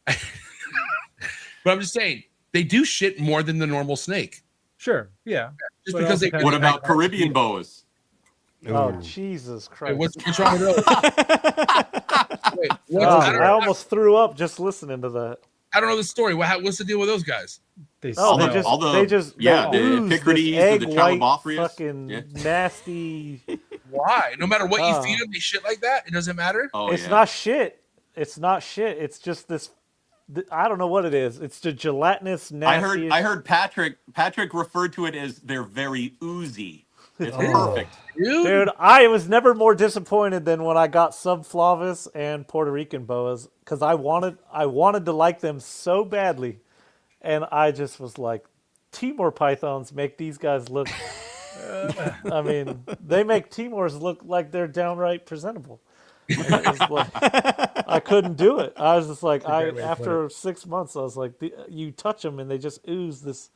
But I'm just saying they do shit more than the normal snake. Sure. Yeah. Just But because they. also What about Caribbean boas? Oh, Ooh. Jesus Wait, Christ. what's wrong with those? Wait, Oh, I I almost threw up just listening to that. don't know the story. What's the deal with those guys? They Oh, smell. they just the ooze this Epicurides or egg the white Chalabophrius. fucking Yeah. nasty. Why? No matter what you Oh. feed them, they shit like that. It doesn't matter. Oh, It's yeah. not shit. It's not shit. It's just this. I don't know what it is. It's the gelatinous nasty. I heard Patrick referred to it as they're very oozy. It's perfect. Dude, I was never more disappointed than when I got subflavus and Puerto Rican boas because I wanted to like them so badly, and I just was like, Timor pythons make these guys look. I mean, they make Timors look like they're downright presentable. And it was like, I couldn't do it. I was just like, after 6 months, I was like, you touch them and they just ooze this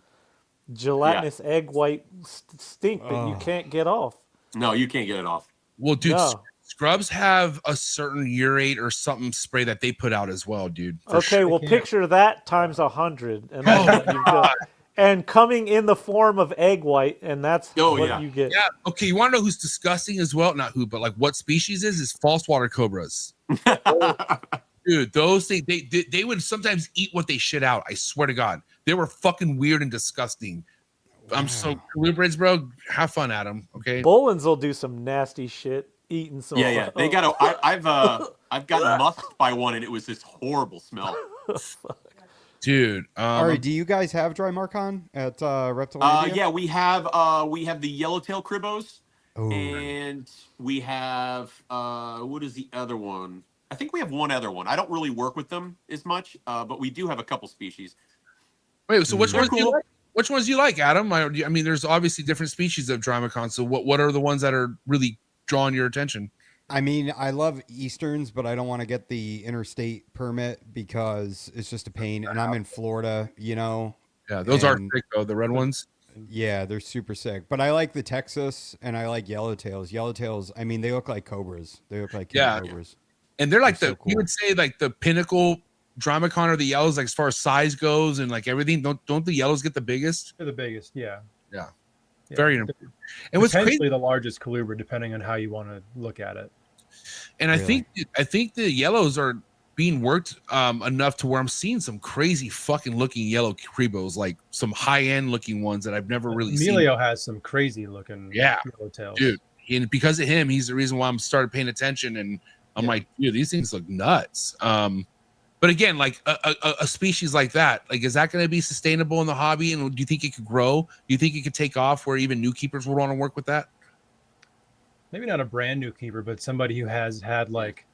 gelatinous egg white stink that you can't get off. No, you can't get it off. Well, dude, No. scrubs have a certain urate or something spray that they put out as well, dude. for Okay, sure. well, picture that times 100, and that's what you've got. And coming in the form of egg white, and that's what you get. Yeah. Okay. You want to know who's disgusting as well? Not who, but like what species is false water cobras. Dude, those things they would sometimes eat what they shit out. I swear to God, they were fucking weird and disgusting. I'm so colubrids, bro. Have fun, Adam. Okay. Bolins will do some nasty shit, eating some. Yeah. They got. I've gotten musked by one, and it was this horrible smell. Dude. Ari, do you guys have Dry Marcon at Reptile? Yeah, we have the yellowtail cribos, Ooh. and we have what is the other one? I think we have one other one. I don't really work with them as much, but we do have a couple species. Wait, so which They're ones do you cool. like? Which ones do you like, Adam? I mean, there's obviously different species of Drimacon. So what are the ones that are really drawing your attention? I mean, I love Easterns, but I don't want to get the interstate permit because it's just a pain. And I'm in Florida, you know. Yeah, those are sick though. The red ones. Yeah, they're super sick. But I like the Texas and I like yellowtails. Yellowtails, I mean, they look like cobras. They look like king cobras. And they're like They're so you cool. would say like the pinnacle Drimacon or the yellows, like as far as size goes and like everything. Don't the yellows get the biggest? They're the biggest. Yeah. Yeah. Yeah. Very important. And what's Potentially crazy, the largest colubrid, depending on how you want to look at it. and I think the yellows are being worked enough to where I'm seeing some crazy fucking looking yellow cribos, like some high end looking ones that I've never really seen. Emilio has some crazy looking yellowtails. Dude. And because of him, he's the reason why I'm started paying attention. And I'm like, dude, these things look nuts. But again, like a species like that, like, is that going to be sustainable in the hobby? And do you think it could grow? Do you think it could take off where even new keepers would want to work with that? Maybe not a brand new keeper, but somebody who has had like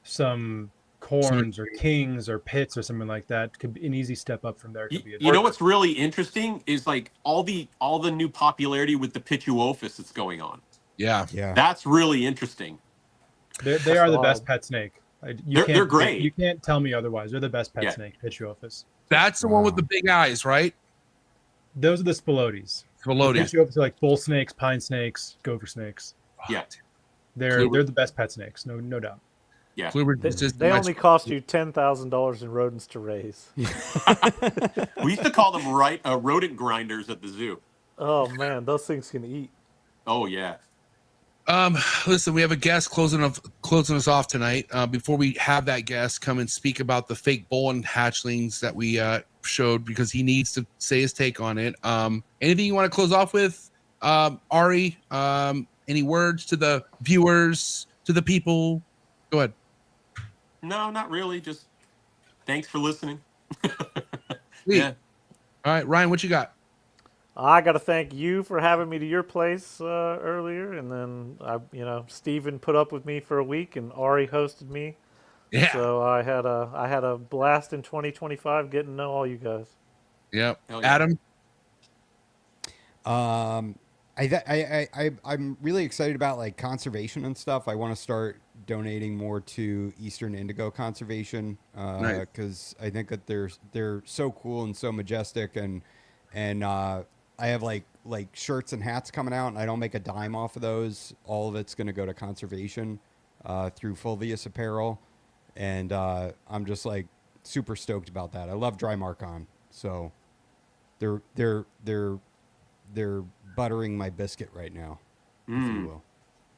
some corns or kings or pits or something like that could be an easy step up from there. Could be You know what's really interesting is like all the new popularity with the Pituophis that's going on. Yeah. That's really interesting. They are the best pet snake. They're great. You can't tell me otherwise. They're the best pet Yeah. snake, Pituophis. That's the one with the big eyes, right? Those are the Spilotes. Spilotes. Pituophis are like bull snakes, pine snakes, gopher snakes. Yeah. They're the best pet snakes, no doubt. Yeah. They only cost you $10,000 in rodents to raise. We used to call them rodent grinders at the zoo. Oh man, those things can eat. Oh yeah. Listen, we have a guest closing us off tonight. Before we have that guest come and speak about the fake Bolin hatchlings that we showed, because he needs to say his take on it. Anything you want to close off with, Ari? Any words to the viewers, to the people? Go ahead. No, not really. Just thanks for listening. Yeah. All right, Ryan, what you got? I got to thank you for having me to your place earlier, and then Steven put up with me for a week, and Ari hosted me. Yeah. So I had a blast in 2025 getting to know all you guys. Yep. Hell yeah. Adam. I'm really excited about like conservation and stuff. I want to start donating more to Eastern Indigo conservation because I think that they're so cool and so majestic, and I have like shirts and hats coming out, and I don't make a dime off of those. All of it's going to go to conservation through Fulvius Apparel, and I'm just like super stoked about that. I love Dry Marcon, so they're buttering my biscuit right now, if you will.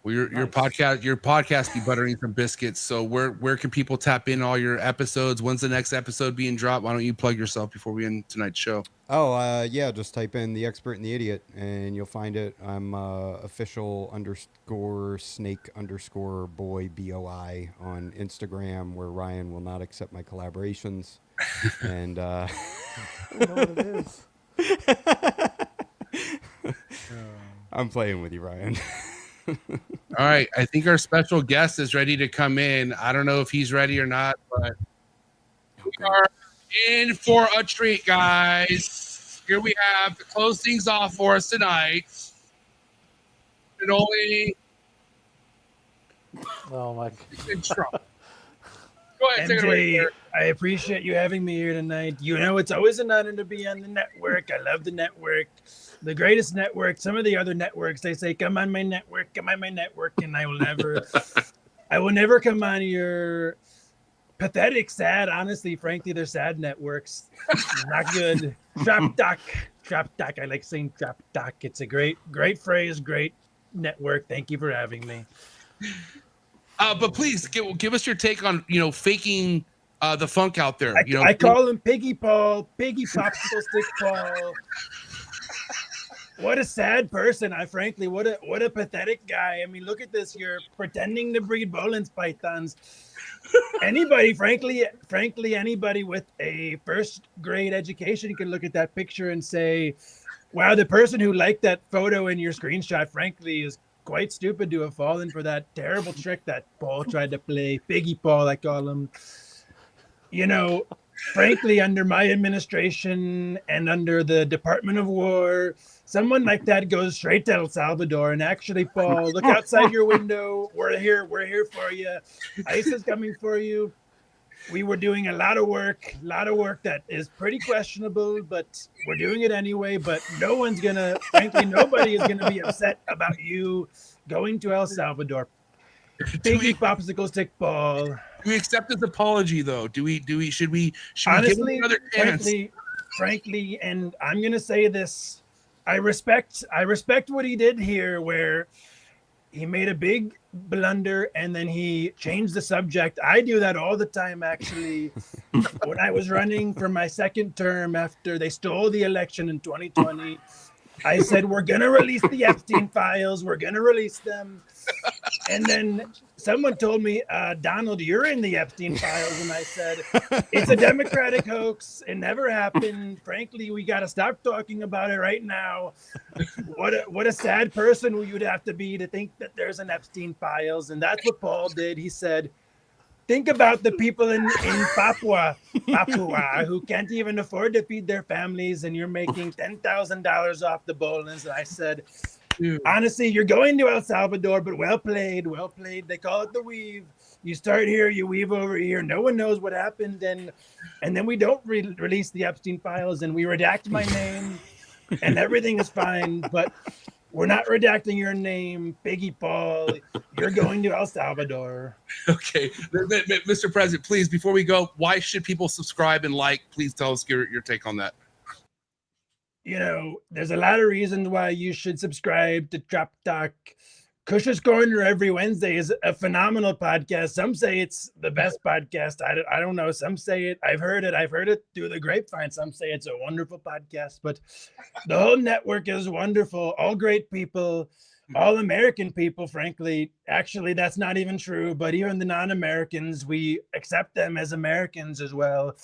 Well, your podcast be buttering some biscuits. So where can people tap in all your episodes? When's the next episode being dropped? Why don't you plug yourself before we end tonight's show? Oh, yeah, just type in The Expert and the Idiot and you'll find it. I'm official_snake_boy BOI on Instagram, where Ryan will not accept my collaborations. And I don't know what it is. I'm playing with you, Ryan. All right, I think our special guest is ready to come in. I don't know if he's ready or not, but we are in for a treat, guys. Here we have to close things off for us tonight. And only Oh my intro. Go ahead, take it away, MJ, sir. I appreciate you having me here tonight. You know, it's always an honor to be on the network. I love the network, the greatest network. Some of the other networks, they say, come on my network, and I will never come on your pathetic, sad, honestly, frankly, they're sad networks. Not good. Trap doc. I like saying trap doc. It's a great phrase, great network. Thank you for having me. But please give us your take on faking the funk out there. I call him Piggy Paul, Piggy Popsicle Stick Paul. What a sad person. Frankly, what a pathetic guy. I mean, look at this. You're pretending to breed Bolin's pythons. Anybody, frankly, anybody with a first grade education can look at that picture and say, wow, the person who liked that photo in your screenshot, frankly, is quite stupid to have fallen for that terrible trick that Paul tried to play. Piggy Paul, I call him. You know, frankly, under my administration and under the Department of War, someone like that goes straight to El Salvador. And actually, Paul, look outside your window. We're here for you. ICE is coming for you. We were doing a lot of work that is pretty questionable, but we're doing it anyway. But nobody is gonna be upset about you going to El Salvador. Piggy Popsicle Stick Paul. Do we accept his apology though? Should we Honestly, give him another chance? frankly, and I'm gonna say this. I respect what he did here, where he made a big blunder and then he changed the subject. I do that all the time, actually. When I was running for my second term after they stole the election in 2020, I said, we're going to release the Epstein files. We're going to release them. And then someone told me, Donald, you're in the Epstein files. And I said, it's a Democratic hoax. It never happened. Frankly, we got to stop talking about it right now. What a sad person you'd have to be to think that there's an Epstein files. And that's what Paul did. He said, think about the people in Papua who can't even afford to feed their families, and you're making $10,000 off the Bolins. And I said, honestly, you're going to El Salvador, but well played. They call it the weave. You start here, you weave over here. No one knows what happened, and then we don't release the Epstein files, and we redact my name, and everything is fine. But we're not redacting your name, Piggy Paul. You're going to El Salvador. Okay, Mr. President, please, before we go, why should people subscribe and like? Please tell us your take on that. You know, there's a lot of reasons why you should subscribe to Trap Talk. Kush's Corner every Wednesday is a phenomenal podcast. Some say it's the best podcast. I don't know. Some say it. I've heard it through the grapevine. Some say it's a wonderful podcast, but the whole network is wonderful. All great people, all American people, frankly. Actually, that's not even true, but even the non-Americans, we accept them as Americans as well.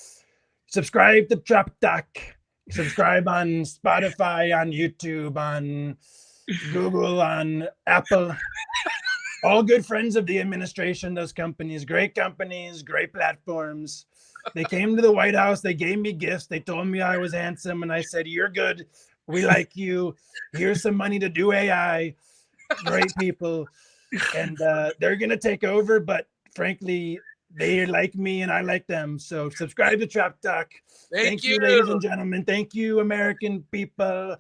Subscribe to Trap Talk. Subscribe on Spotify, on YouTube, on Google, on Apple. All good friends of the administration, those companies, great platforms. They came to the White House. They gave me gifts. They told me I was handsome. And I said, you're good. We like you. Here's some money to do AI. Great people. And they're going to take over. But frankly, they like me and I like them. So subscribe to Trap Talk. Thank you, ladies and gentlemen. Thank you, American people.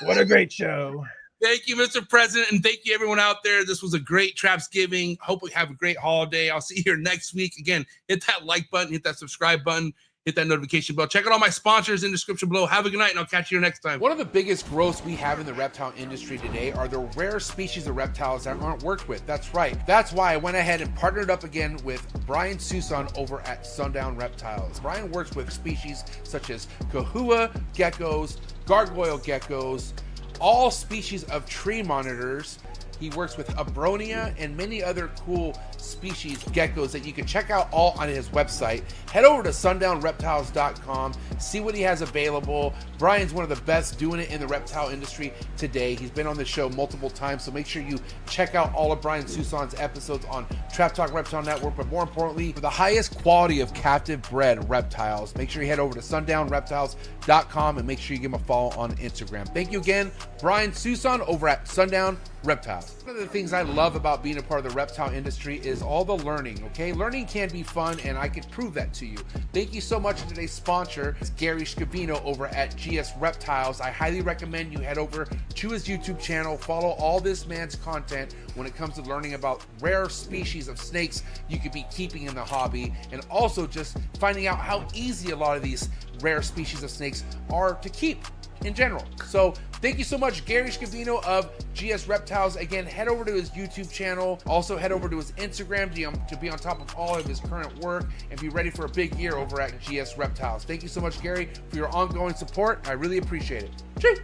What a great show. Thank you, Mr. President, and thank you, everyone out there. This was a great Trapsgiving. Hope we have a great holiday. I'll see you here next week. Again, hit that like button, hit that subscribe button, hit that notification bell. Check out all my sponsors in the description below. Have a good night, and I'll catch you next time. One of the biggest growths we have in the reptile industry today are the rare species of reptiles that aren't worked with. That's right. That's why I went ahead and partnered up again with Brian Susan over at SUNDOWN Reptiles. Brian works with species such as kahua geckos, gargoyle geckos, all species of tree monitors. He works with Abronia and many other cool species geckos that you can check out all on his website. Head over to sundownreptiles.com, see what he has available. Brian's one of the best doing it in the reptile industry today. He's been on the show multiple times, so make sure you check out all of Brian Susan's episodes on Trap Talk Reptile Network. But more importantly, for the highest quality of captive bred reptiles, make sure you head over to sundownreptiles.com and make sure you give him a follow on Instagram. Thank you again, Brian Susan over at SUNDOWN Reptiles. One of the things I love about being a part of the reptile industry is all the learning, okay? Learning can be fun, and I can prove that to you. Thank you so much to today's sponsor, Gary Scavino over at GS Reptiles. I highly recommend you head over to his YouTube channel, follow all this man's content when it comes to learning about rare species of snakes you could be keeping in the hobby, and also just finding out how easy a lot of these rare species of snakes are to keep in general. So thank you so much, Gary Scavino of GS Reptiles. Again, head over to his YouTube channel. Also head over to his Instagram to be on top of all of his current work and be ready for a big year over at GS Reptiles. Thank you so much, Gary, for your ongoing support. I really appreciate it. Cheers.